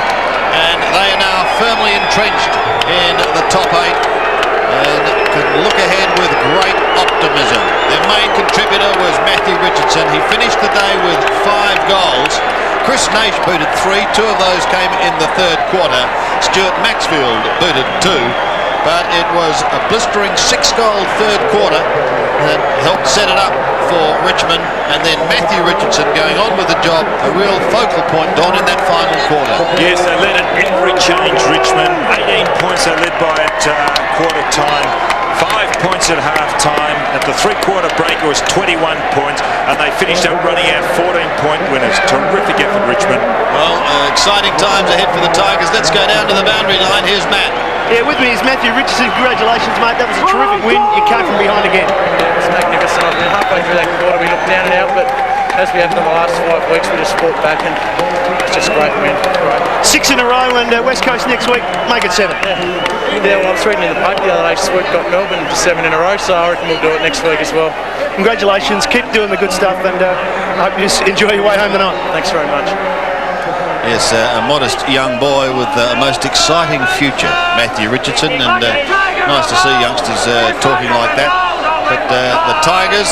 And they are now firmly entrenched in the top 8 and can look ahead with great optimism. Their main contributor was Matthew Richardson. He finished the day with 5 goals. Chris Naish booted 3. 2 of those came in the third quarter. Stuart Maxfield booted 2. But it was a blistering 6-goal third quarter that helped set it up for Richmond, and then Matthew Richardson going on with the job, a real focal point, Don, in that final quarter. Yes, they led at every change, Richmond. 18 points they led by at quarter time, 5 points at half time. At the three-quarter break it was 21 points, and they finished up running out 14-point winners. Terrific effort, Richmond. Well, exciting times ahead for the Tigers. Let's go down to the boundary line. Here's Matt. Yeah, with me is Matthew Richardson. Congratulations, mate. That was a terrific win. You came from behind again. Yeah, it was magnificent. I mean, halfway through that quarter, we looked down and out, but as we have in the last 5 weeks, we just fought back, and it's just a great win. Great. 6 in a row, and West Coast next week. Make it 7. Yeah, well, I was reading in the paper the other day, Stuart got Melbourne to 7 in a row, so I reckon we'll do it next week as well. Congratulations. Keep doing the good stuff, and I hope you enjoy your way home tonight. Thanks very much. Yes, a modest young boy with a most exciting future, Matthew Richardson, and nice to see youngsters talking like that. But the Tigers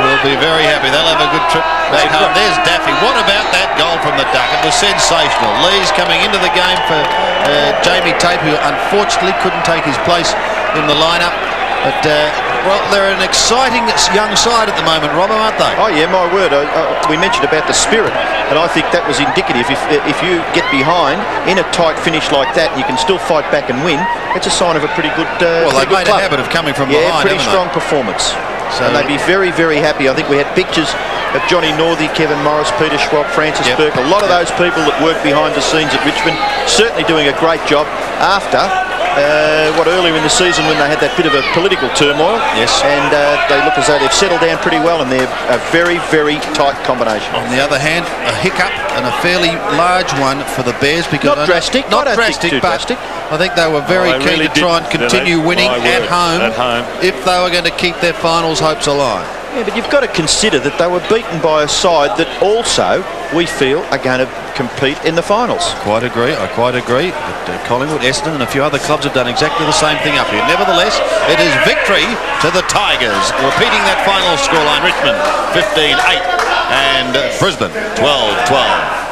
will be very happy. They'll have a good trip back home. There's Daffy. What about that goal from the duck? It was sensational. Lee's coming into the game for Jamie Tape, who unfortunately couldn't take his place in the lineup. But, well, they're an exciting young side at the moment, Robbo, aren't they? Oh, yeah, my word. We mentioned about the spirit, and I think that was indicative. If you get behind in a tight finish like that, and you can still fight back and win, it's a sign of a pretty good well, they've made a habit of coming from behind, pretty strong performance. So, and they'd be very, very happy. I think we had pictures of Johnny Northey, Kevin Morris, Peter Schwab, Francis Burke. A lot of those people that work behind the scenes at Richmond certainly doing a great job after earlier in the season when they had that bit of a political turmoil. Yes. And they look as though they've settled down pretty well, and they're a very, very tight combination. On the other hand, a hiccup, and a fairly large one for the Bears, because not drastic, but I think they were very keen to try and continue winning at home if they were going to keep their finals hopes alive. Yeah, but you've got to consider that they were beaten by a side that also, we feel, are going to compete in the finals. I quite agree. But Collingwood, Essendon and a few other clubs have done exactly the same thing up here. Nevertheless, it is victory to the Tigers. Repeating that final scoreline, Richmond 15-8 and Brisbane 12-12.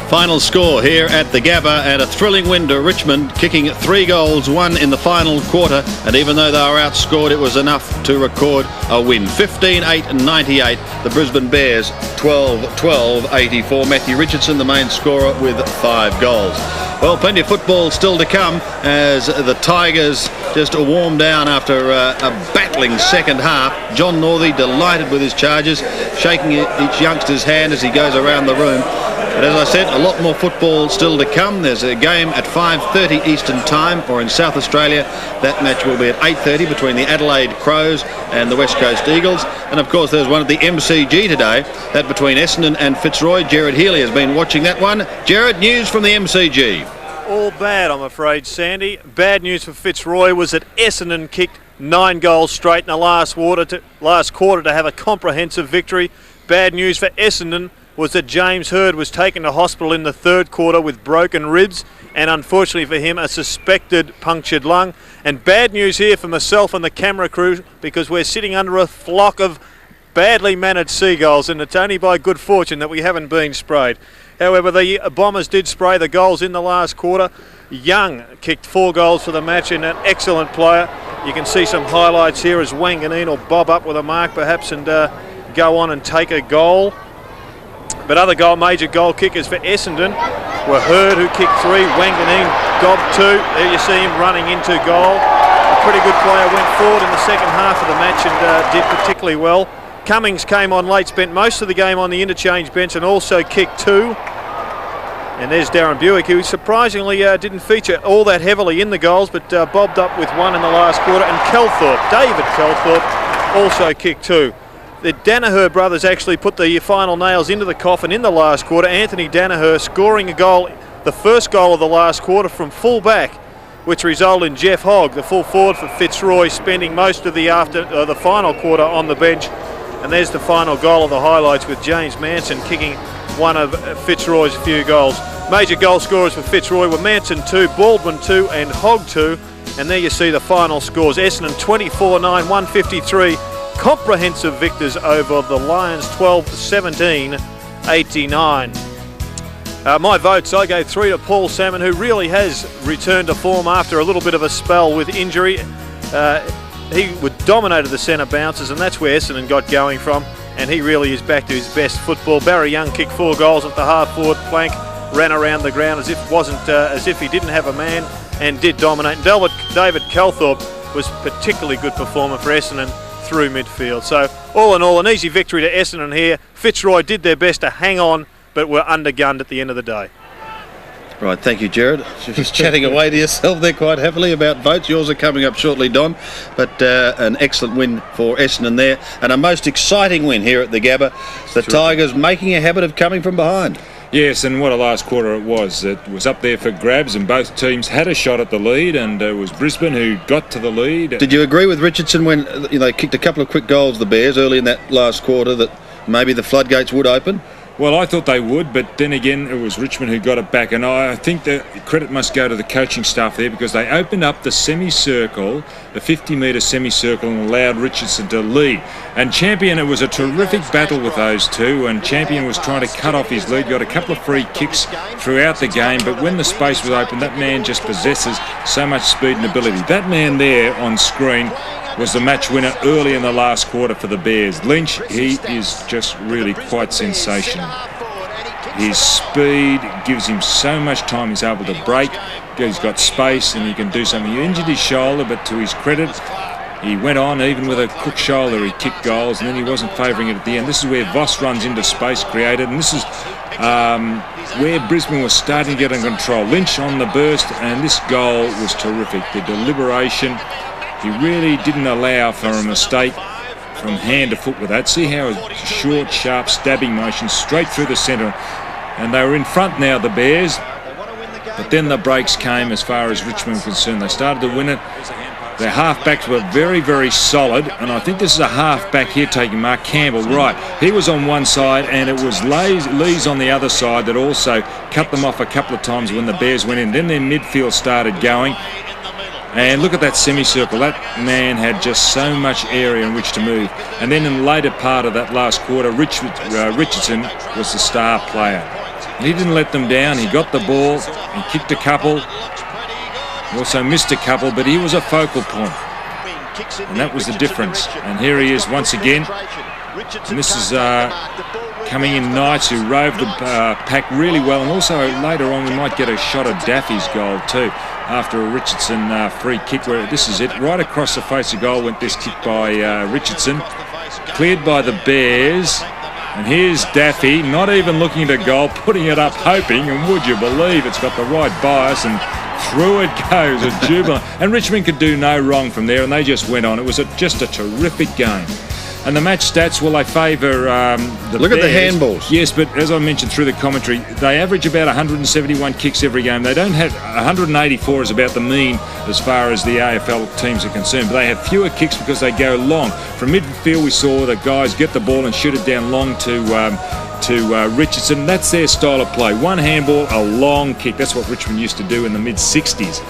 Final score here at the Gabba, and a thrilling win to Richmond, kicking 3 goals, 1 in the final quarter, and even though they were outscored, it was enough to record a win. 15-8-98, the Brisbane Bears 12-12-84. Matthew Richardson, the main scorer, with 5 goals. Well, plenty of football still to come as the Tigers just warm down after a battling second half. John Northey delighted with his charges, shaking each youngster's hand as he goes around the room. But as I said, a lot more football still to come. There's a game at 5:30 Eastern Time, or in South Australia, that match will be at 8:30 between the Adelaide Crows and the West Coast Eagles. And of course, there's one at the MCG today, that between Essendon and Fitzroy. Gerard Healy has been watching that one. Gerard, news from the MCG. All bad, I'm afraid, Sandy. Bad news for Fitzroy was that Essendon kicked 9 goals straight in the last quarter to have a comprehensive victory. Bad news for Essendon was that James Hird was taken to hospital in the third quarter with broken ribs, and unfortunately for him, a suspected punctured lung. And bad news here for myself and the camera crew, because we're sitting under a flock of badly mannered seagulls, and it's only by good fortune that we haven't been sprayed. However, the Bombers did spray the goals in the last quarter. Young kicked 4 goals for the match, and an excellent player. You can see some highlights here as Wanganeen will bob up with a mark perhaps and go on and take a goal. But other major goal kickers for Essendon were Hird, who kicked 3, Wanganeen gobbed 2. There you see him running into goal. A pretty good player went forward in the second half of the match and did particularly well. Cummings came on late, spent most of the game on the interchange bench and also kicked 2. And there's Darren Buick, who surprisingly didn't feature all that heavily in the goals, but bobbed up with 1 in the last quarter. And David Kelthorpe, also kicked 2. The Danaher brothers actually put the final nails into the coffin in the last quarter. Anthony Danaher scoring a goal, the first goal of the last quarter from full back, which resulted in Jeff Hogg, the full forward for Fitzroy, spending most of the final quarter on the bench. And there's the final goal of the highlights, with James Manson kicking one of Fitzroy's few goals. Major goal scorers for Fitzroy were Manson 2, Baldwin 2 and Hogg 2. And there you see the final scores. Essendon 24-9, 153. Comprehensive victors over the Lions 12-17, 89. My votes, I gave 3 to Paul Salmon, who really has returned to form after a little bit of a spell with injury. He dominated the centre bounces, and that's where Essendon got going from, and he really is back to his best football. Barry Young kicked 4 goals at the half-forward flank, ran around the ground as if he didn't have a man, and did dominate. And David Kelthorpe was particularly good performer for Essendon through midfield. So all in all, an easy victory to Essendon here. Fitzroy did their best to hang on, but were undergunned at the end of the day. Right, thank you, Gerard. Just chatting away to yourself there quite happily about votes. Yours are coming up shortly, Don. But an excellent win for Essendon there, and a most exciting win here at the Gabba. The Tigers making a habit of coming from behind. Yes, and what a last quarter it was. It was up there for grabs, and both teams had a shot at the lead, and it was Brisbane who got to the lead. Did you agree with Richardson when they kicked a couple of quick goals, the Bears, early in that last quarter, that maybe the floodgates would open? Well, I thought they would, but then again, it was Richmond who got it back, and I think the credit must go to the coaching staff there, because they opened up the semicircle, the 50-metre semicircle, and allowed Richardson to lead. And Champion, it was a terrific battle with those two, and Champion was trying to cut off his lead, got a couple of free kicks throughout the game, but when the space was open, that man just possesses so much speed and ability. That man there on screen was the match winner early in the last quarter for the Bears. Lynch, he is just really quite sensational. His speed gives him so much time. He's able to break, he's got space, and he can do something. He injured his shoulder, but to his credit, he went on, even with a crook shoulder, he kicked goals, and then he wasn't favouring it at the end. This is where Voss runs into space created, and this is where Brisbane was starting to get in control. Lynch on the burst, and this goal was terrific. The deliberation, he really didn't allow for a mistake from hand to foot with that. See how a short, sharp stabbing motion straight through the centre. And they were in front now, the Bears. But then the breaks came as far as Richmond was concerned. They started to win it. Their half-backs were very, very solid. And I think this is a half-back here taking Mark Campbell. Right, he was on one side, and it was Lees on the other side that also cut them off a couple of times when the Bears went in. Then their midfield started going. And look at that semicircle. That man had just so much area in which to move. And then in the later part of that last quarter, Richardson was the star player. He didn't let them down. He got the ball. He kicked a couple. He also missed a couple, but he was a focal point. And that was the difference. And here he is once again. And this is coming in Knights, who rove the pack really well. And also later on we might get a shot of Daffy's goal too, after a Richardson free kick, where this is it. Right across the face of goal went this kick by Richardson. Cleared by the Bears. And here's Daffy, not even looking to goal, putting it up, hoping, and would you believe it's got the right bias, and through it goes, a jubilant. And Richmond could do no wrong from there, and they just went on. It was just a terrific game. And the match stats, well, they favour the Look Bears. at the handballs. Yes, but as I mentioned through the commentary, they average about 171 kicks every game. They don't have 184 is about the mean as far as the AFL teams are concerned. But they have fewer kicks because they go long. From midfield, we saw the guys get the ball and shoot it down long to Richardson. That's their style of play. One handball, a long kick. That's what Richmond used to do in the mid-60s.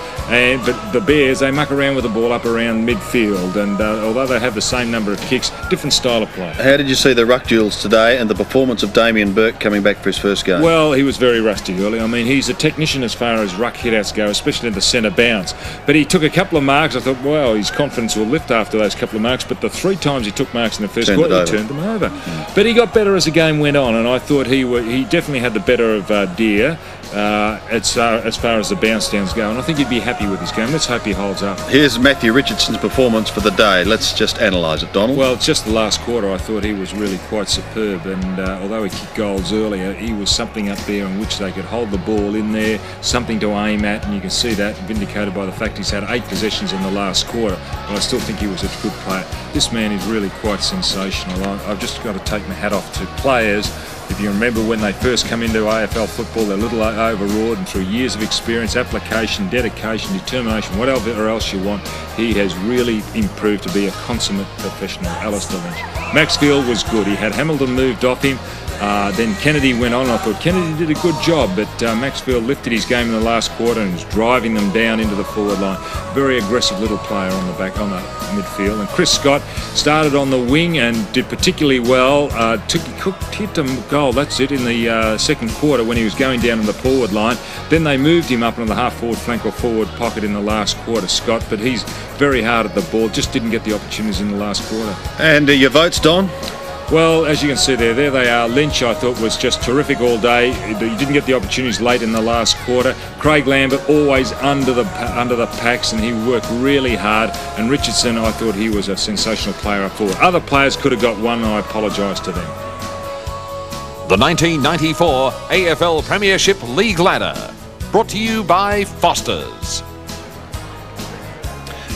But the Bears, they muck around with the ball up around midfield. And although they have the same number of kicks, different style of play. How did you see the ruck duels today and the performance of Damien Burke coming back for his first game? Well, he was very rusty early. I mean, he's a technician as far as ruck hitouts go, especially in the centre bounce. But he took a couple of marks. I thought, well, his confidence will lift after those couple of marks. But the 3 times he took marks in the first quarter, he turned them over. But he got better as the game went on, and I thought he definitely had the better of Deer as far as the bounce downs go, and I think he'd be happy with his game. Let's hope he holds up. Here's Matthew Richardson's performance for the day. Let's just analyse it, Donald. Well, it's just the last quarter. I thought he was really quite superb, and although he kicked goals earlier, he was something up there in which they could hold the ball in there, something to aim at, and you can see that vindicated by the fact he's had 8 possessions in the last quarter, but I still think he was a good player. This man is really quite sensational. I've just got to take my hat off to players. If you remember when they first come into AFL football, they're a little overawed, and through years of experience, application, dedication, determination, whatever else you want, he has really improved to be a consummate professional. Alastair Lynch. Maxfield was good. He had Hamilton moved off him. Then Kennedy went on. I thought Kennedy did a good job, but Maxfield lifted his game in the last quarter and was driving them down into the forward line. Very aggressive little player on the midfield. And Chris Scott started on the wing and did particularly well. Hit a goal, that's it, in the second quarter when he was going down in the forward line. Then they moved him up into the half-forward flank or forward pocket in the last quarter, Scott, but he's very hard at the ball, just didn't get the opportunities in the last quarter. And your votes, Don? Well, as you can see there they are. Lynch, I thought, was just terrific all day. He didn't get the opportunities late in the last quarter. Craig Lambert always under the packs, and he worked really hard. And Richardson, I thought he was a sensational player up forward. Other players could have got one, and I apologise to them. The 1994 AFL Premiership League Ladder, brought to you by Foster's.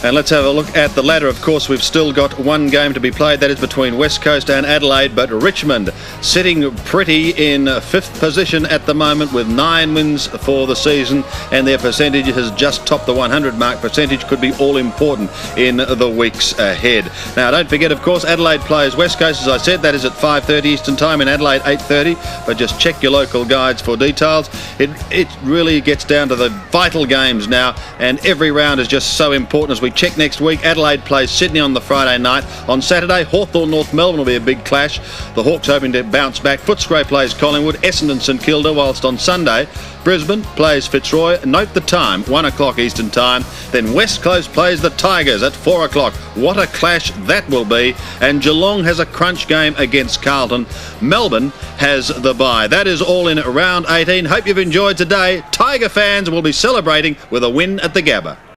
And let's have a look at the ladder. Of course, we've still got one game to be played. That is between West Coast and Adelaide. But Richmond sitting pretty in 5th position at the moment with 9 wins for the season. And their percentage has just topped the 100 mark. Percentage could be all important in the weeks ahead. Now, don't forget, of course, Adelaide plays West Coast. As I said, that is at 5:30 Eastern Time. In Adelaide, 8:30. But just check your local guides for details. It really gets down to the vital games now. And every round is just so important. As we check next week, Adelaide plays Sydney on the Friday night. On Saturday, Hawthorn North Melbourne will be a big clash. The Hawks hoping to bounce back. Footscray plays Collingwood, Essendon St Kilda, whilst on Sunday Brisbane plays Fitzroy. Note the time, 1 o'clock Eastern Time. Then West Coast plays the Tigers at 4 o'clock. What a clash that will be. And Geelong has a crunch game against Carlton. Melbourne has the bye. That is all in round 18. Hope you've enjoyed today. Tiger fans will be celebrating with a win at the Gabba.